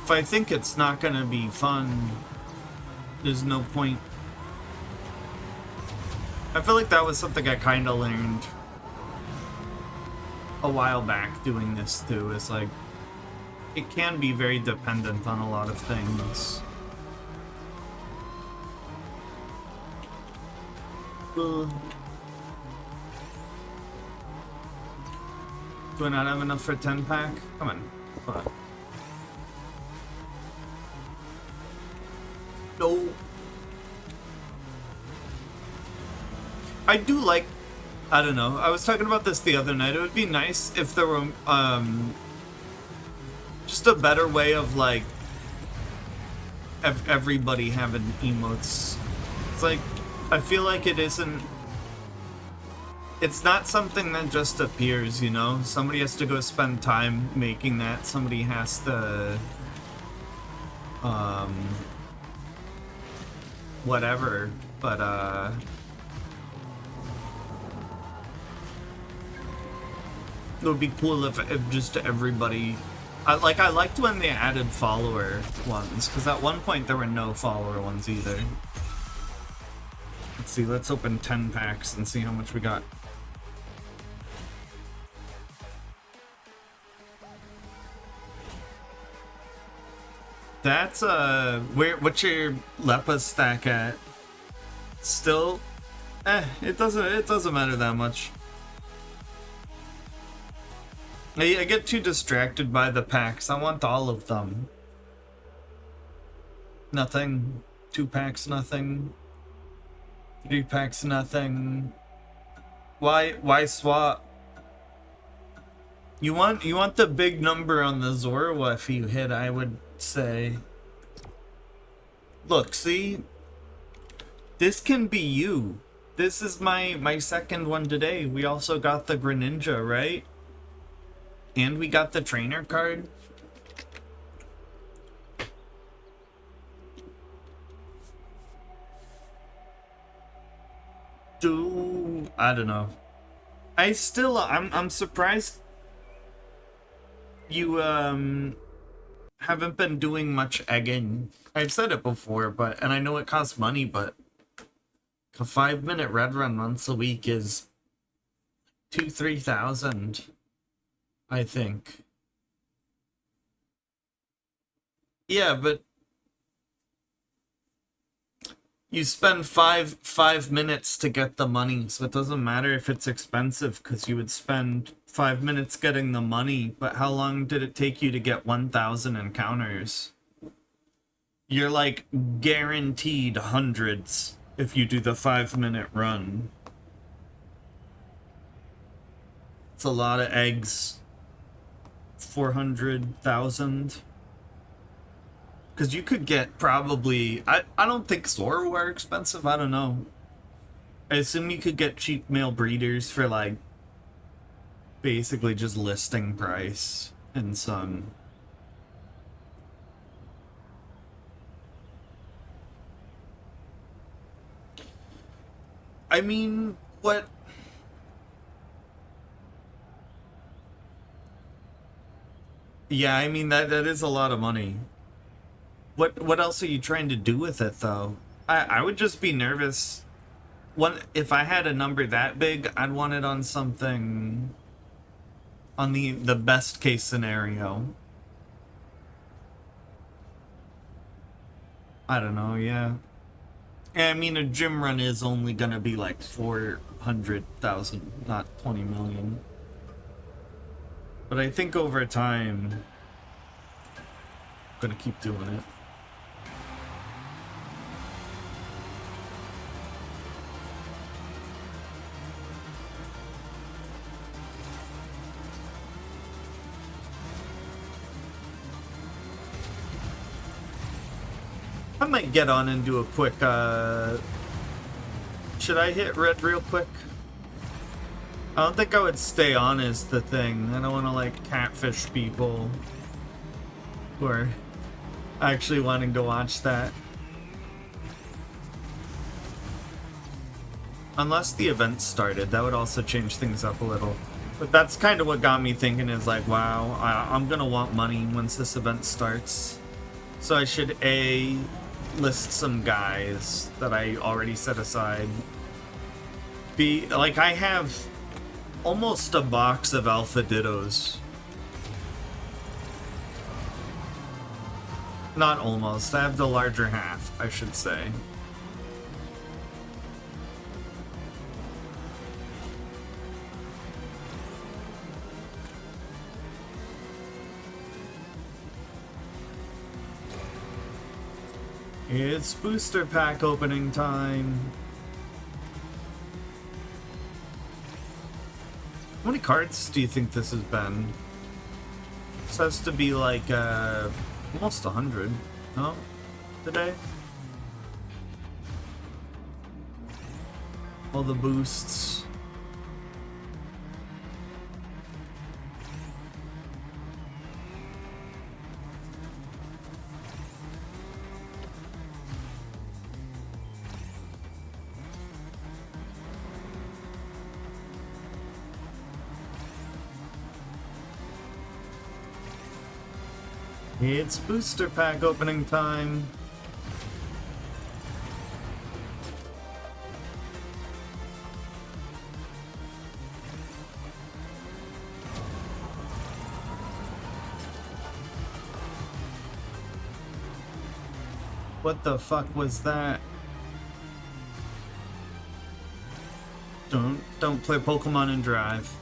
If I think it's not gonna be fun, there's no point I feel like that was something I kind of learned a while back doing this too, is like, it can be very dependent on a lot of things. Do I not have enough for 10 pack? Come on. Hold on. No. I do like, I don't know, I was talking about this the other night. It would be nice if there were just a better way of like everybody having emotes. It's like, I feel like it isn't, it's not something that just appears, you know? Somebody has to go spend time making that. Somebody has to whatever, but it would be cool if just everybody, I liked when they added follower ones, because at one point there were no follower ones either. Let's see, let's open 10 packs and see how much we got. That's what's your Lepa stack at? Still, it doesn't matter that much. I get too distracted by the packs. I want all of them. Nothing. 2 packs, nothing. 3 packs, nothing. Why swap? You want the big number on the Zorua if you hit, I would say. Look, see? This can be you. This is my second one today. We also got the Greninja, right? And we got the trainer card. I don't know. I'm surprised you haven't been doing much egging. I've said it before, and I know it costs money, but a 5-minute red run once a week is 2,000-3,000, I think. Yeah, but you spend five minutes to get the money, so it doesn't matter if it's expensive, because you would spend 5 minutes getting the money, but how long did it take you to get 1,000 encounters? You're like guaranteed hundreds if you do the 5-minute run. It's a lot of eggs. 400,000. Because you could get probably... I don't think Zorua are expensive. I don't know. I assume you could get cheap male breeders for, like, basically just listing price and some. I mean, what... Yeah, I mean, that is a lot of money. What else are you trying to do with it, though? I would just be nervous. If I had a number that big, I'd want it on something... on the best case scenario. I don't know, yeah. I mean, a gym run is only gonna be like 400,000, not 20 million. But I think over time, I'm gonna keep doing it. I might get on and do a quick, should I hit red real quick? I don't think I would stay on is the thing. I don't want to, like, catfish people who are actually wanting to watch that. Unless the event started, that would also change things up a little. But that's kind of what got me thinking is like, wow, I'm gonna want money once this event starts. So I should list some guys that I already set aside. be like, I have almost a box of Alpha Dittos. Not almost, I have the larger half, I should say. It's booster pack opening time. How many cards do you think this has been? This has to be like almost 100, no? Today? All the boosts. It's booster pack opening time. What the fuck was that? Don't play Pokemon and drive.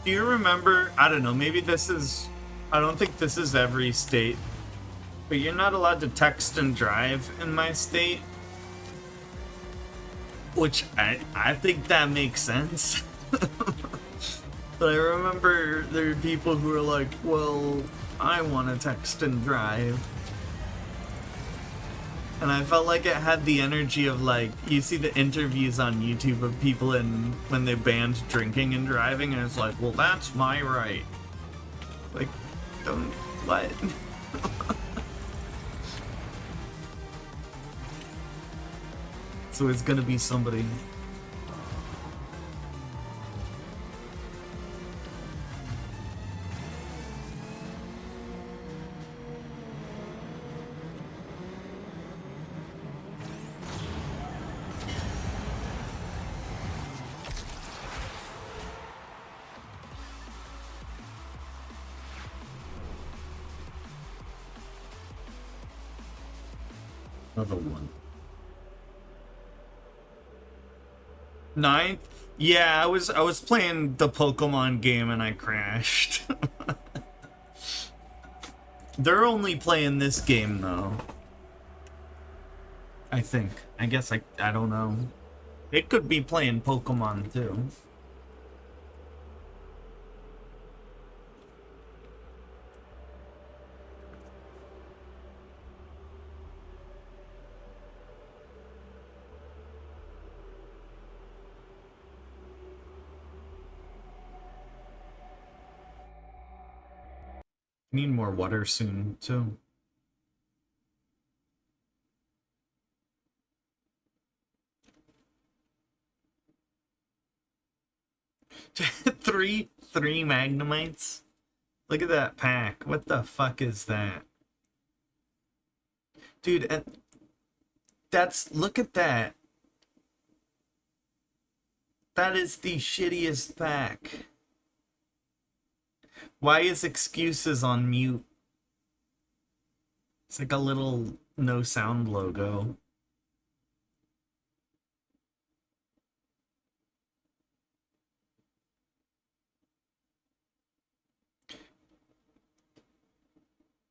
Do you remember, I don't know, maybe this is, I don't think this is every state, but you're not allowed to text and drive in my state, which I think that makes sense. But I remember there were people who were like, well, I want to text and drive. And I felt like it had the energy of, like, you see the interviews on YouTube of people in when they banned drinking and driving, and it's like, well, that's my right. Like, don't, what? So it's gonna be somebody. Another one. 9th? Yeah, I was playing the Pokemon game and I crashed. They're only playing this game though. I think. I guess I don't know. It could be playing Pokemon too. Need more water soon, too. three Magnemites? Look at that pack. What the fuck is that? Dude, and look at that. That is the shittiest pack. Why is excuses on mute? It's like a little no sound logo.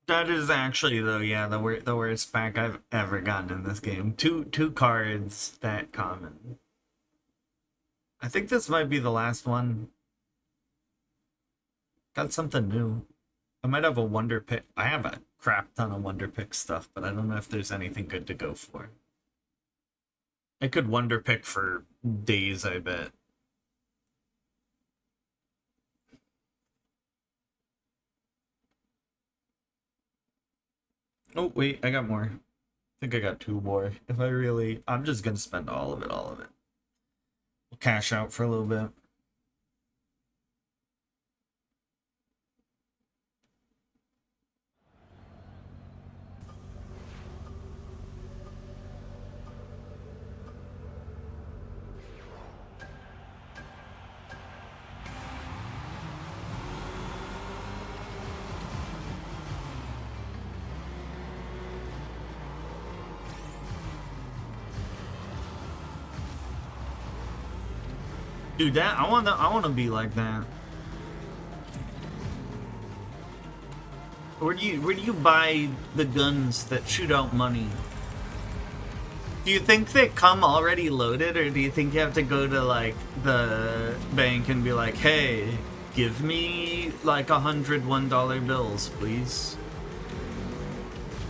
That is actually, though, yeah, the worst pack I've ever gotten in this game. Two cards that common. I think this might be the last one. Got something new. I might have a Wonder Pick. I have a crap ton of Wonder Pick stuff, but I don't know if there's anything good to go for. I could Wonder Pick for days, I bet. Oh, wait, I got more. I think I got 2 more. If I really... I'm just gonna spend all of it, We'll cash out for a little bit. Dude, that I wanna be like that. Where do you buy the guns that shoot out money? Do you think they come already loaded, or do you think you have to go to like the bank and be like, hey, give me like 100 $1 bills, please?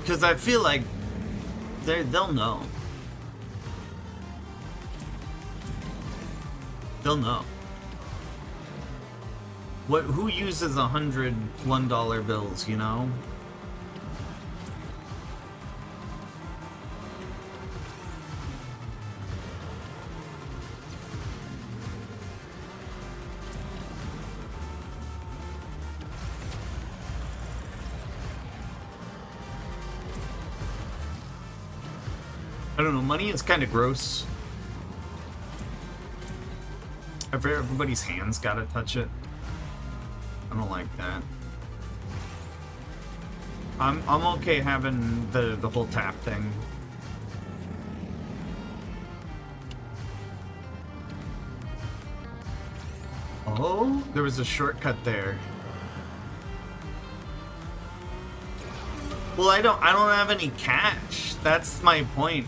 Because I feel like they'll know. They'll know. Who uses 100 $1 bills, you know? I don't know, money is kind of gross. Everybody's hands gotta touch it. I don't like that. I'm okay having the whole tap thing. Oh, there was a shortcut there. Well, I don't have any cash. That's my point.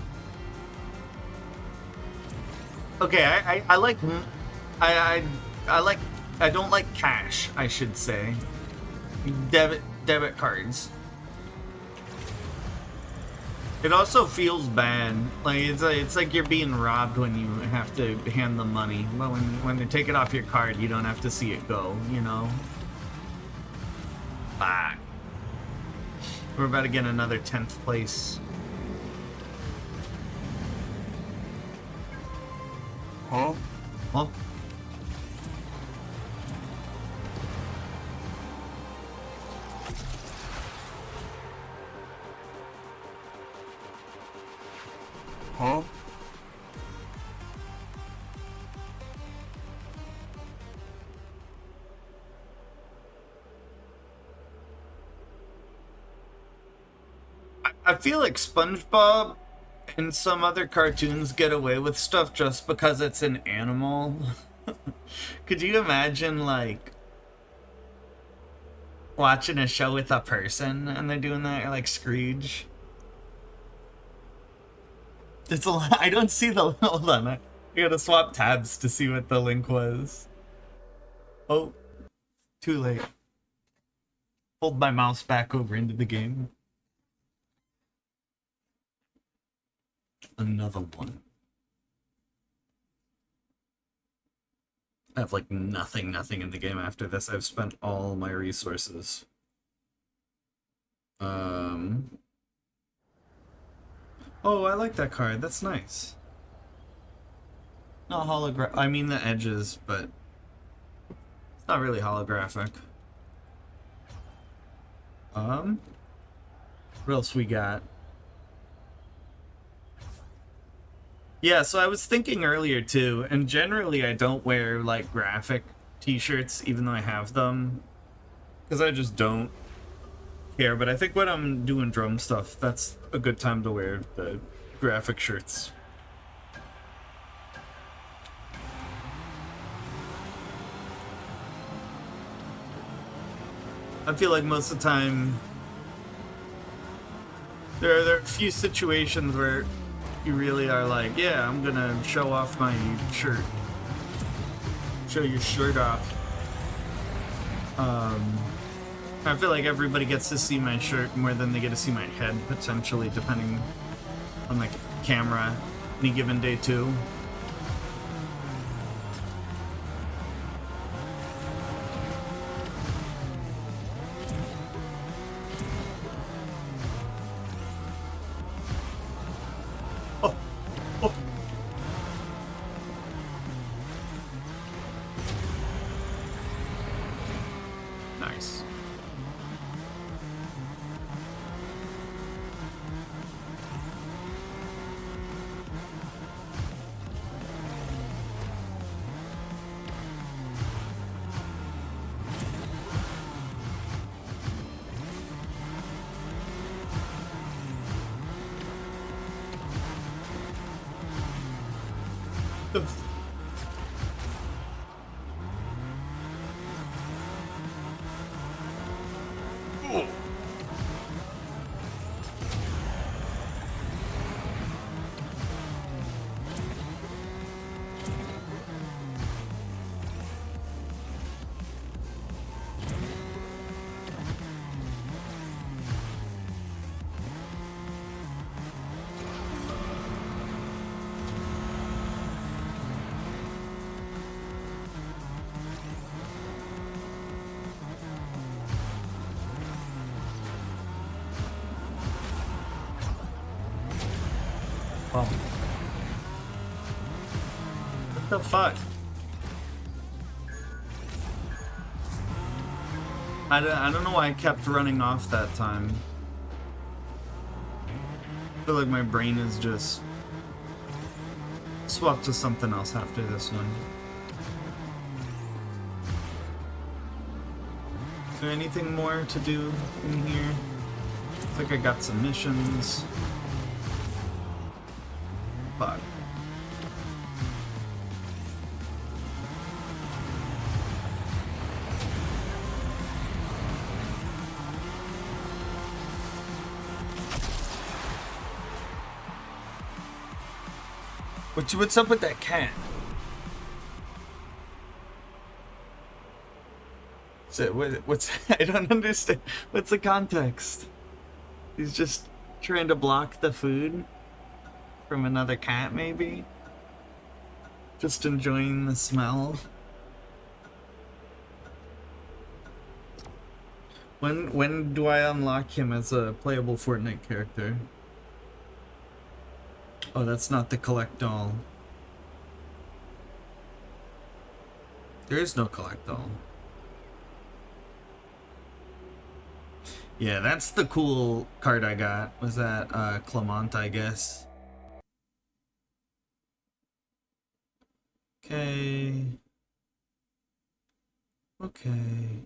Okay, I like I don't like cash, I should say. Debit cards. It also feels bad. Like it's like you're being robbed when you have to hand them money. But when they take it off your card, you don't have to see it go, you know? Fuck. We're about to get another 10th place. Huh? Huh? Huh? I feel like SpongeBob and some other cartoons get away with stuff just because it's an animal. Could you imagine, like, watching a show with a person and they're doing that, like Scrooge? It's a lot. I don't see the... Hold on. I gotta swap tabs to see what the link was. Oh. Too late. Hold my mouse back over into the game. Another one. I have like nothing in the game after this. I've spent all my resources. Oh, I like that card. That's nice. Not holographic. I mean the edges, but it's not really holographic. What else we got? Yeah, so I was thinking earlier too, and generally I don't wear like graphic t-shirts even though I have them, because I just don't care. But I think when I'm doing drum stuff, that's a good time to wear the graphic shirts. I feel like most of the time there are a few situations where you really are like, yeah, I'm gonna show off my shirt. Show your shirt off. I feel like everybody gets to see my shirt more than they get to see my head, potentially, depending on the camera any given day too. Wow. What the fuck? I don't know why I kept running off that time. I feel like my brain is just swapped to something else after this one. Is there anything more to do in here? I think I got some missions. Fuck. What's up with that cat? What's I don't understand. What's the context? He's just trying to block the food from another cat, maybe? Just enjoying the smell. When do I unlock him as a playable Fortnite character? Oh, that's not the collect all. There is no collect all. Yeah, that's the cool card I got. Was that Clement, I guess. Okay. Okay.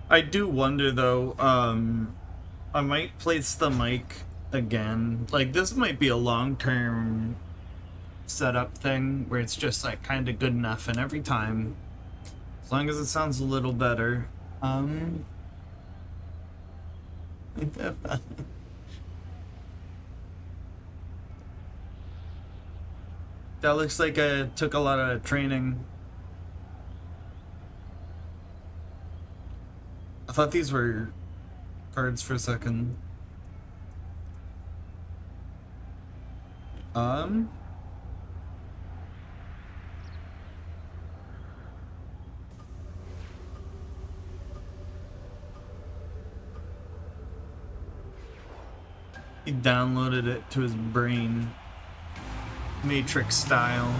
I do wonder though, I might place the mic again. Like, this might be a long-term setup thing where it's just like kind of good enough, and every time, as long as it sounds a little better, that looks like it took a lot of training. I thought these were cards for a second. He downloaded it to his brain, Matrix style.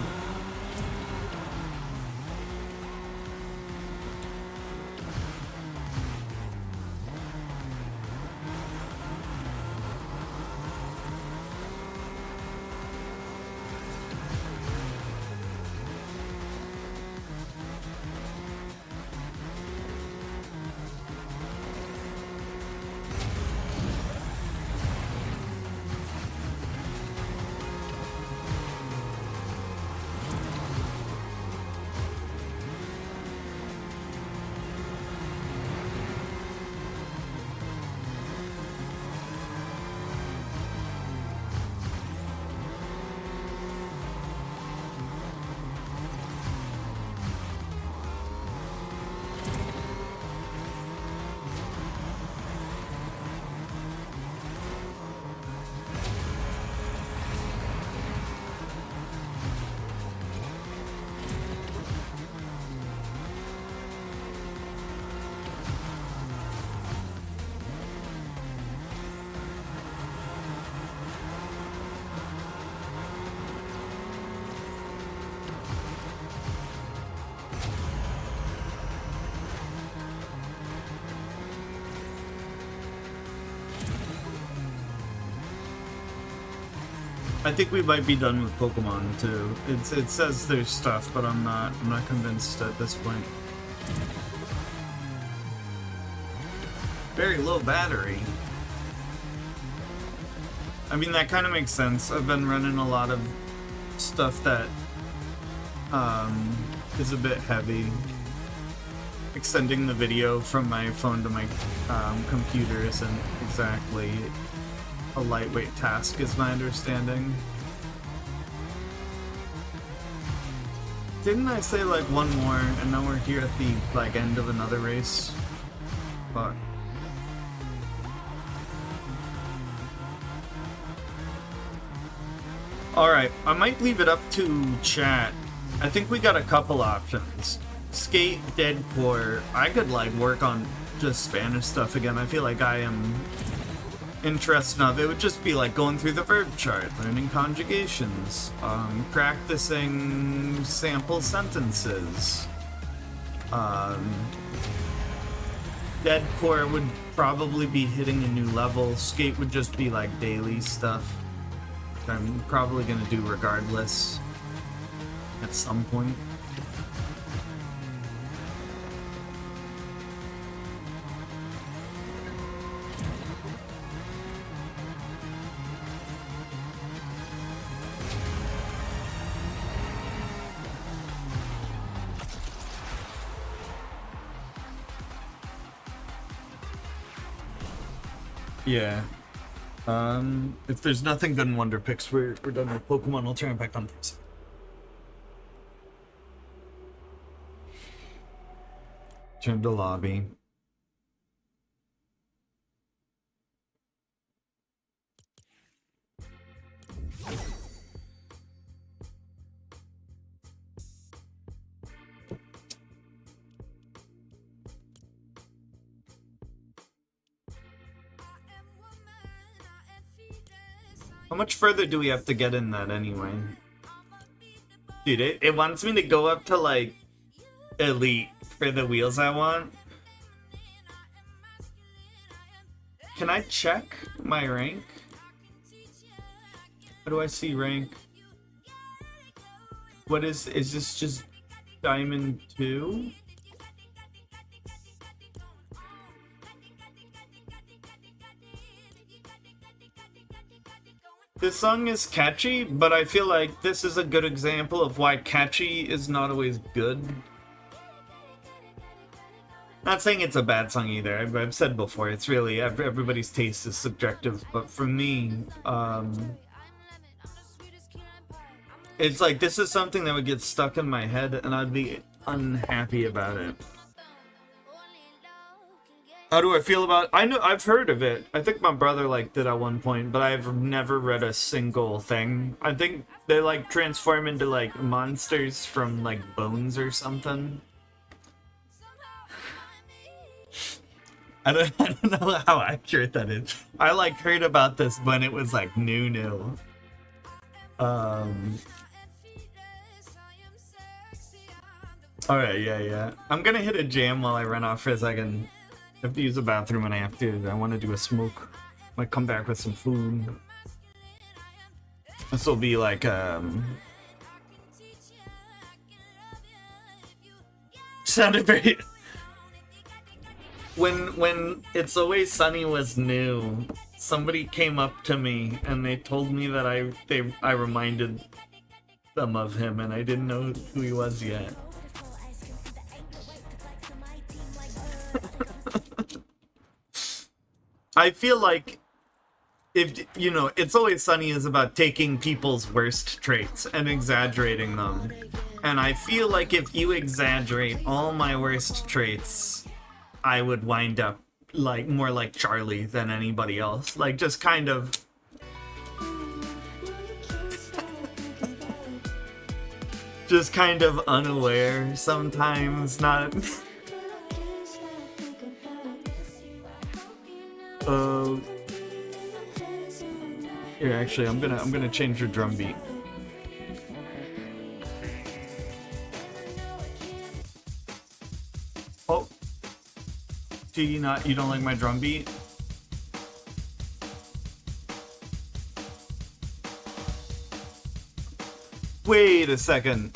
I think we might be done with Pokemon too. It says there's stuff, but I'm not convinced at this point. Very low battery. I mean, that kind of makes sense. I've been running a lot of stuff that is a bit heavy. Extending the video from my phone to my computer isn't exactly a lightweight task, is my understanding. Didn't I say like one more, and now we're here at the like end of another race? Fuck. Alright, I might leave it up to chat. I think we got a couple options. Skate, Deadcore. I could like work on just Spanish stuff again. I feel like I am interested enough. It would just be like going through the verb chart, learning conjugations, practicing sample sentences. Deadcore would probably be hitting a new level. Skate would just be like daily stuff that I'm probably gonna do regardless at some point. Yeah. If there's nothing good in Wonder Picks, we're done with Pokemon. I'll turn it back on for a second. Turn to lobby. How much further do we have to get in that anyway? Dude, it wants me to go up to like elite for the wheels I want. Can I check my rank? How do I see rank? What is this just Diamond 2? This song is catchy, but I feel like this is a good example of why catchy is not always good. Not saying it's a bad song either. I've said before, it's really everybody's taste is subjective. But for me, it's like this is something that would get stuck in my head, and I'd be unhappy about it. How do I feel about? I've heard of it. I think my brother liked it at one point, but I've never read a single thing. I think they like transform into like monsters from like bones or something. I don't know how accurate that is. I like heard about this when it was like new. Alright, yeah. I'm gonna hit a jam while I run off for a second. I have to use the bathroom when I have to. I want to do a smoke. Might come back with some food. This will be like sounded very. When It's Always Sunny was new, somebody came up to me and they told me that I reminded them of him, and I didn't know who he was yet. I feel like if It's Always Sunny is about taking people's worst traits and exaggerating them. And I feel like if you exaggerate all my worst traits, I would wind up like more like Charlie than anybody else. Like just kind of just kind of unaware sometimes, not here, actually, I'm gonna change your drum beat. Oh, you don't like my drum beat? Wait a second.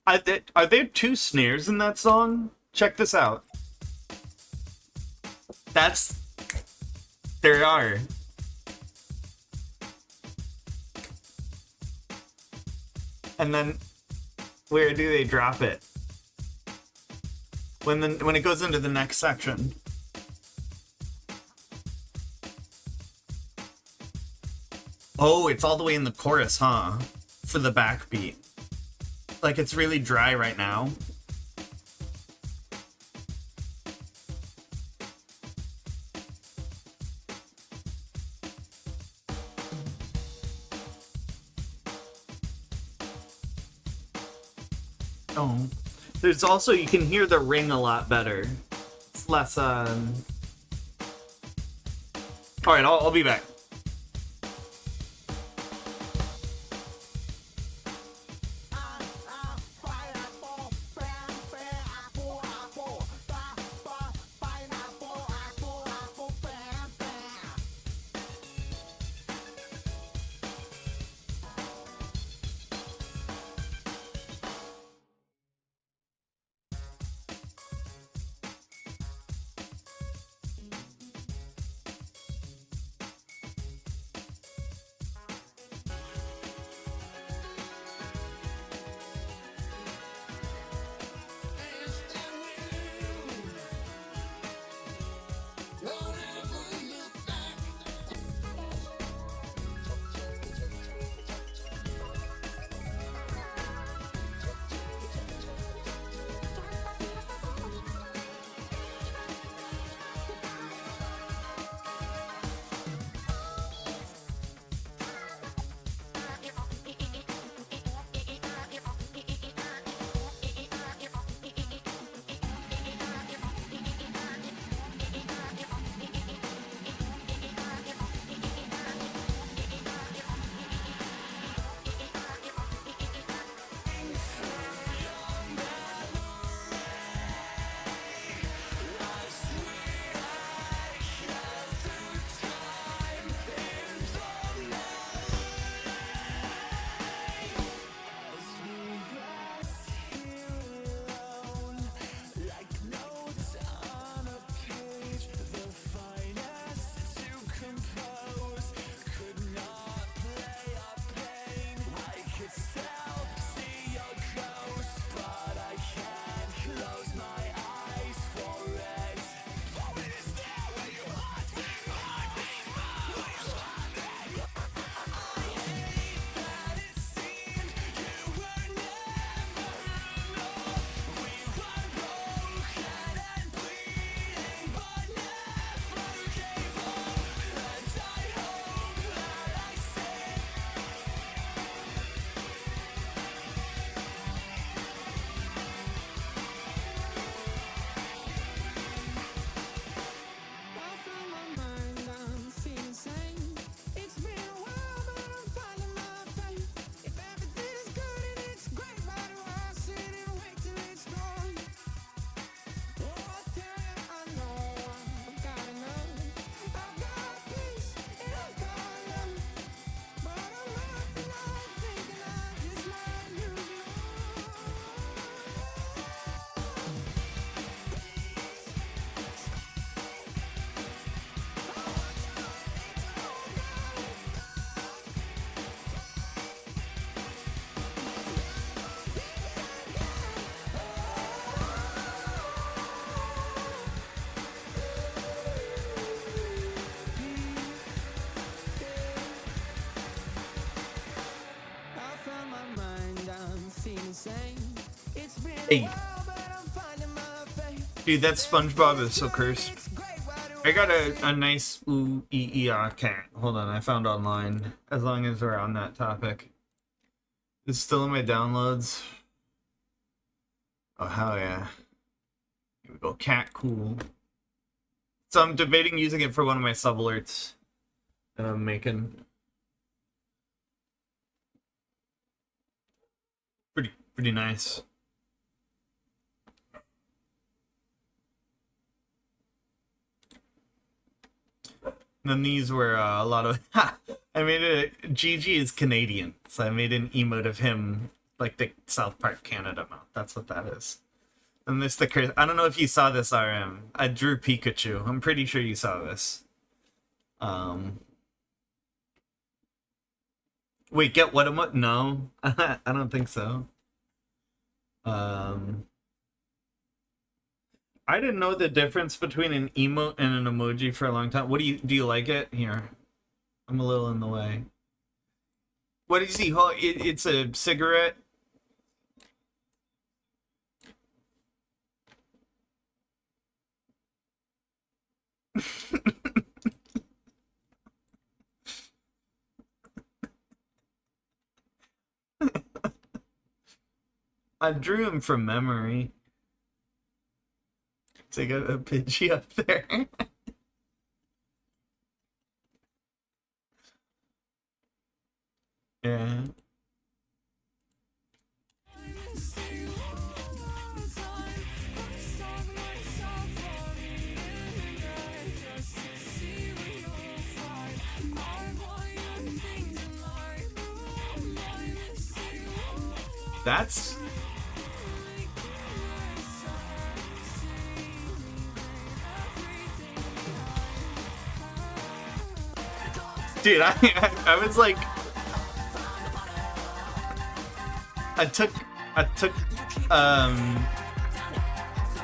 Are there two snares in that song? Check this out. That's... There are. And then, where do they drop it? When it goes into the next section. Oh, it's all the way in the chorus, huh? For the backbeat. Like, it's really dry right now. Oh. There's also, you can hear the ring a lot better. It's less, Alright, I'll be back. Hey. Dude, that SpongeBob is so cursed. I got a nice cat. Hold on, I found online. As long as we're on that topic. It's still in my downloads. Oh, hell yeah. Here we go, cat cool. So I'm debating using it for one of my sub alerts that I'm making. Pretty nice. And then these were a lot of... I made a... Gigi is Canadian, so I made an emote of him, like the South Park Canada mouth. That's what that is. And this the Chris. I don't know if you saw this, RM. I drew Pikachu. I'm pretty sure you saw this. Wait, get what emoji? No, I don't think so. I didn't know the difference between an emote and an emoji for a long time. What do you like it? Here, I'm a little in the way. What is he? It's a cigarette. I drew him from memory. Take a Pidgey up there. Yeah. That's... Dude, I was like... I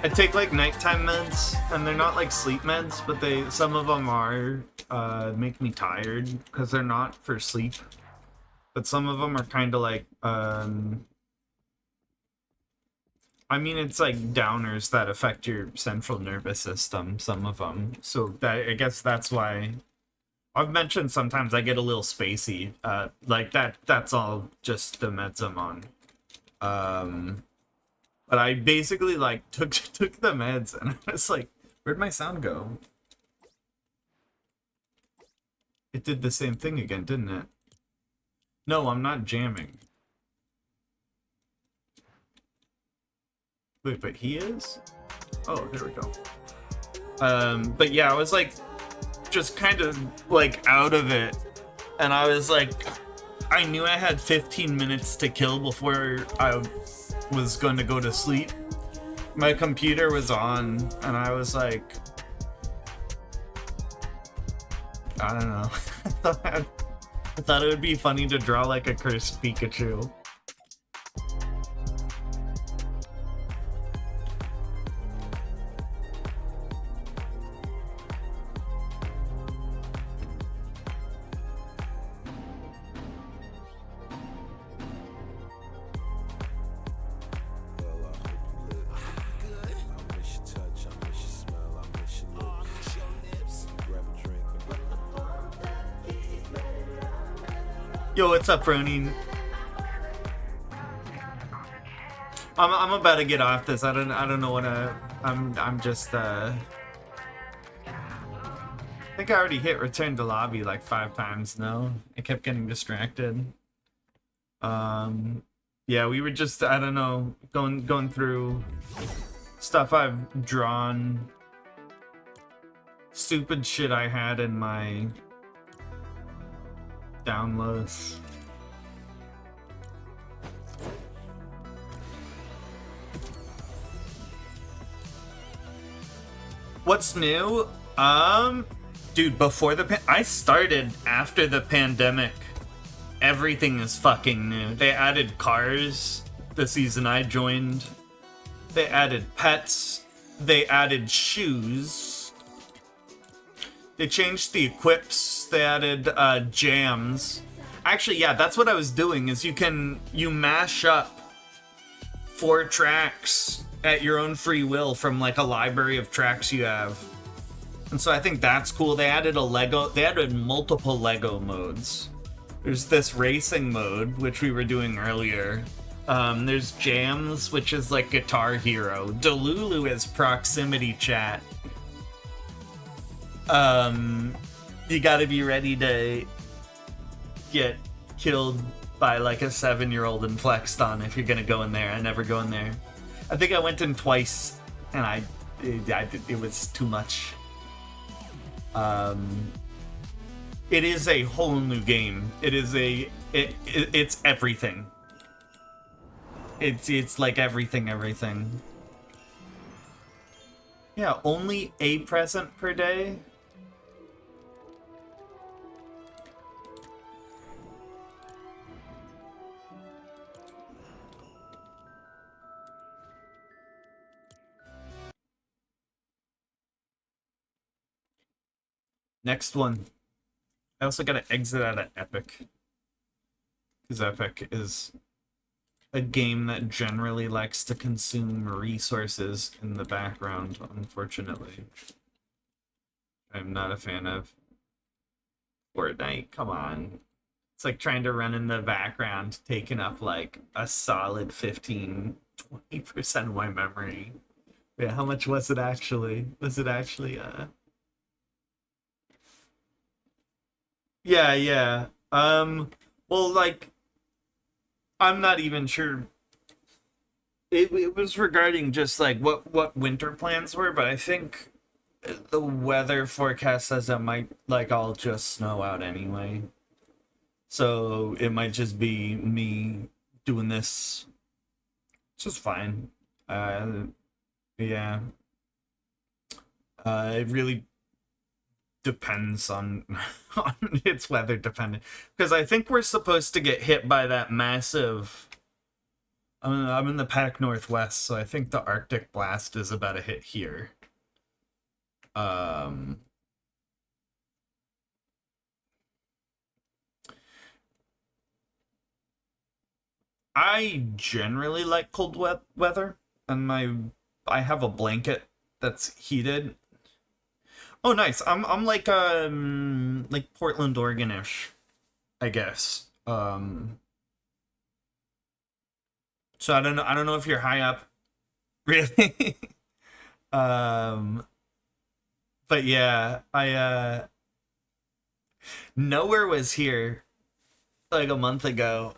take like nighttime meds, and they're not like sleep meds, but some of them are make me tired because they're not for sleep. But some of them are kind of like I mean, it's like downers that affect your central nervous system, some of them. So I guess that's why I've mentioned sometimes I get a little spacey. Like that's all just the meds I'm on. But I basically like took the meds and I was like, where'd my sound go? It did the same thing again, didn't it? No, I'm not jamming. Wait, but he is? Oh, there we go. But yeah, I was like, just kind of like out of it. And I was like, I knew I had 15 minutes to kill before I was going to go to sleep. My computer was on and I was like, I don't know. I thought it would be funny to draw like a cursed Pikachu. Yo, what's up, Ronin? I'm about to get off this. I don't know what I'm just I think I already hit return to lobby like 5 times. No, I kept getting distracted. Yeah, we were just, I don't know, going through stuff I've drawn, stupid shit I had in my downloads. What's new? Dude, before I started after the pandemic. Everything is fucking new. They added cars the season I joined. They added pets. They added shoes. They changed the equips. They added jams. Actually, yeah, that's what I was doing, is you mash up 4 tracks at your own free will from like a library of tracks you have. And so I think that's cool. They added multiple Lego modes. There's this racing mode, which we were doing earlier. There's jams, which is like Guitar Hero. Delulu is proximity chat. You gotta be ready to get killed by like a 7-year-old and flexed on if you're gonna go in there. I never go in there. I think I went in twice, and it was too much. It is a whole new game. It's everything. It's like everything. Yeah, only a present per day. Next one. I also gotta exit out of Epic. Because Epic is a game that generally likes to consume resources in the background, unfortunately. I'm not a fan of. Fortnite, come on. It's like trying to run in the background, taking up like a solid 15-20% of my memory. Yeah, how much was it actually? Was it actually Yeah, yeah. Well, like, I'm not even sure. It was regarding just like what winter plans were, but I think the weather forecast says it might like all just snow out anyway. So it might just be me doing this. It's just fine. Yeah. It really depends on on its weather dependent, because I think we're supposed to get hit by that massive. I'm in the Pac Northwest, so I think the Arctic blast is about to hit here. I generally like cold weather, and I have a blanket that's heated. Oh, nice. I'm like Portland, Oregon-ish, I guess. So I don't know if you're high up, really. But yeah, Nowhere was here like a month ago.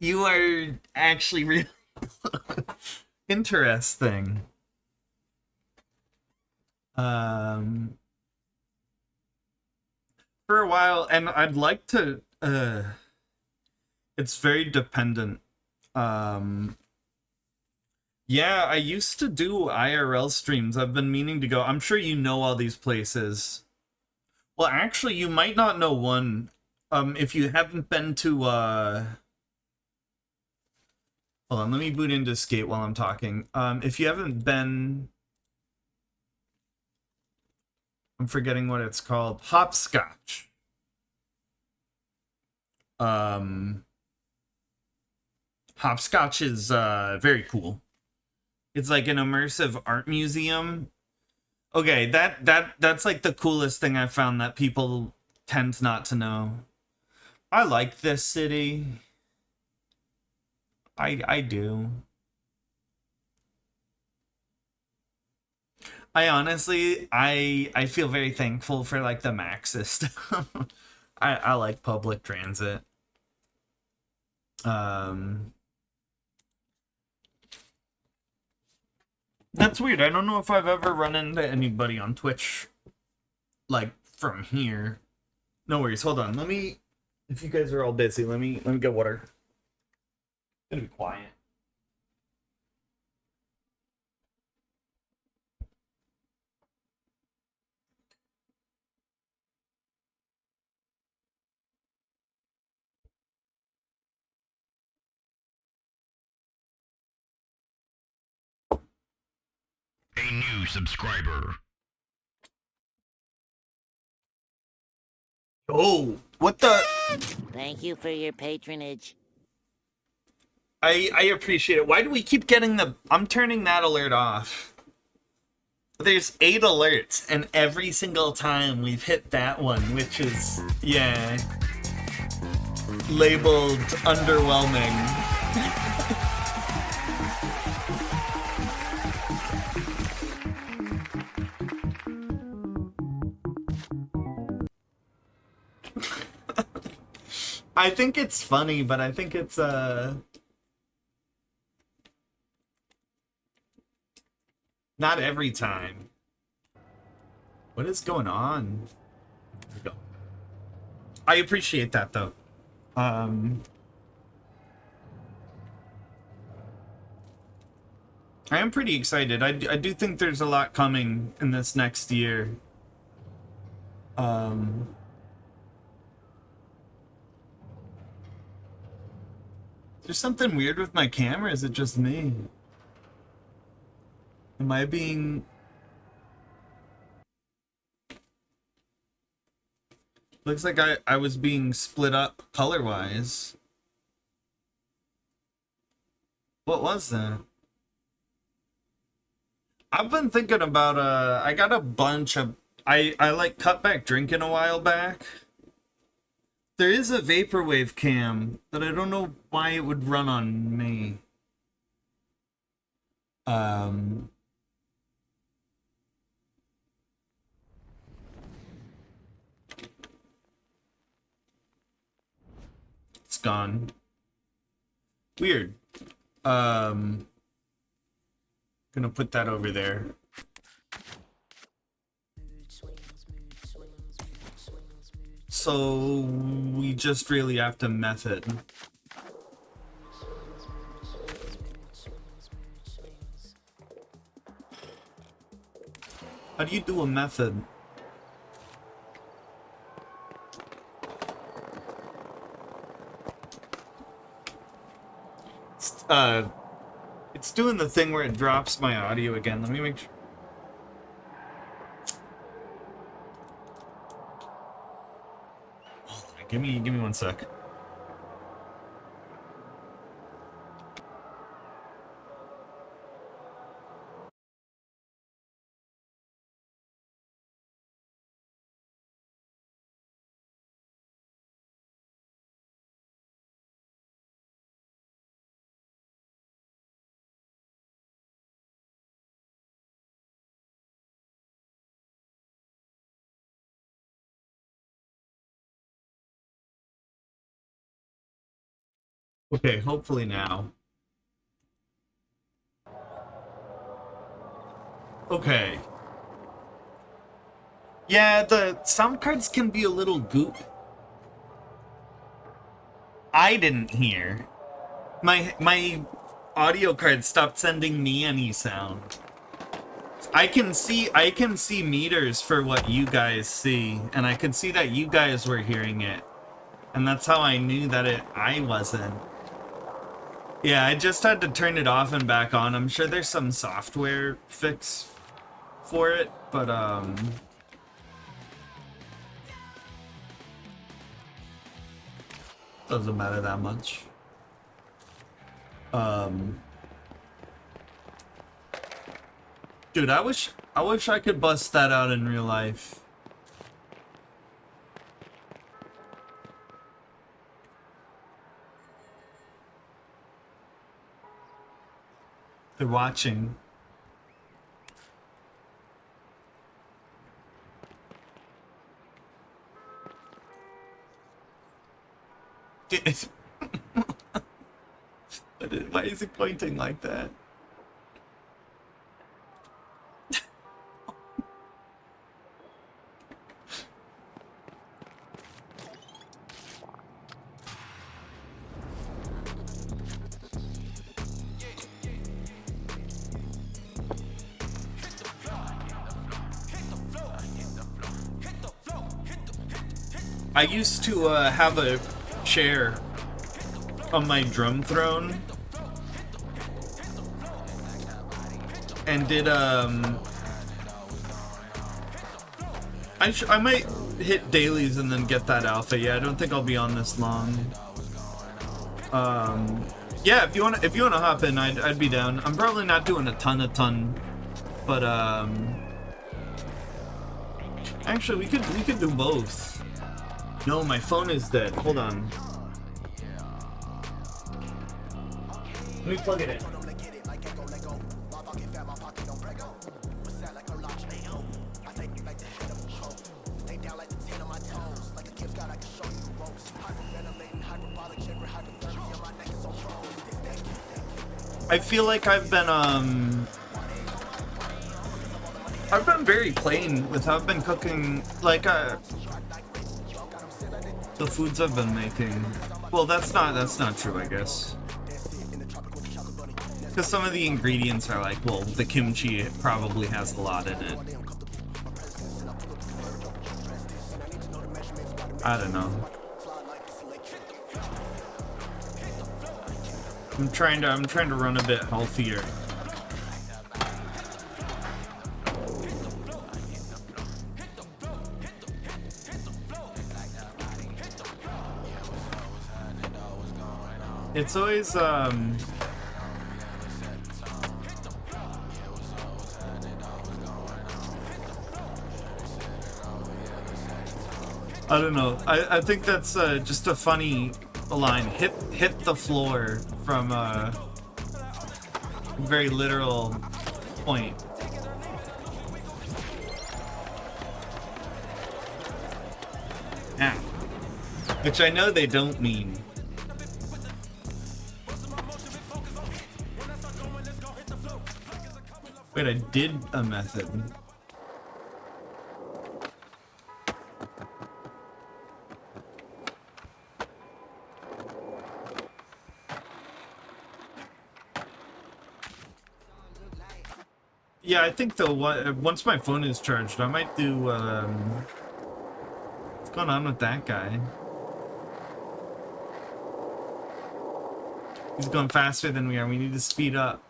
You are actually really interesting. For a while, and I'd like to it's very dependent. Yeah, I used to do IRL streams. I've been meaning to go. I'm sure you know all these places. Well, actually, you might not know one. If you haven't been to hold on, let me boot into Skate while I'm talking. If you haven't been, I'm forgetting what it's called. Hopscotch. Hopscotch is very cool. It's like an immersive art museum. Okay, that's like the coolest thing I've found that people tend not to know. I like this city. I do. I honestly, I feel very thankful for like the MAX system. I like public transit. That's weird. I don't know if I've ever run into anybody on Twitch like from here. No worries. Hold on. Let me, if you guys are all busy, let me get water. It's gonna be quiet. A new subscriber. Oh, what the? Thank you for your patronage. I appreciate it. Why do we keep getting the... I'm turning that alert off. There's 8 alerts, and every single time we've hit that one, which is, yeah, labeled underwhelming. I think it's funny, but I think it's, not every time. What is going on? There we go. I appreciate that, though. I am pretty excited. I do think there's a lot coming in this next year. There's something weird with my camera. Is it just me? Am I being... Looks like I was being split up color-wise. What was that? I've been thinking about, I got a bunch of... I like cut back drinking a while back. There is a Vaporwave cam, but I don't know why it would run on me. It's gone. Weird. Gonna put that over there. So we just really have to method. How do you do a method? It's doing the thing where it drops my audio again. Let me make sure. Give me 1 sec. Okay, hopefully now. Okay. Yeah, the sound cards can be a little goop. I didn't hear. My audio card stopped sending me any sound. I can see meters for what you guys see, and I could see that you guys were hearing it. And that's how I knew that I wasn't. Yeah, I just had to turn it off and back on. I'm sure there's some software fix for it, but doesn't matter that much. Dude, I wish I could bust that out in real life. They're watching. Why is he pointing like that? I used to have a chair on my drum throne and did I might hit dailies and then get that alpha. Yeah, I don't think I'll be on this long. Yeah, if you wanna hop in, I'd be down. I'm probably not doing a ton, but actually we could do both. No, my phone is dead. Hold on. Let me plug it in. I feel like I've been very plain with how I've been cooking, like the foods I've been making. Well, that's not true, I guess. Because some of the ingredients are like, well, the kimchi probably has a lot in it. I don't know. I'm trying to run a bit healthier. It's always I don't know. I think that's just a funny line. Hit the floor from a very literal point. Ah. Which I know they don't mean. Wait, I did a method. Yeah, I think though, once my phone is charged, I might do, what's going on with that guy? He's going faster than we are. We need to speed up.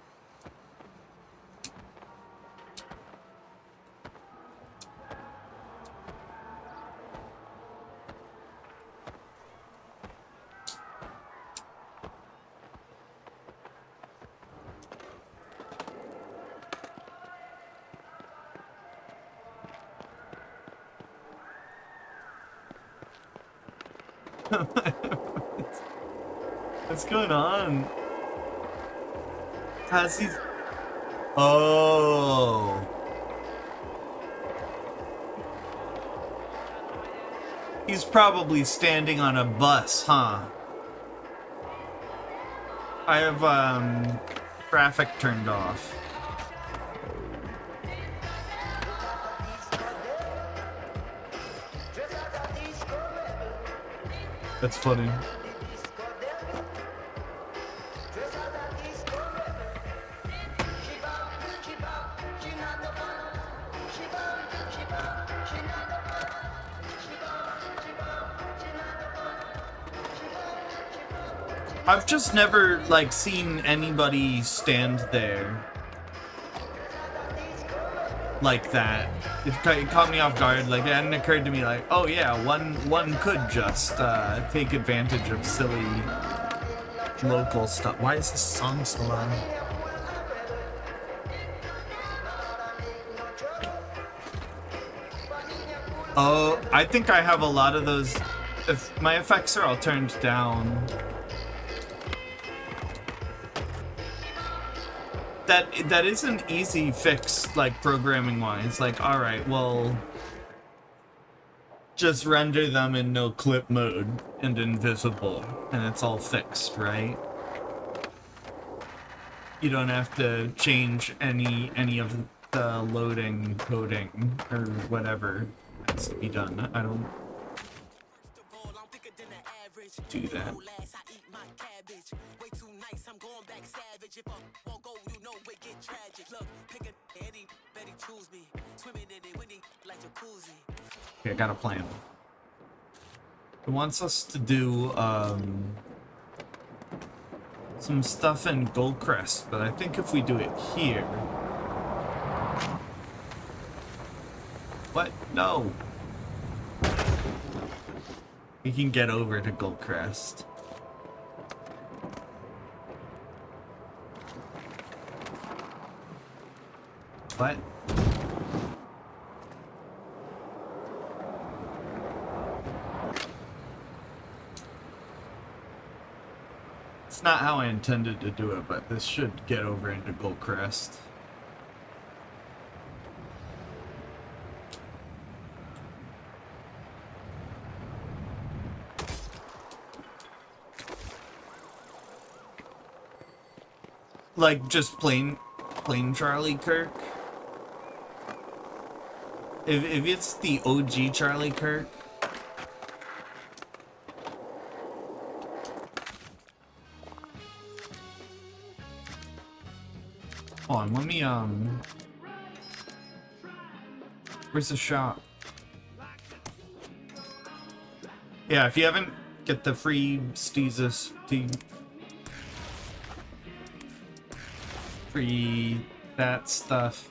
What's going on? How's he? Oh. He's probably standing on a bus, huh? I have, traffic turned off. That's funny. I've just never, like, seen anybody stand there like that. It caught me off guard. Like, it hadn't occurred to me, like, oh yeah, one could just take advantage of silly local stuff. Why is this song so loud? Oh, I think I have a lot of those. If my effects are all turned down. That is an easy fix, like, programming-wise. Like, alright, well, just render them in no clip mode and invisible, and it's all fixed, right? You don't have to change any of the loading coding or whatever has to be done. I don't do that. Okay, I got a plan. It wants us to do some stuff in Goldcrest, but I think if we do it here. What? No. We can get over to Goldcrest. What? It's not how I intended to do it, but this should get over into Goldcrest. Like, just plain Charlie Kirk. If it's the OG Charlie Kirk. Hold on, let me, where's the shop? Yeah, if you haven't, get the free Steezus tea. Free that stuff.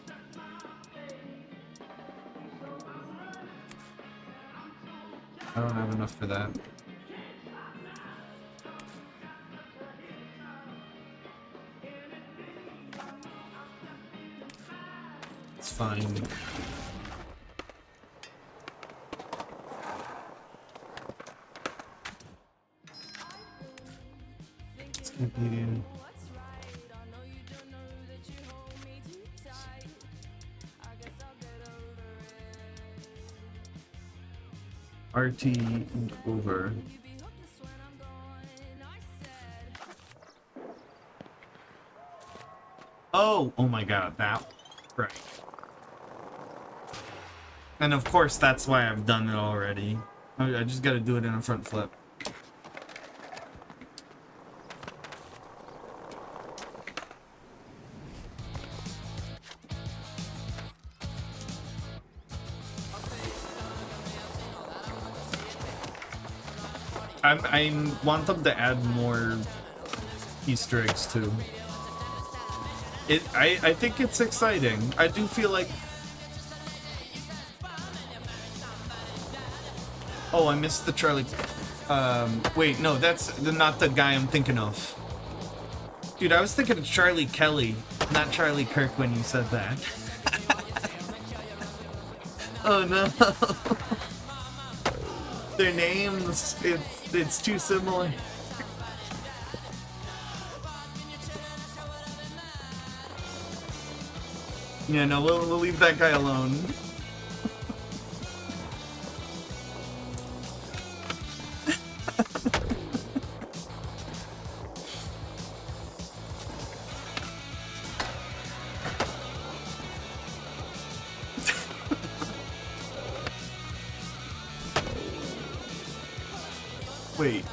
I don't have enough for that. It's fine. It's gonna be... RT and over. Oh my god, that right. And of course that's why I've done it already. I just gotta do it in a front flip. I want them to add more Easter eggs too. I think it's exciting. I do feel like... Oh, I missed the Charlie... wait, no, that's not the guy I'm thinking of. Dude, I was thinking of Charlie Kelly, not Charlie Kirk when you said that. Oh no. Their names, it's too similar. Yeah, no, we'll leave that guy alone. Wait.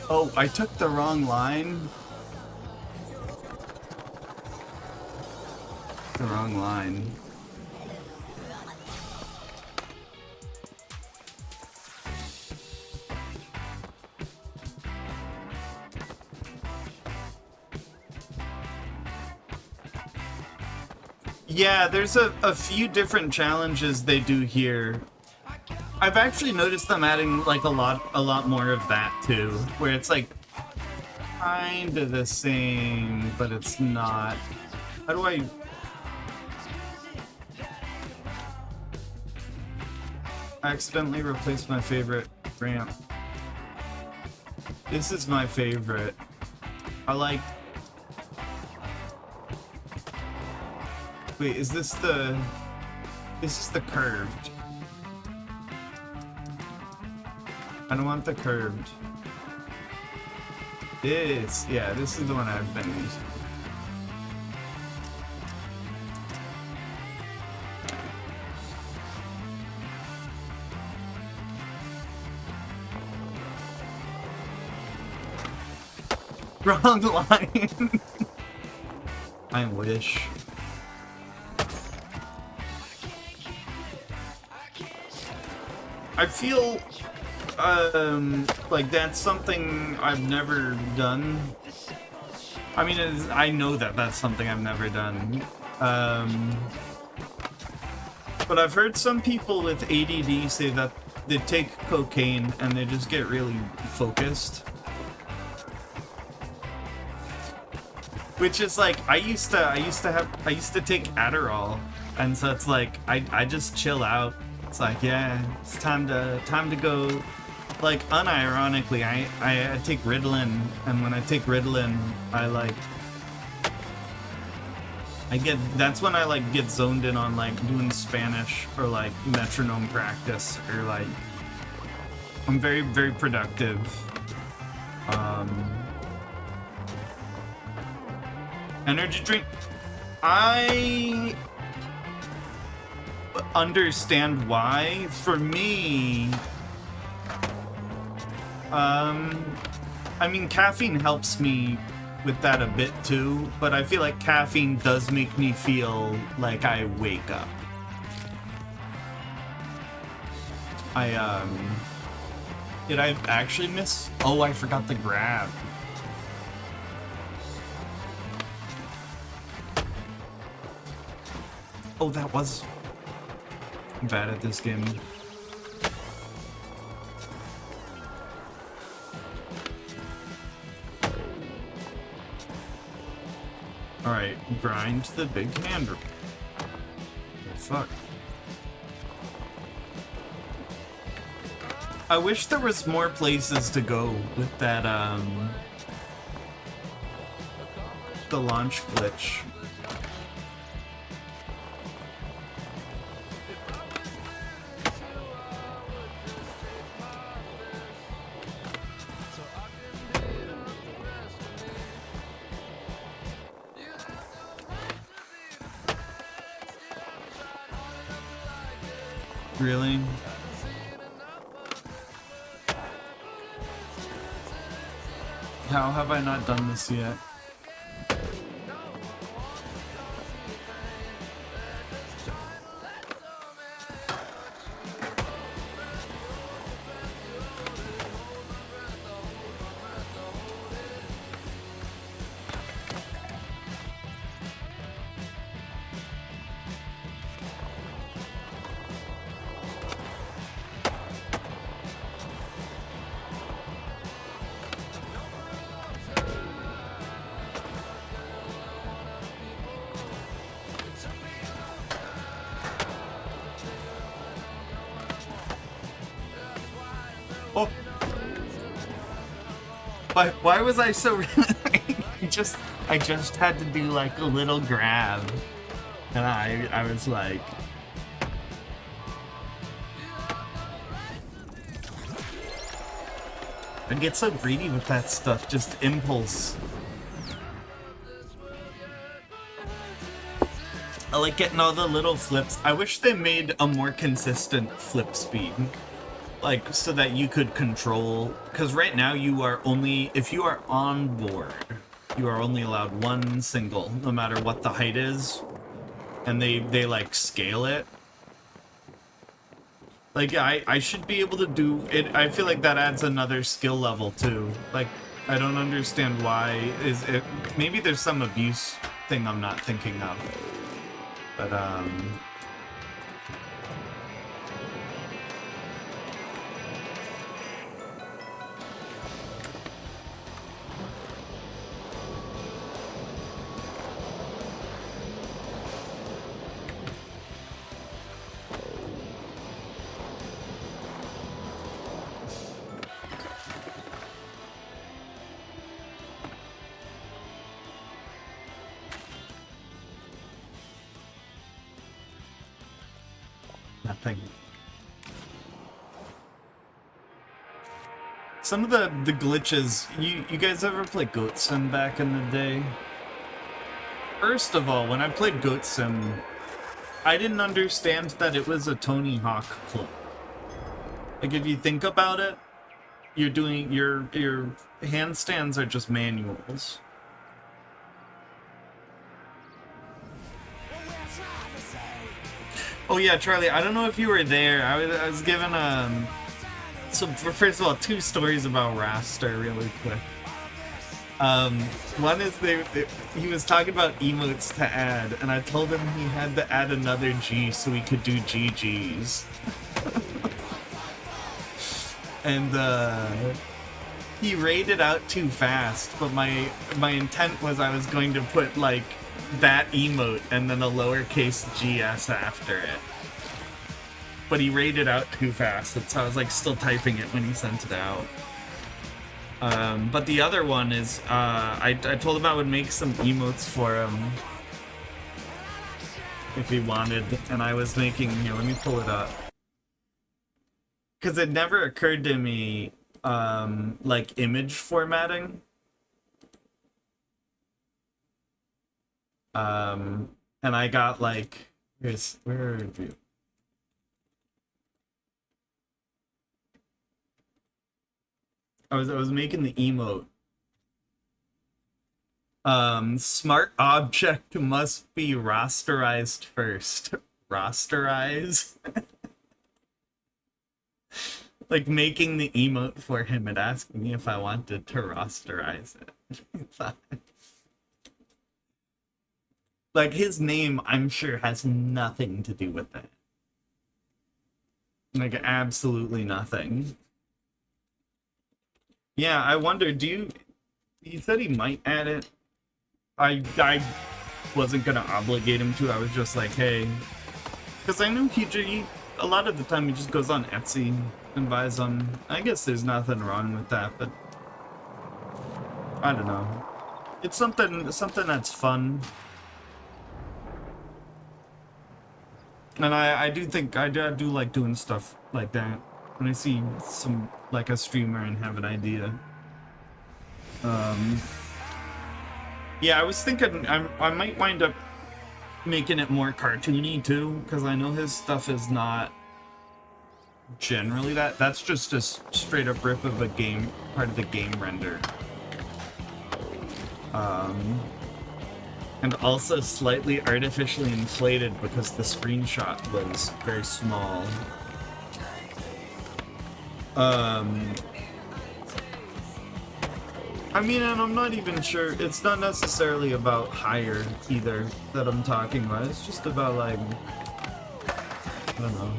Oh, I took the wrong line. The wrong line. Yeah, there's a few different challenges they do here. I've actually noticed them adding like a lot more of that too, where it's like kind of the same, but it's not. How do I? I accidentally replaced my favorite ramp. This is my favorite. I like. Wait, is this the? This is the curved. I don't want the curved. This, yeah, this is the one I've been using. Wrong line. I wish. I feel like that's something I've never done. I mean, I know that that's something I've never done. But I've heard some people with ADD say that they take cocaine and they just get really focused. Which is like, I used to take Adderall, and so it's like I just chill out. It's like, yeah, it's time to go. Like, unironically, I take Ritalin, and when I take Ritalin, that's when I like get zoned in on like doing Spanish or like metronome practice, or like I'm very, very productive. Energy drink. I understand why. For me, I mean, caffeine helps me with that a bit too, but I feel like caffeine does make me feel like I wake up. Did I actually miss? Oh, I forgot the grab. Oh, that was... I'm bad at this game. Alright, grind the big hand. Fuck. I wish there was more places to go with that, the launch glitch. Really? How have I not done this yet? Oh. Why was I so I just had to do like a little grab. And I was like, I get so greedy with that stuff, just impulse. I like getting all the little flips. I wish they made a more consistent flip speed. Like, so that you could control, because right now you are only, if you are on board, you are only allowed one single, no matter what the height is, and they like scale it. Like, I should be able to do it. I feel like that adds another skill level too. Like, I don't understand why is it, maybe there's some abuse thing I'm not thinking of, but nothing. Some of the glitches, you guys ever play Goat Sim back in the day? First of all, when I played Goat Sim, I didn't understand that it was a Tony Hawk clone. Like, if you think about it, you're doing, your handstands are just manuals. Oh yeah, Charlie, I don't know if you were there. I was given so first of all, two stories about Raster really quick. One is he was talking about emotes to add, and I told him he had to add another G so he could do GGs. And he rated out too fast, but my intent was I was going to put like that emote and then a lowercase GS after it. But he rated out too fast, so I was like still typing it when he sent it out. But the other one is I told him I would make some emotes for him if he wanted, and I was making, here, let me pull it up. Because it never occurred to me, like image formatting. And I got like, where are you? I was making the emote. Smart object must be rosterized first. Rosterize? Like making the emote for him and asking me if I wanted to rosterize it. Like, his name, I'm sure, has nothing to do with that. Like, absolutely nothing. Yeah, I wonder, he said he might add it. I wasn't gonna obligate him to, I was just like, hey. Because I knew he, a lot of the time he just goes on Etsy and buys them. I guess there's nothing wrong with that, but I don't know. It's something that's fun. And I do think, I do like doing stuff like that. When I see some, like a streamer and have an idea. Yeah, I was thinking I might wind up making it more cartoony too, because I know his stuff is not generally that. That's just a straight up rip of a game, part of the game render. And also slightly artificially inflated because the screenshot was very small. I mean, and I'm not even sure, it's not necessarily about higher either that I'm talking about, it's just about like, I don't know.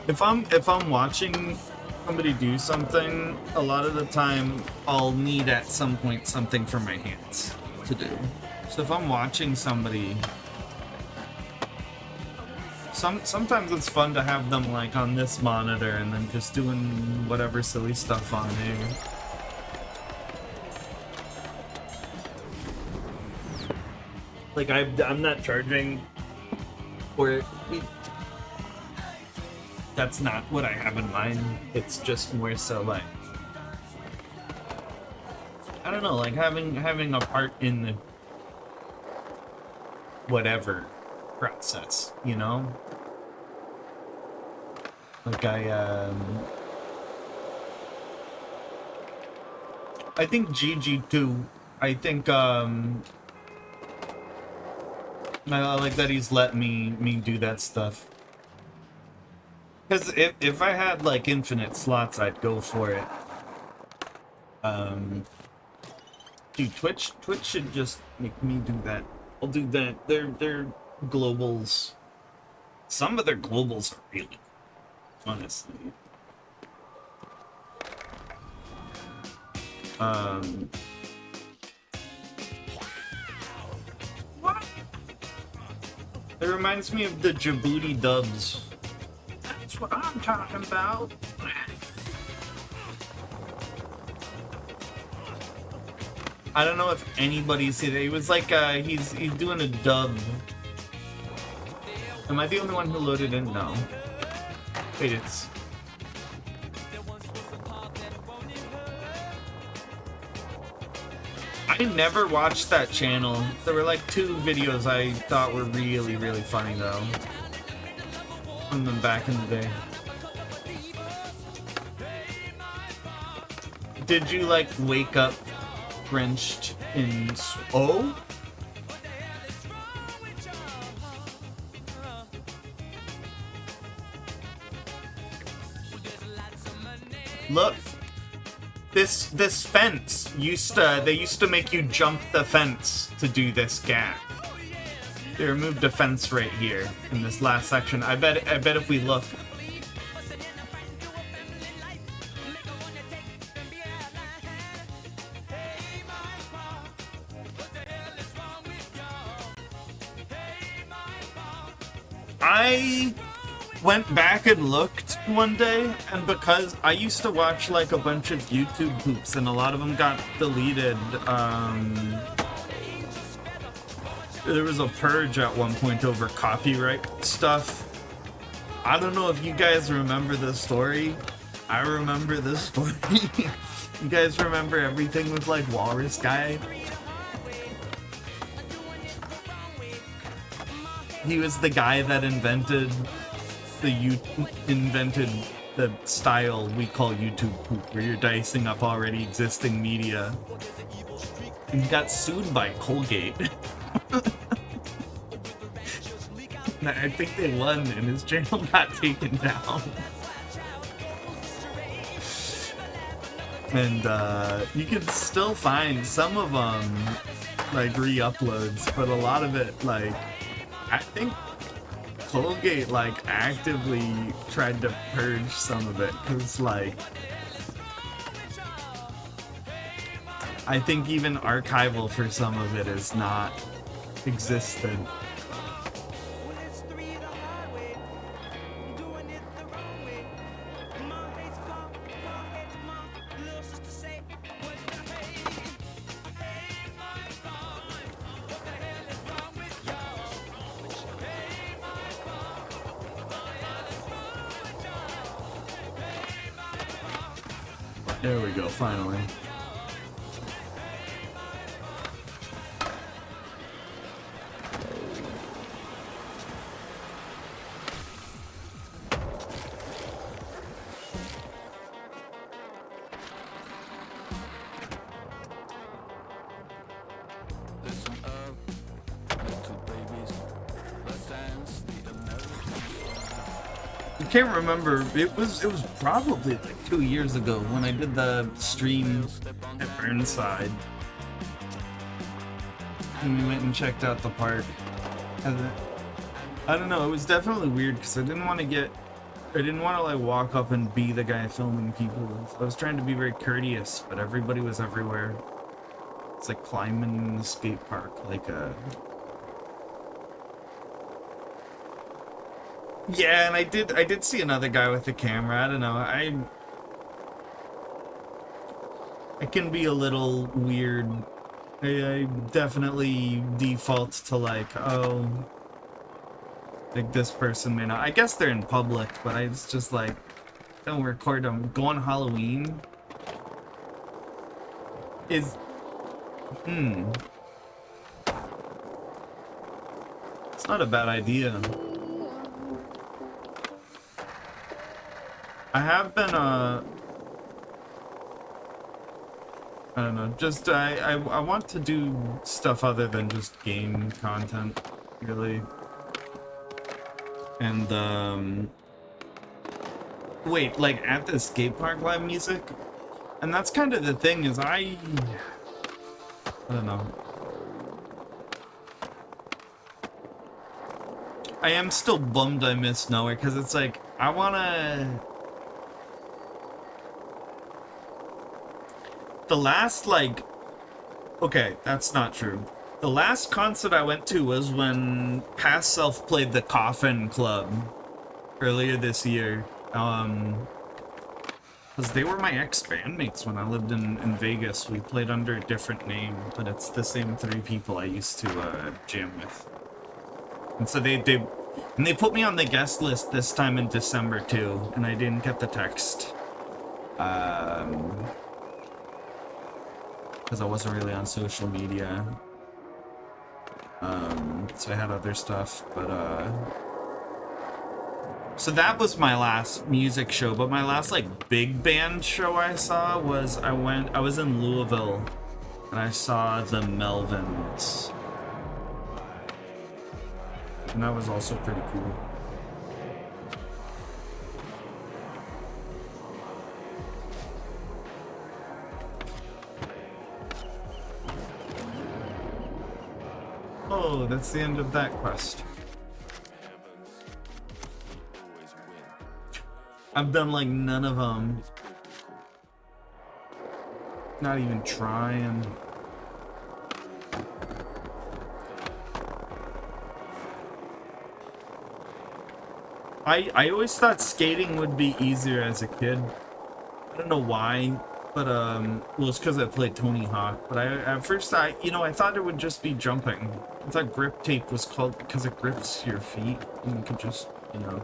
If I'm watching somebody do something, a lot of the time I'll need at some point something for my hands to do. So if I'm watching somebody, sometimes it's fun to have them like on this monitor and then just doing whatever silly stuff on there. Like I'm not charging for it. That's not what I have in mind. It's just more so like, I don't know, like having a part in the whatever process, you know? Like I think GG2, I think I like that he's let me do that stuff. Because if I had like infinite slots, I'd go for it. Dude, Twitch should just make me do that. I'll do that. Their globals, some of their globals are really good, honestly. What? It reminds me of the Djibouti dubs. That's what I'm talking about. I don't know if anybody's seen it. He was like, he's doing a dub. Am I the only one who loaded in? No. Wait, it's... I never watched that channel. There were like 2 videos I thought were really, really funny though. From them back in the day. Did you like wake up drenched in... Oh? Look. This fence they used to make you jump the fence to do this gap. They removed a fence right here in this last section. I bet if we look. I went back and looked one day, and because I used to watch like a bunch of YouTube poops and a lot of them got deleted, there was a purge at one point over copyright stuff. I don't know if you guys remember this story. I remember this story. You guys remember everything with like Walrus Guy? He was the guy that invented the style we call YouTube poop, where you're dicing up already existing media He got sued by Colgate. I think they won and his channel got taken down. And you can still find some of them like re-uploads, but a lot of it, like, I think Colgate like actively tried to purge some of it, because like I think even archival for some of it is not existent. There we go, finally. I can't remember. It was probably like 2 years ago when I did the stream at Burnside, and we went and checked out the park. And I don't know. It was definitely weird because I didn't want to like walk up and be the guy filming people. I was trying to be very courteous, but everybody was everywhere. It's like climbing in the skate park, like a. Yeah, and I did see another guy with a camera. I don't know. I can be a little weird. I definitely default to like, oh, like this person may not. I guess they're in public, but it's just like, don't record them. Go on Halloween. It's not a bad idea. I have been, I don't know, just, I want to do stuff other than just game content, really. And, wait, like, at the skate park live music? And that's kind of the thing, is I don't know. I am still bummed I missed Nowhere, because it's like, I wanna... The last, like... Okay, that's not true. The last concert I went to was when Past Self played the Coffin Club earlier this year. Because they were my ex-bandmates when I lived in Vegas. We played under a different name, but it's the same 3 people I used to jam with. And so they put me on the guest list this time in December too, and I didn't get the text. Because I wasn't really on social media. So I had other stuff, but so that was my last music show, but my last like big band show I saw was I was in Louisville and I saw the Melvins. And that was also pretty cool. Oh, that's the end of that quest. I've done like none of them. Not even trying. I always thought skating would be easier as a kid. I don't know why, but well, it's because I played Tony Hawk. But at first I thought it would just be jumping. I thought grip tape was called because it grips your feet and you could just, you know.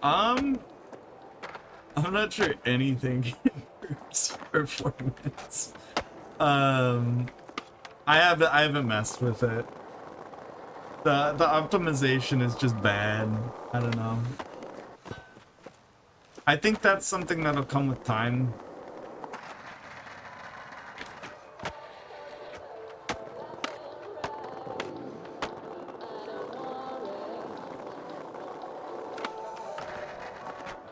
I'm not sure anything improves performance. I haven't messed with it. The optimization is just bad. I don't know. I think that's something that'll come with time.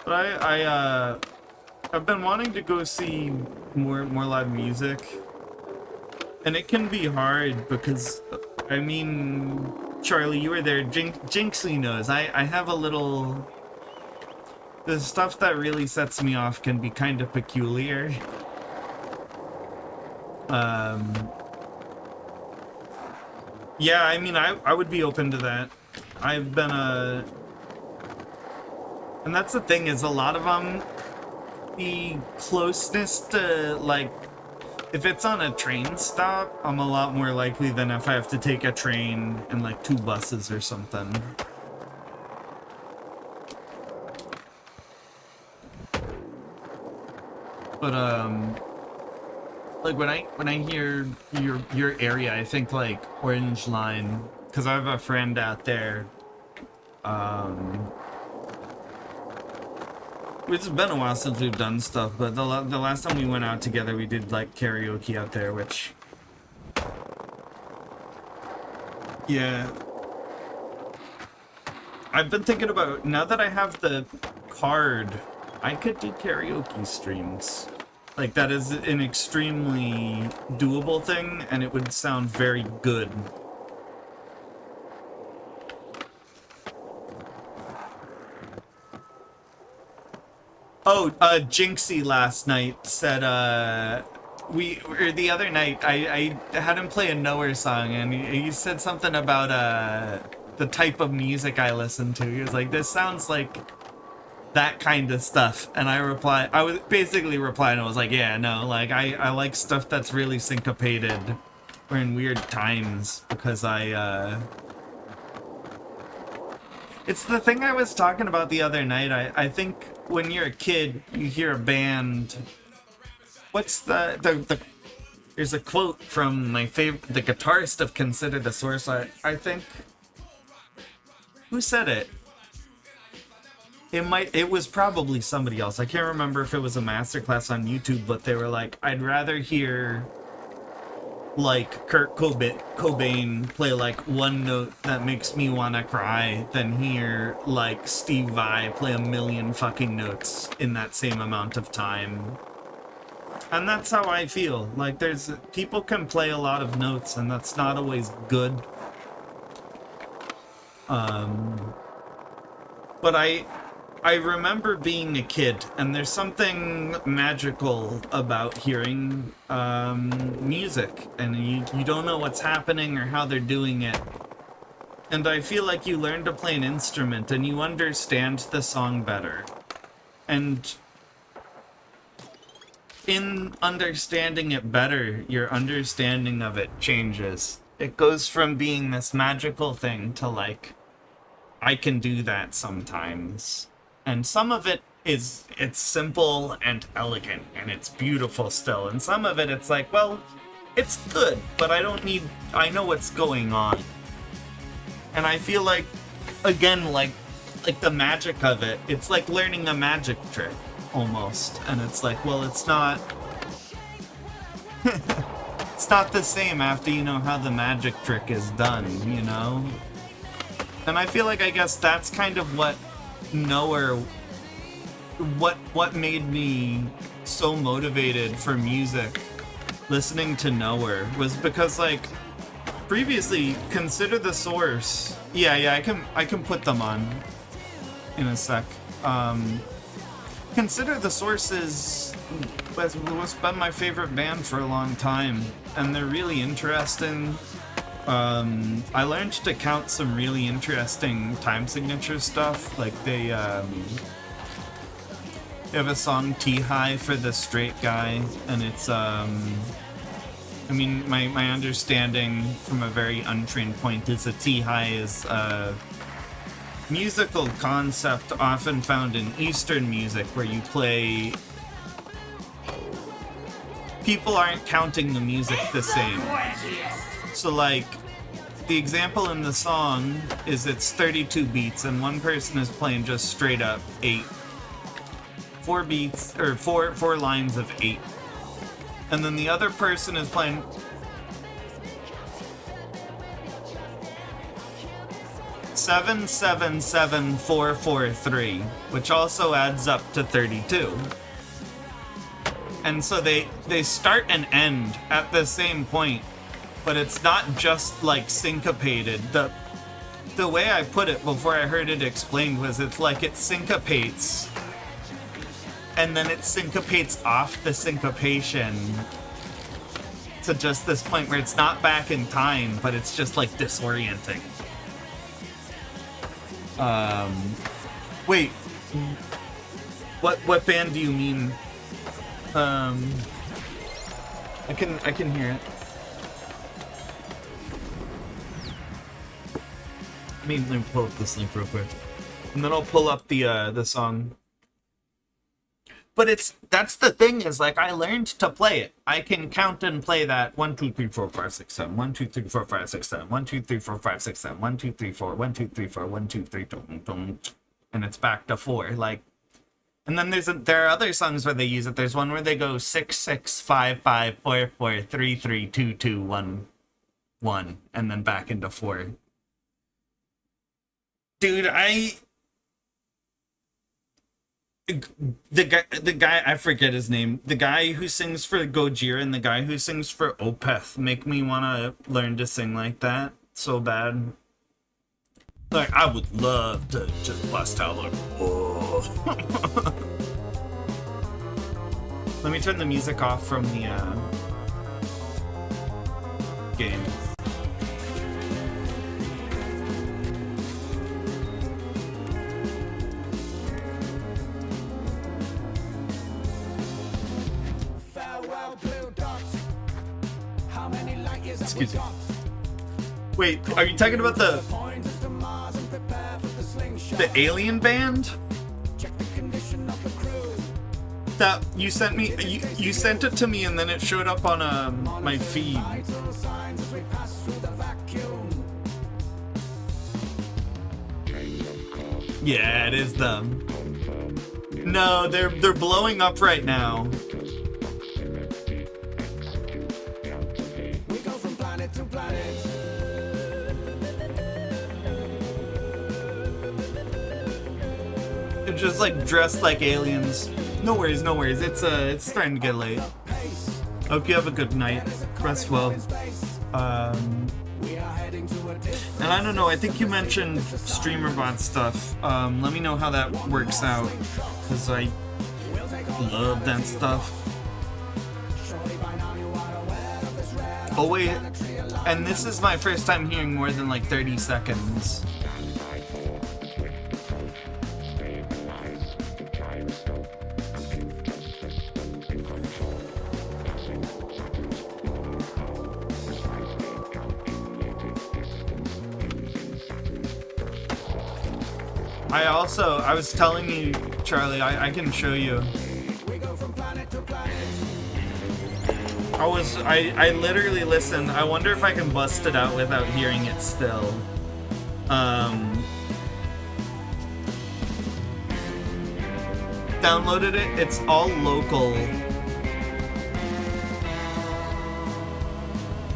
But I've been wanting to go see more live music, and it can be hard because, I mean, Charlie, you were there. Jinxie knows. I have a little. The stuff that really sets me off can be kind of peculiar. Yeah, I mean, I would be open to that. I've been and that's the thing, is a lot of them, the closeness to, like, if it's on a train stop, I'm a lot more likely than if I have to take a train and, like, 2 buses or something. But, like, when I hear your area, I think, like, Orange Line, because I have a friend out there, it's been a while since we've done stuff, but the last time we went out together, we did, like, karaoke out there, which... Yeah. I've been thinking about, now that I have the card, I could do karaoke streams. Like, that is an extremely doable thing, and it would sound very good. Oh, Jinxie last night said, the other night, I had him play a Knower song, and he said something about, the type of music I listen to. He was like, this sounds like that kind of stuff. And I was basically replying, I was like, yeah, no, like, I like stuff that's really syncopated or in weird times, because it's the thing I was talking about the other night. I think when you're a kid, you hear a band. What's there's a quote from my favorite, the guitarist of Considered a Source, I think. Who said it? It was probably somebody else. I can't remember if it was a masterclass on YouTube, but they were like, I'd rather hear, like, Kurt Cobain play, like, one note that makes me want to cry than hear, like, Steve Vai play a million fucking notes in that same amount of time. And that's how I feel. Like, people can play a lot of notes, and that's not always good. But I remember being a kid, and there's something magical about hearing music, and you don't know what's happening or how they're doing it. And I feel like you learn to play an instrument and you understand the song better. And in understanding it better, your understanding of it changes. It goes from being this magical thing to, like, I can do that sometimes. And some of it it's simple and elegant and it's beautiful still. And some of it's like, well, it's good, but I know what's going on. And I feel like, again, like the magic of it, it's like learning a magic trick almost. And it's like, well, it's not it's not the same after you know how the magic trick is done, you know? And I feel like, I guess that's kind of what what made me so motivated for music, listening to Knower, was because, like, previously, Consider the Source. Yeah, I can put them on in a sec. Consider the Source was been my favorite band for a long time, and they're really interesting. I learned to count some really interesting time signature stuff. Like, they have a song T-High for the Straight Guy, and it's I mean, my understanding from a very untrained point is that T-High is a musical concept often found in Eastern music, where you play... People aren't counting the music the same. So, like, the example in the song is it's 32 beats and one person is playing just straight up 8. 4 beats, or four lines of 8. And then the other person is playing 7-7-7-4-4-3, which also adds up to 32. And so they start and end at the same point, but it's not just like syncopated. The way I put it before I heard it explained was it's like it syncopates, and then it syncopates off the syncopation to just this point where it's not back in time, but it's just like disorienting. Wait, what band do you mean? I can hear it. Let me pull up this link real quick, and then I'll pull up the song. But that's the thing is, like, I learned to play it. I can count and play that 1 2 3 4 5 6 7 1 2 3 4 5 6 7 1 2 3 4 5 6 7 1 2 3 4 1 2 3 4 1 2 3 and it's back to 4. Like, and then there are other songs where they use it. There's one where they go 6 6 5 5 4 4 3 3 2 2 1 1 and then back into 4. Dude, the guy, I forget his name. The guy who sings for Gojira and the guy who sings for Opeth make me want to learn to sing like that so bad. Like, I would love to just bust out like, oh. Let me turn the music off from the game. Excuse me. Wait, are you talking about the Alien band? That you sent me? You sent it to me and then it showed up on my feed. Yeah, it is them. No, they're blowing up right now. They're just like dressed like aliens. No worries, no worries. It's starting to get late. Hope you have a good night. Rest well. And I don't know, I think you mentioned StreamerBot stuff. Let me know how that works out, because I love that stuff. Oh wait, and this is my first time hearing more than like 30 seconds. I was telling you, Charlie, I can show you. I literally listened. I wonder if I can bust it out without hearing it still. Downloaded it. It's all local.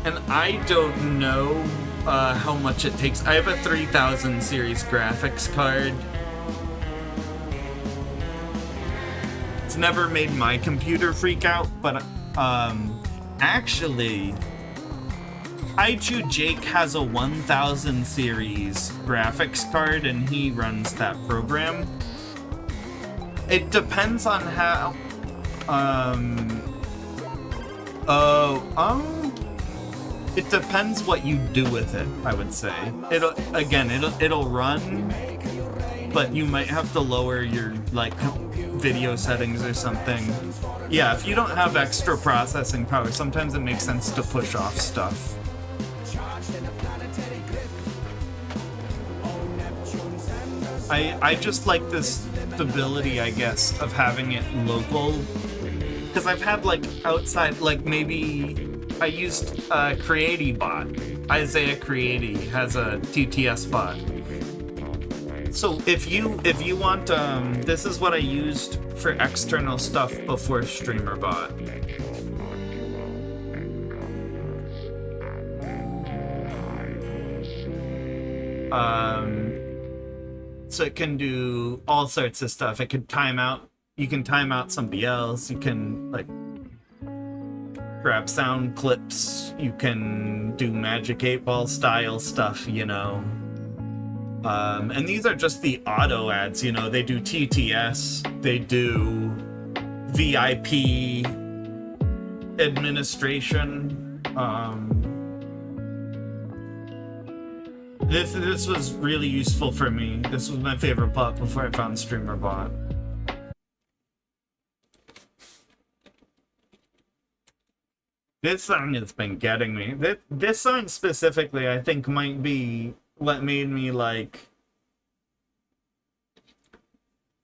And I don't know how much it takes. I have a 3000 series graphics card. It's never made my computer freak out, but actually, Aichu Jake has a 1000 series graphics card and he runs that program. It depends on how it depends what you do with it, I would say. It'll run, but you might have to lower your like video settings or something. Yeah, if you don't have extra processing power, sometimes it makes sense to push off stuff. I just like this stability, I guess, of having it local. Because I've had like outside, like maybe I used CreatiBot Isaiah Creati has a TTS bot. So if you want, this is what I used for external stuff before StreamerBot. So it can do all sorts of stuff. It could time out. You can time out somebody else. You can like grab sound clips. You can do Magic 8 Ball style stuff, you know. And these are just the auto ads, you know. They do TTS. They do VIP administration. This was really useful for me. This was my favorite bot before I found StreamerBot. This song has been getting me. This song specifically, I think, might be what made me like.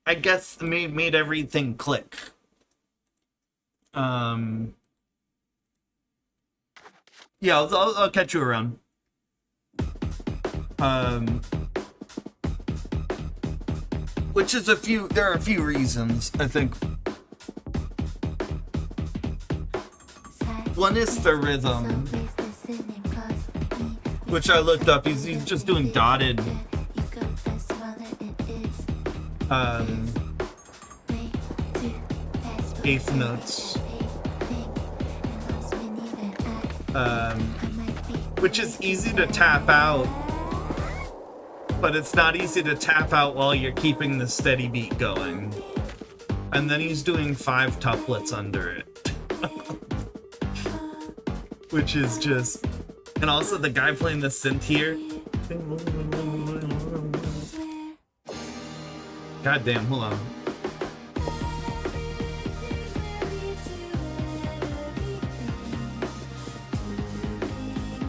I guess made everything click. Yeah, I'll catch you around. Which is there are a few reasons, I think. One is the rhythm, which I looked up. He's just doing dotted eighth notes, which is easy to tap out, but it's not easy to tap out while you're keeping the steady beat going. And then he's doing 5 tuplets under it. Which is just... And also the guy playing the synth here. God damn, hold on.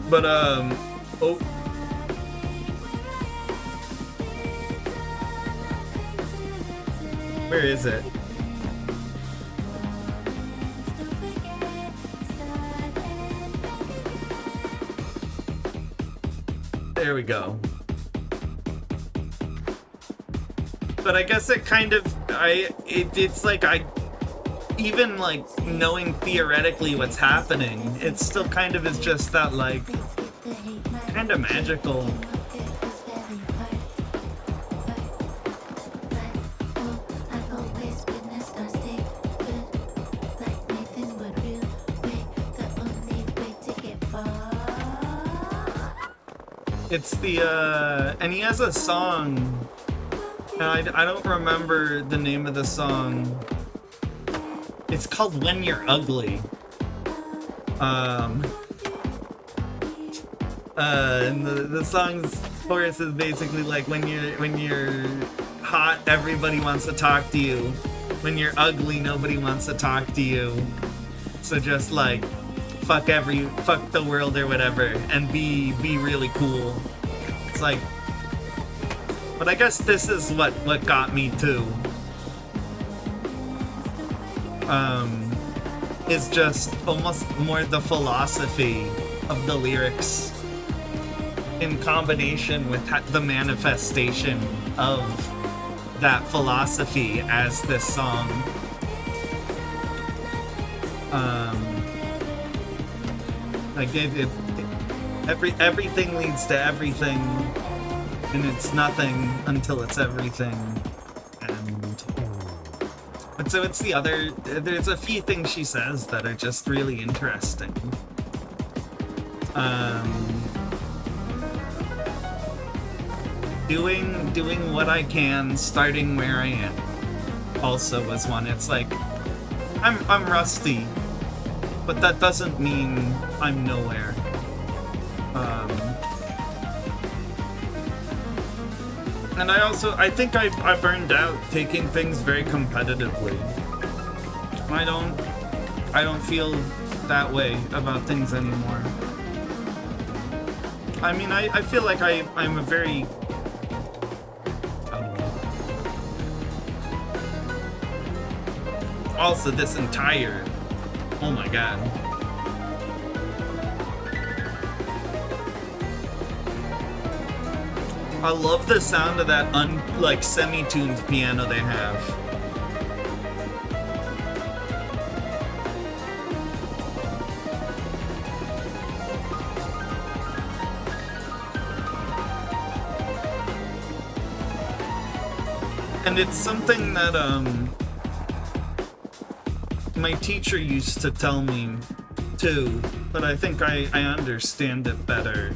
But, oh. Where is it? There we go. But I guess it kind of, it's like even like knowing theoretically what's happening, it still kind of is just that like, kind of magical. It's the, and he has a song, and I don't remember the name of the song. It's called When You're Ugly. And the song's chorus is basically like, when you're hot, everybody wants to talk to you. When you're ugly, nobody wants to talk to you. So just like, fuck the world or whatever, and be really cool. It's like, but I guess this is what got me too. Is just almost more the philosophy of the lyrics in combination with the manifestation of that philosophy as this song. Like everything leads to everything, and it's nothing until it's everything. But so it's there's a few things she says that are just really interesting. Doing what I can, starting where I am, also was one. It's like, I'm rusty, but that doesn't mean I'm nowhere. And I think I burned out taking things very competitively. I don't feel that way about things anymore. I mean, I feel like I'm a very... Also, this entire... Oh my god. I love the sound of that like semi-tuned piano they have. And it's something that my teacher used to tell me too, but I think I understand it better.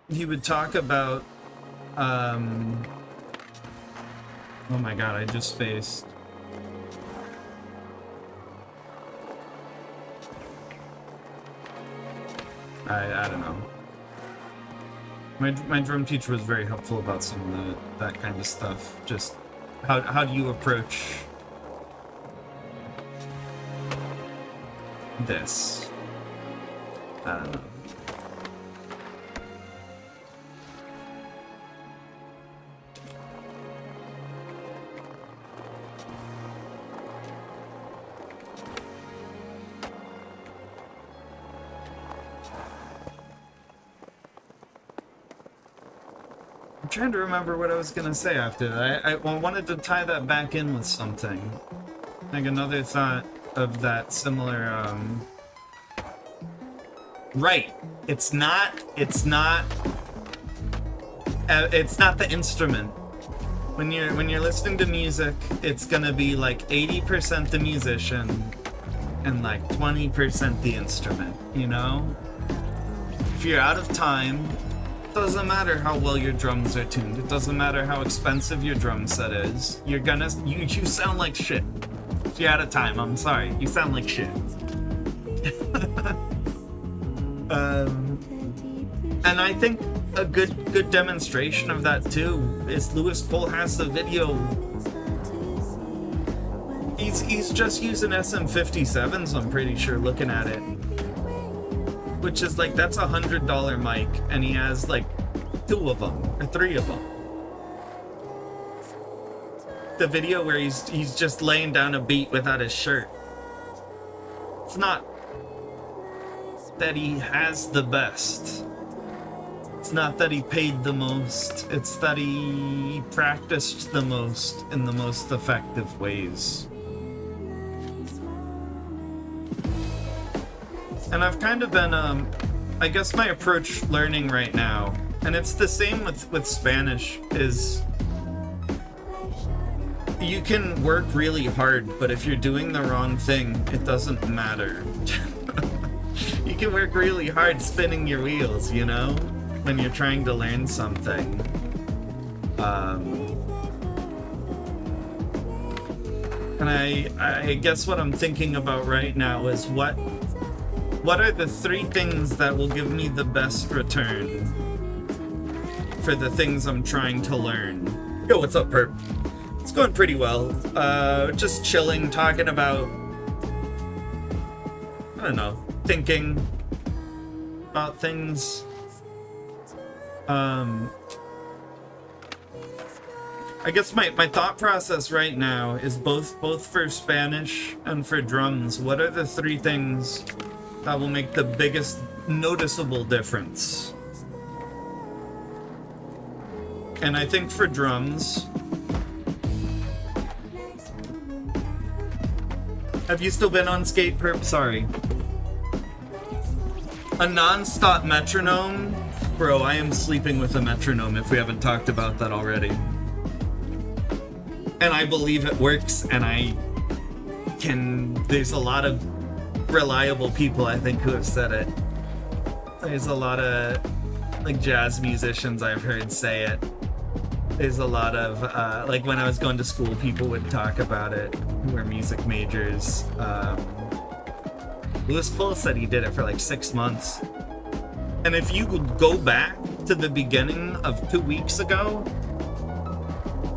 He would talk about oh my god, I just spaced. I don't know. My drum teacher was very helpful about some of that kind of stuff. Just how do you approach this? I don't know. I'm trying to remember what I was gonna say after that. I wanted to tie that back in with something. Like another thought of that similar, right. It's not the instrument. When you're listening to music, it's gonna be like 80% the musician and like 20% the instrument, you know? If you're out of time, doesn't matter how well your drums are tuned. It doesn't matter how expensive your drum set is. You sound like shit. If you're out of time, I'm sorry. You sound like shit. And I think a good demonstration of that too is Lewis Cole has the video. He's just using SM57s, I'm pretty sure, looking at it. Which is like, that's $100 mic, and he has like 2 of them, or 3 of them. The video where he's just laying down a beat without his shirt. It's not that he has the best. It's not that he paid the most. It's that he practiced the most in the most effective ways. And I've kind of been, I guess my approach learning right now, and it's the same with Spanish, is you can work really hard, but if you're doing the wrong thing, it doesn't matter. You can work really hard spinning your wheels, you know, when you're trying to learn something. And I guess what I'm thinking about right now is what are the 3 things that will give me the best return for the things I'm trying to learn? Yo, what's up, Perp? It's going pretty well. Just chilling, talking about, I don't know, thinking about things. I guess my thought process right now is both for Spanish and for drums. What are the 3 things that will make the biggest noticeable difference? And I think for drums, have you still been on skate, Perp? Sorry. A non-stop metronome? Bro, I am sleeping with a metronome if we haven't talked about that already. And I believe it works, and there's a lot of reliable people, I think, who have said it. There's a lot of like jazz musicians I've heard say it. There's a lot of like when I was going to school, people would talk about it who were music majors. Lewis Cole said he did it for like 6 months. And if you would go back to the beginning of 2 weeks ago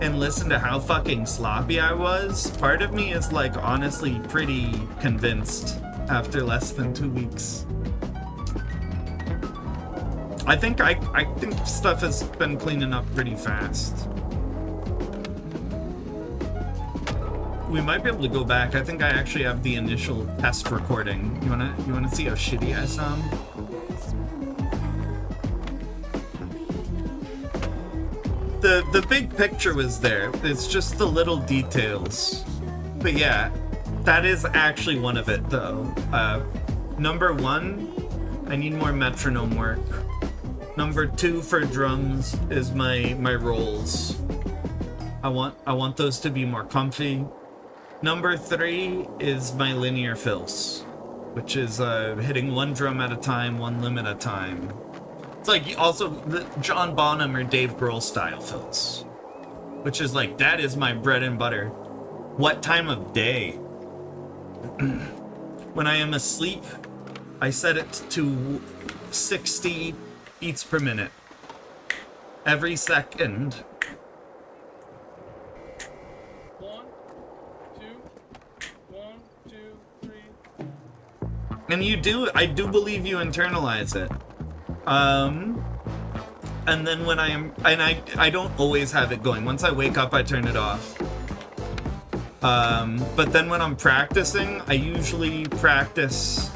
and listen to how fucking sloppy I was, part of me is like honestly pretty convinced after less than 2 weeks. I think stuff has been cleaning up pretty fast. We might be able to go back. I think I actually have the initial test recording. You wanna see how shitty I sound? the big picture was there. It's just the little details. But yeah, that is actually one of it though. Number 1, I need more metronome work. Number 2 for drums is my rolls. I want those to be more comfy. Number 3 is my linear fills, which is hitting one drum at a time, one limb at a time. It's like also the John Bonham or Dave Grohl style fills, which is like, that is my bread and butter. What time of day? When I am asleep, I set it to 60 beats per minute. Every second. 1, 2, 1, 2, 3. And I do believe you internalize it. And then when I don't always have it going. Once I wake up, I turn it off. But then when I'm practicing, I usually practice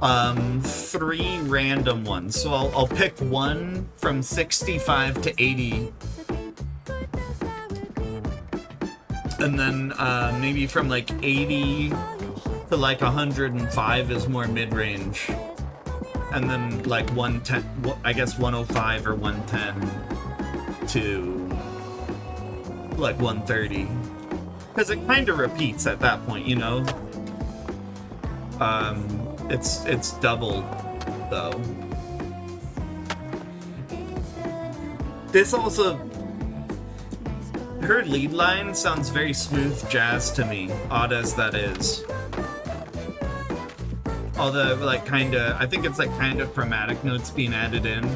3 random ones. So I'll pick one from 65 to 80. And then maybe from like 80 to like 105 is more mid-range. And then like 110, I guess 105 or 110 to like 130. Because it kind of repeats at that point, you know? It's doubled, though. This also... Her lead line sounds very smooth jazz to me, odd as that is. All the, like, kinda... I think it's, like, kind of chromatic notes being added in.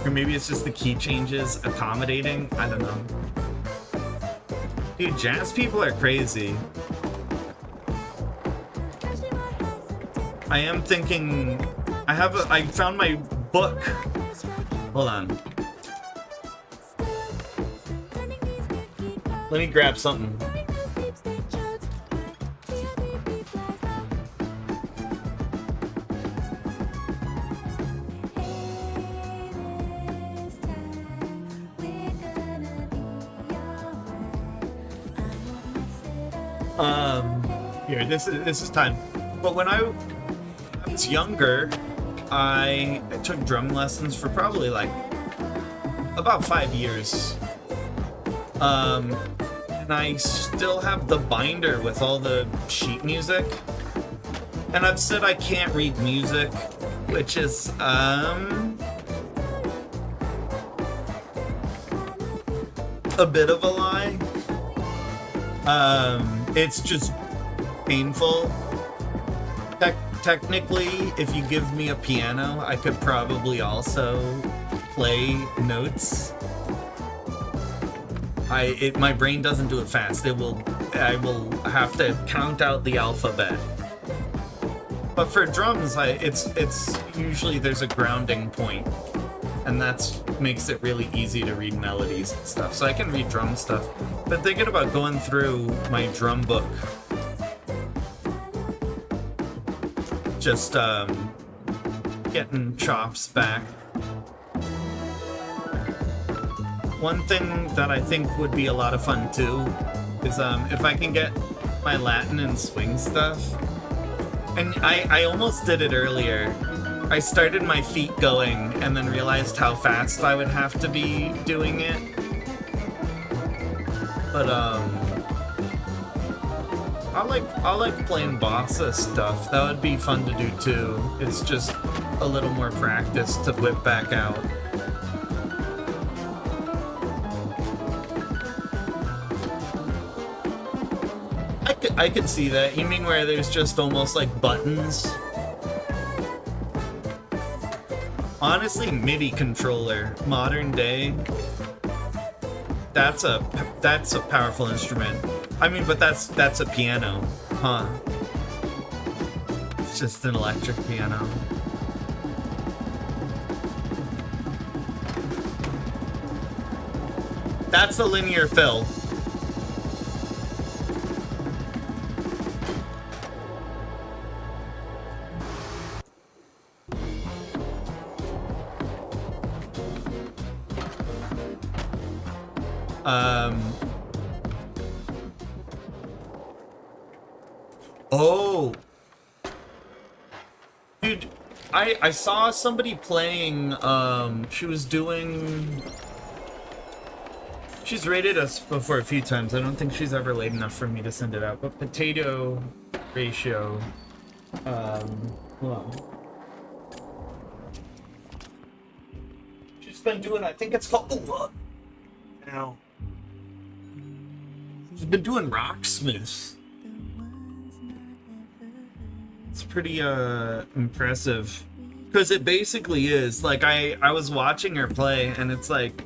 Or maybe it's just the key changes accommodating. I don't know. Dude, jazz people are crazy. I am thinking... I found my book. Hold on. Let me grab something. Here, this is time. But when I was younger, I took drum lessons for probably like about 5 years. And I still have the binder with all the sheet music. And I've said I can't read music, which is a bit of a lie. It's just painful. Technically, if you give me a piano, I could probably also play notes. My brain doesn't do it fast. I will have to count out the alphabet. But for drums, it's usually there's a grounding point, and that's makes it really easy to read melodies and stuff. So I can read drum stuff. But thinking about going through my drum book, just getting chops back. One thing that I think would be a lot of fun too is if I can get my Latin and swing stuff. And I almost did it earlier. I started my feet going and then realized how fast I would have to be doing it. But I like playing bossa stuff. That would be fun to do too. It's just a little more practice to whip back out. I could see that. You mean where there's just almost like buttons? Honestly, MIDI controller, modern day. That's a powerful instrument. I mean, but that's a piano, huh? It's just an electric piano. That's a linear fill. Oh. Dude, I saw somebody playing, she was doing... She's rated us before a few times. I don't think she's ever late enough for me to send it out. But potato ratio, hold on. She's been doing, I think it's called, now. She's been doing Rocksmith. It's pretty, impressive. Because it basically is, like, I was watching her play, and it's like,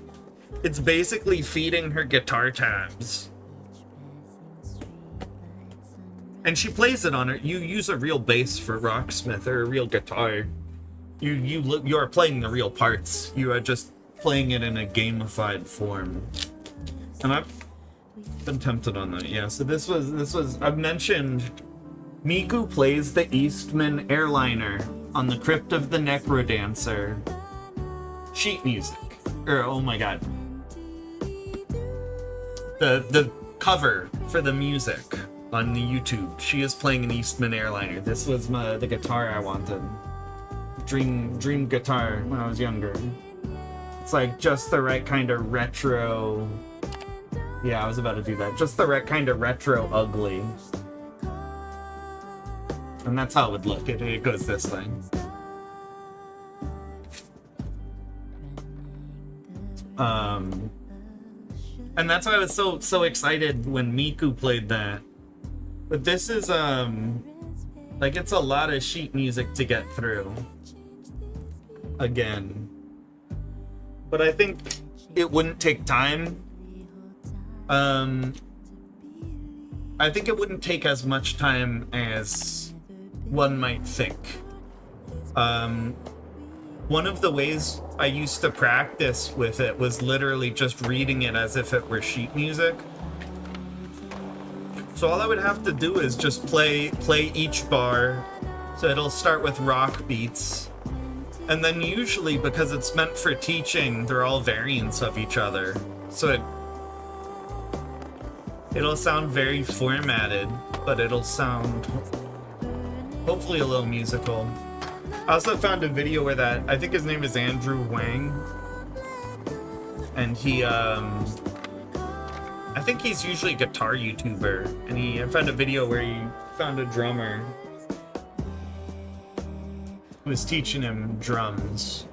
it's basically feeding her guitar tabs. And she plays it on her. You use a real bass for Rocksmith, or a real guitar. You are playing the real parts. You are just playing it in a gamified form. And I've been tempted on that, yeah. So this was I've mentioned Miku plays the Eastman Airliner on the Crypt of the Necrodancer sheet music. Or oh my god. The cover for the music on the YouTube. She is playing an Eastman Airliner. This was the guitar I wanted. Dream guitar when I was younger. It's like just the right kind of retro. Yeah, I was about to do that. Just the right kind of retro ugly. And that's how it would look. It goes this way. And that's why I was so excited when Miku played that. But this is like it's a lot of sheet music to get through. Again. But I think it wouldn't take time. I think it wouldn't take as much time as one might think. One of the ways I used to practice with it was literally just reading it as if it were sheet music. So all I would have to do is just play each bar. So it'll start with rock beats. And then usually, because it's meant for teaching, they're all variants of each other. So it'll sound very formatted, but it'll sound hopefully a little musical. I also found a video where I think his name is Andrew Wang. And he, I think he's usually a guitar YouTuber. And I found a video where he found a drummer who was teaching him drums.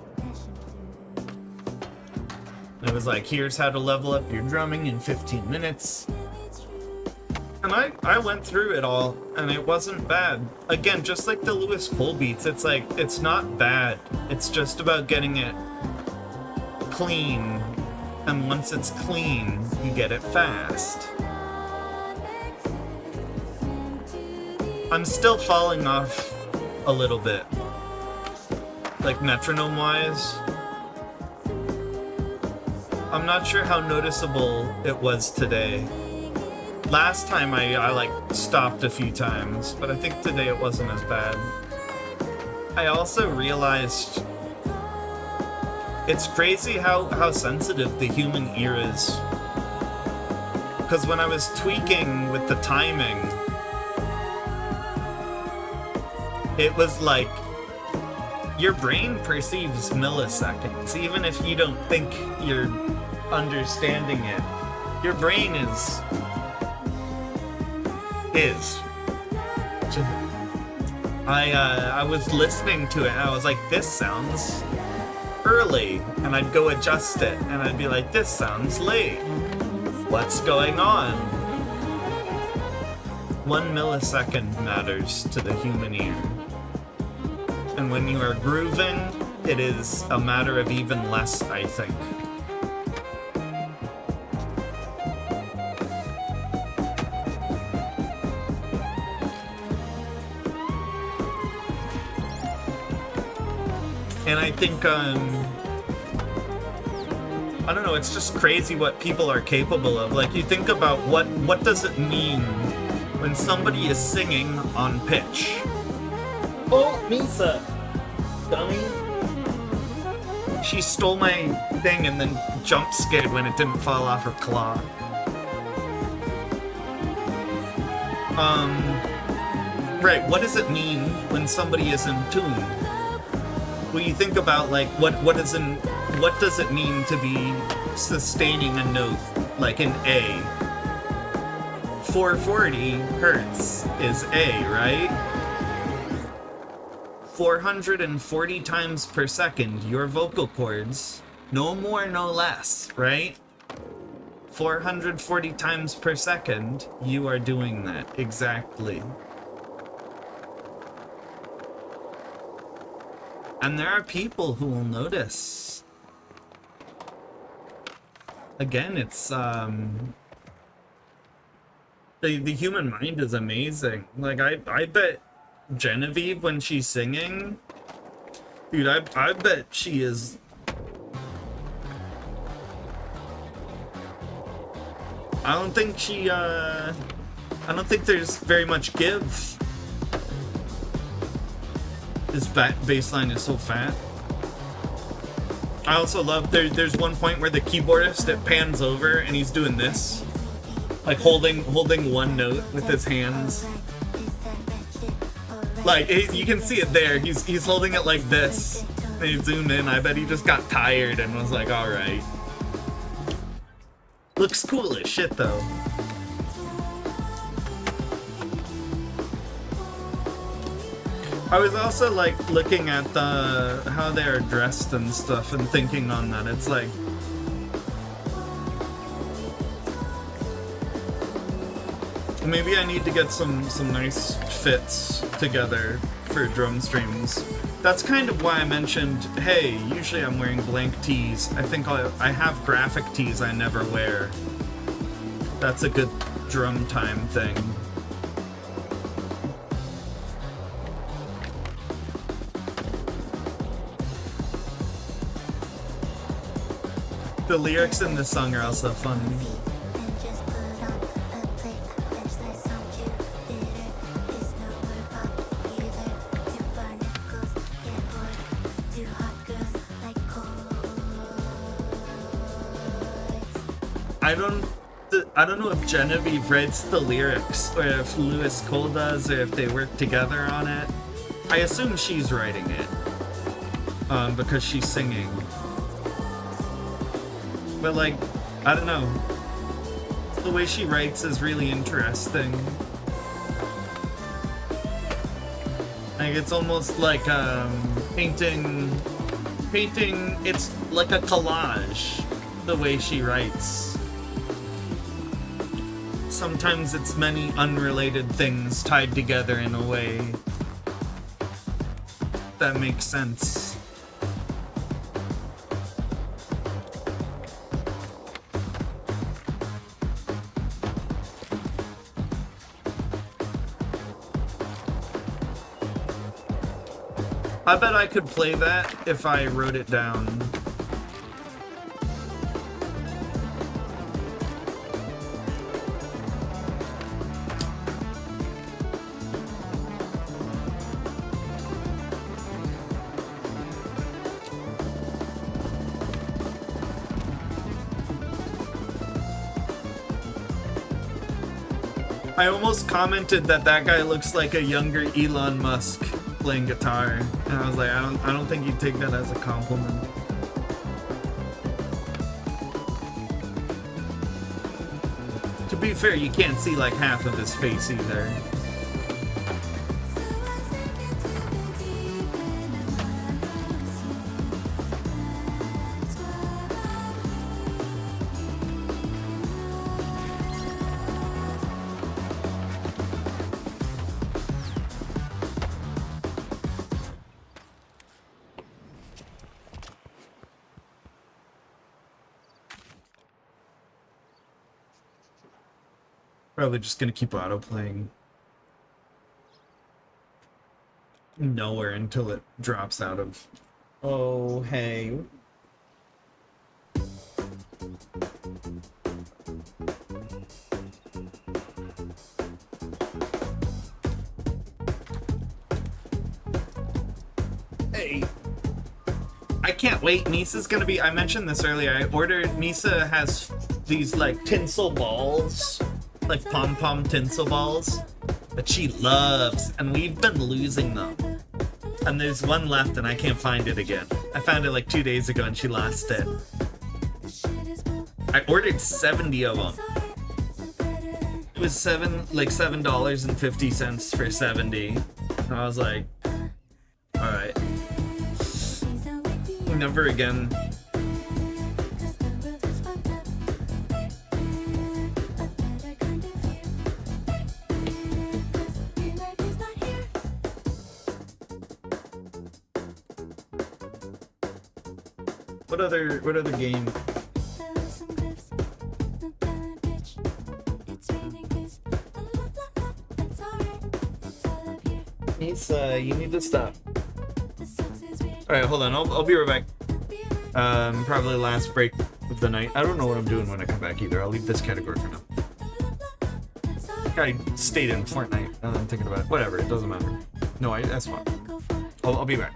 And it was like, here's how to level up your drumming in 15 minutes. And I went through it all, and it wasn't bad. Again, just like the Lewis Cole beats, it's like, it's not bad. It's just about getting it clean. And once it's clean, you get it fast. I'm still falling off a little bit. Like metronome-wise. I'm not sure how noticeable it was today. Last time I like stopped a few times, but I think today it wasn't as bad. I also realized it's crazy how sensitive the human ear is. Because when I was tweaking with the timing, it was like your brain perceives milliseconds, even if you don't think you're understanding it. Your brain is. I was listening to it and I was like, this sounds early, and I'd go adjust it and I'd be like, this sounds late. What's going on? 1 millisecond matters to the human ear. And when you are grooving, it is a matter of even less, I think. And I think, I don't know, it's just crazy what people are capable of. Like, you think about what does it mean when somebody is singing on pitch? Oh, Misa! Dummy. She stole my thing and then jump scared when it didn't fall off her claw. Right, what does it mean when somebody is in tune? When you think about like what does it mean to be sustaining a note like an A? 440 hertz is A, right? 440 times per second, your vocal cords, no more, no less, right? 440 times per second, you are doing that, exactly. And there are people who will notice. Again, it's, the human mind is amazing. Like, I bet Genevieve, when she's singing, dude, I bet she is... I don't think she, I don't think there's very much give. This bass line is so fat. I also love, there's one point where the keyboardist, it pans over and he's doing this. Like holding one note with his hands. Like, you can see it there. He's holding it like this. And you zoom in, I bet he just got tired and was like, alright. Looks cool as shit though. I was also like looking at how they are dressed and stuff and thinking on that. It's like, maybe I need to get some nice fits together for drum streams. That's kind of why I mentioned, hey, usually I'm wearing blank tees. I think I have graphic tees I never wear. That's a good drum time thing. The lyrics in this song are also funny. I don't know if Genevieve writes the lyrics or if Lewis Cole does or if they work together on it. I assume she's writing it because she's singing. But like, I don't know. The way she writes is really interesting. Like it's almost like painting. It's like a collage. The way she writes. Sometimes it's many unrelated things tied together in a way that makes sense. I bet I could play that if I wrote it down. I almost commented that guy looks like a younger Elon Musk playing guitar, and I was like, I don't think you'd take that as a compliment. To be fair, you can't see like half of his face either. Probably just gonna keep auto-playing nowhere until it drops out of... Oh, hey. Hey. I can't wait, Misa's gonna be. I mentioned this earlier. I ordered. Misa has these like tinsel balls, like pom pom tinsel balls that she loves, and we've been losing them. And there's one left, and I can't find it again. I found it like 2 days ago, and she lost it. I ordered 70 of them. It was $7.50 for 70. And I was like, all right, never again. What other game? Nisa, you need to stop. Alright, hold on, I'll be right back. Probably last break of the night. I don't know what I'm doing when I come back either. I'll leave this category for now. I stayed in Fortnite, now that I'm thinking about it. Whatever, it doesn't matter. No, that's fine. I'll be back.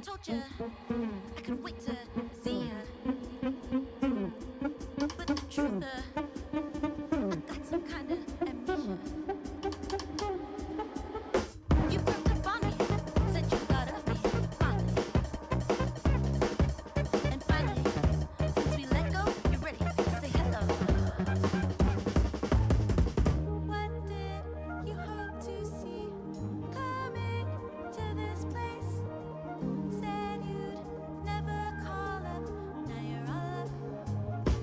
told you I could wait to see ya. But the truth, I got some kind of amnesia. You broke up on me, said you thought of me fondly. And finally, since we let go, you're ready to say hello. What did you hope to see coming to this place? Said you'd never call up, now you're all up.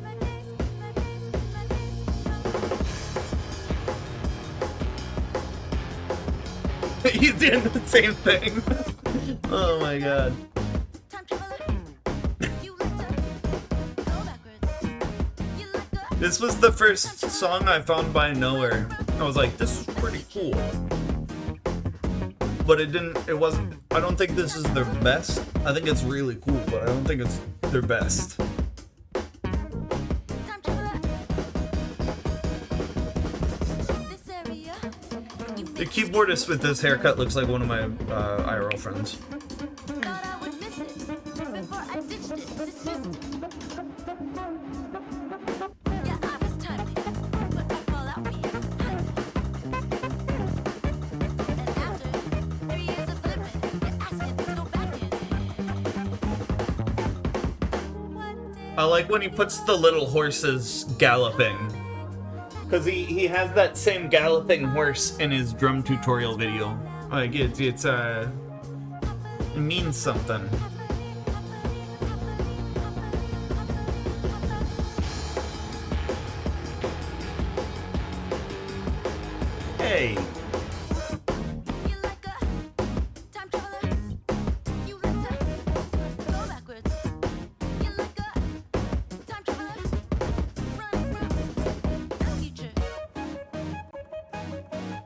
My face, my face, my face, He's doing the same thing. Oh my god. This was the first song I found by Nowhere. I was like, this is pretty cool. But it wasn't, I don't think this is their best. I think it's really cool, but I don't think it's their best. The keyboardist with this haircut looks like one of my IRL friends. thought I would miss it before I ditched it, dismissed it. Yeah, I was timely, but I fall out behind it. And after 3 years of living, you're asking to go back in. I like when he puts the little horses galloping. Because he has that same galloping horse in his drum tutorial video. Like, it means something. Hey!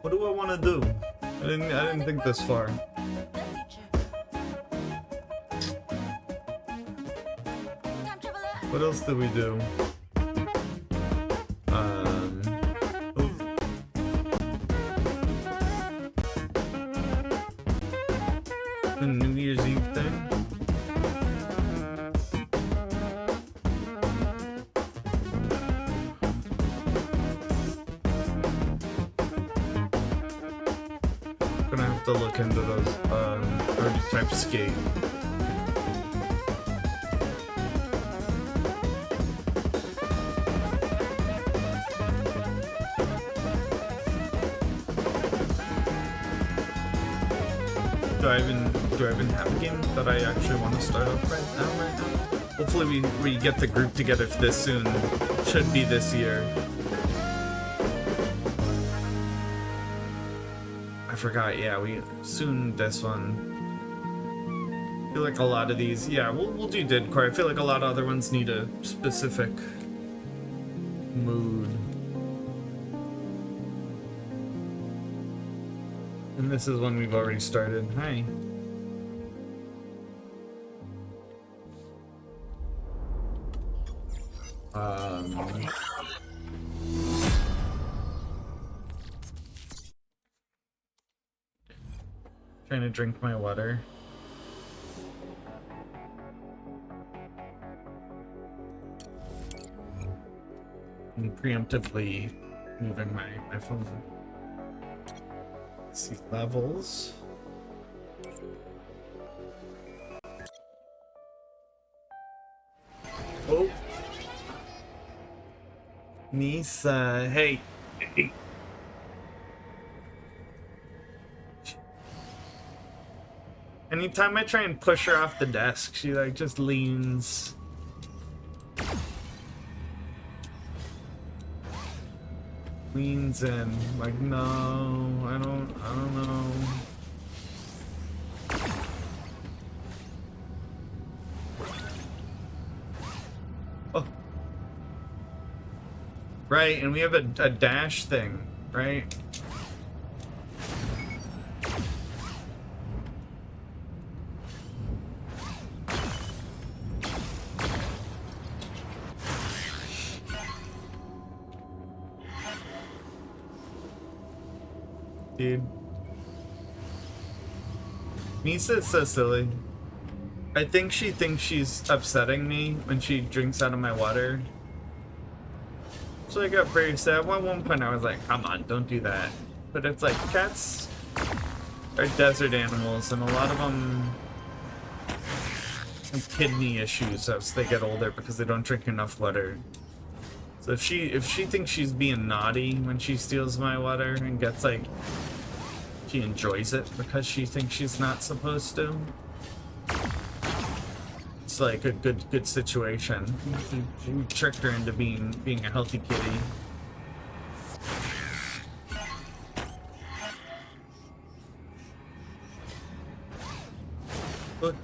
What do I want to do? I didn't think this far. What else did we do? The New Year's Eve thing. Gonna have to look into those already type skate. Do I even have a game that I actually want to start up right now? Hopefully we get the group together for this soon. Should be this year. I forgot, yeah, we soon this one. I feel like a lot of these, yeah, we'll do Didcore. I feel like a lot of other ones need a specific mood. And this is one we've already started. Hi. Trying to drink my water. I'm preemptively moving my phone. Let's see levels. Oh. Nisa, hey. Hey. Anytime I try and push her off the desk, she like just leans. Leans in. Like, no, I don't know. Oh. Right, and we have a dash thing, right? Dude. Nisa is so silly. I think she thinks she's upsetting me when she drinks out of my water. So I got very sad. At one point I was like, come on, don't do that. But it's like, cats are desert animals, and a lot of them have kidney issues as they get older because they don't drink enough water. So if she thinks she's being naughty when she steals my water and gets like, she enjoys it because she thinks she's not supposed to. It's like a good situation. You tricked her into being a healthy kitty. Look.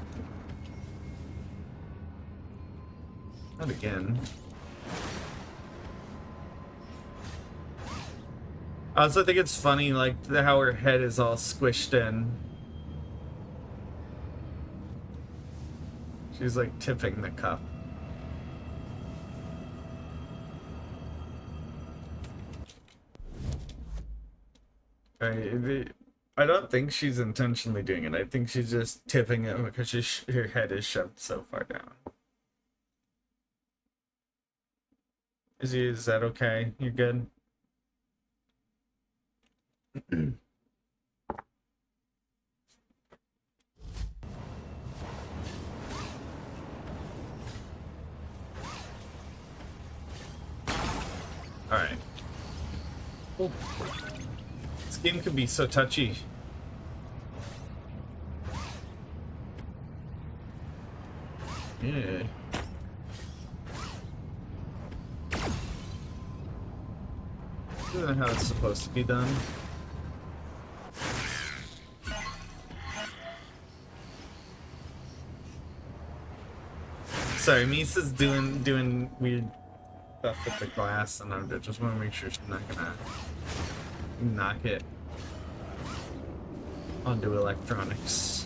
Not again. I also think it's funny, like, how her head is all squished in. She's like tipping the cup. I don't think she's intentionally doing it. I think she's just tipping it because her head is shoved so far down. Is that okay? You good? Alright. Oh. This game can be so touchy. Yeah. This isn't how it's supposed to be done. Sorry, Misa's doing weird stuff with the glass, and I just want to make sure she's not gonna knock it onto electronics.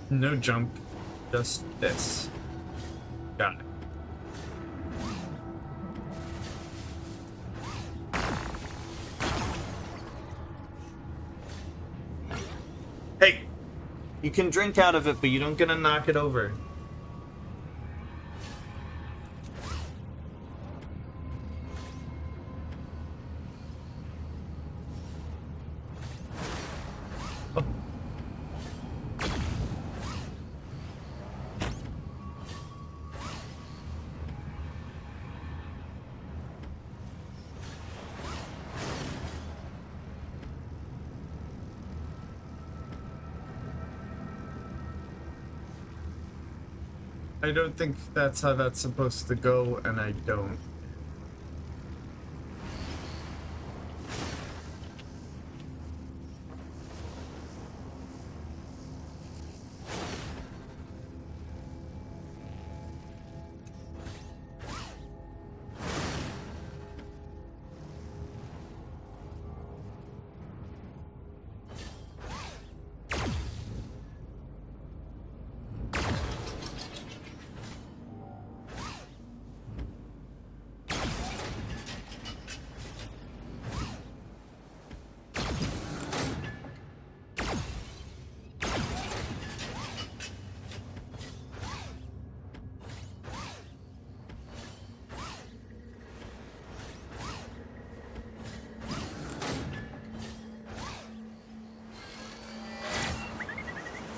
No jump, just this. Got it. Hey! You can drink out of it, but you don't get to knock it over. I don't think that's how that's supposed to go, and I don't.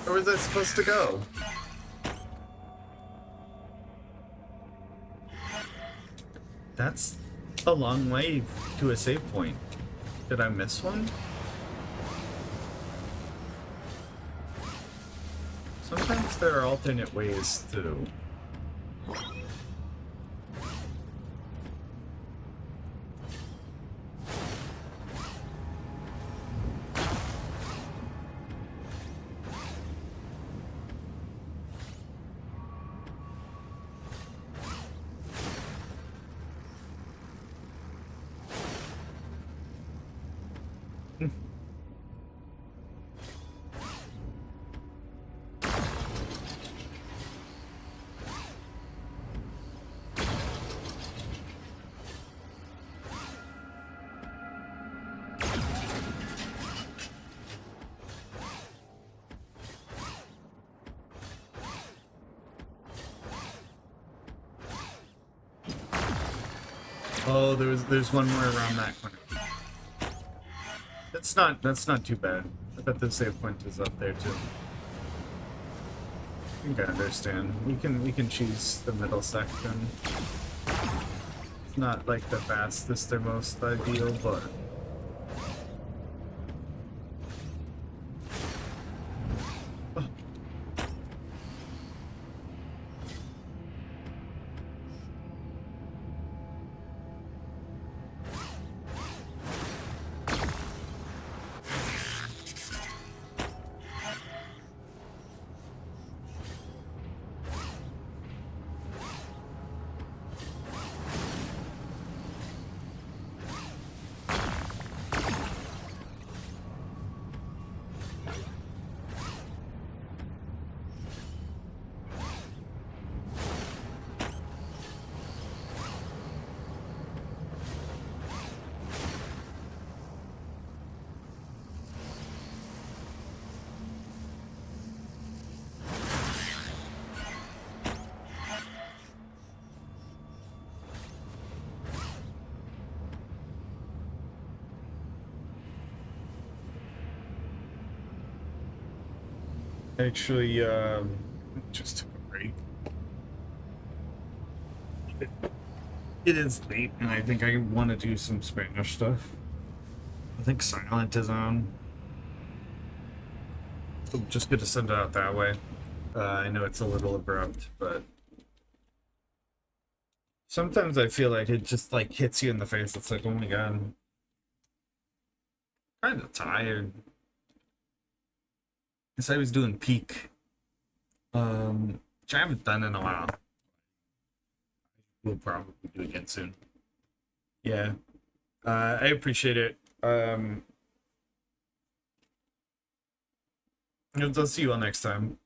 Where was I supposed to go? That's a long way to a save point. Did I miss one? Sometimes there are alternate ways to... Oh, there's one more around that corner. That's not too bad. I bet the save point is up there too. I think I understand. We can choose the middle section. It's not like the fastest or most ideal, but actually, just took a break. It is late, and I think I want to do some Spanish stuff. I think Silent is on. So I'm just gonna send it out that way. I know it's a little abrupt, but sometimes I feel like it just like hits you in the face. It's like, oh my god, kind of tired. Guess I was doing peak, which I haven't done in a while. We'll probably do it again soon. Yeah, I appreciate it. I'll see you all next time.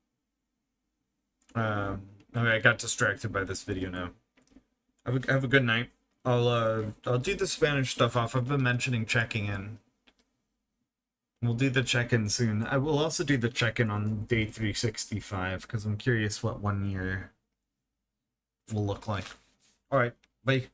Okay, I got distracted by this video now. Have a good night. I'll do the Spanish stuff off. I've been mentioning checking in. We'll do the check-in soon. I will also do the check-in on day 365 because I'm curious what 1 year will look like. All right, bye.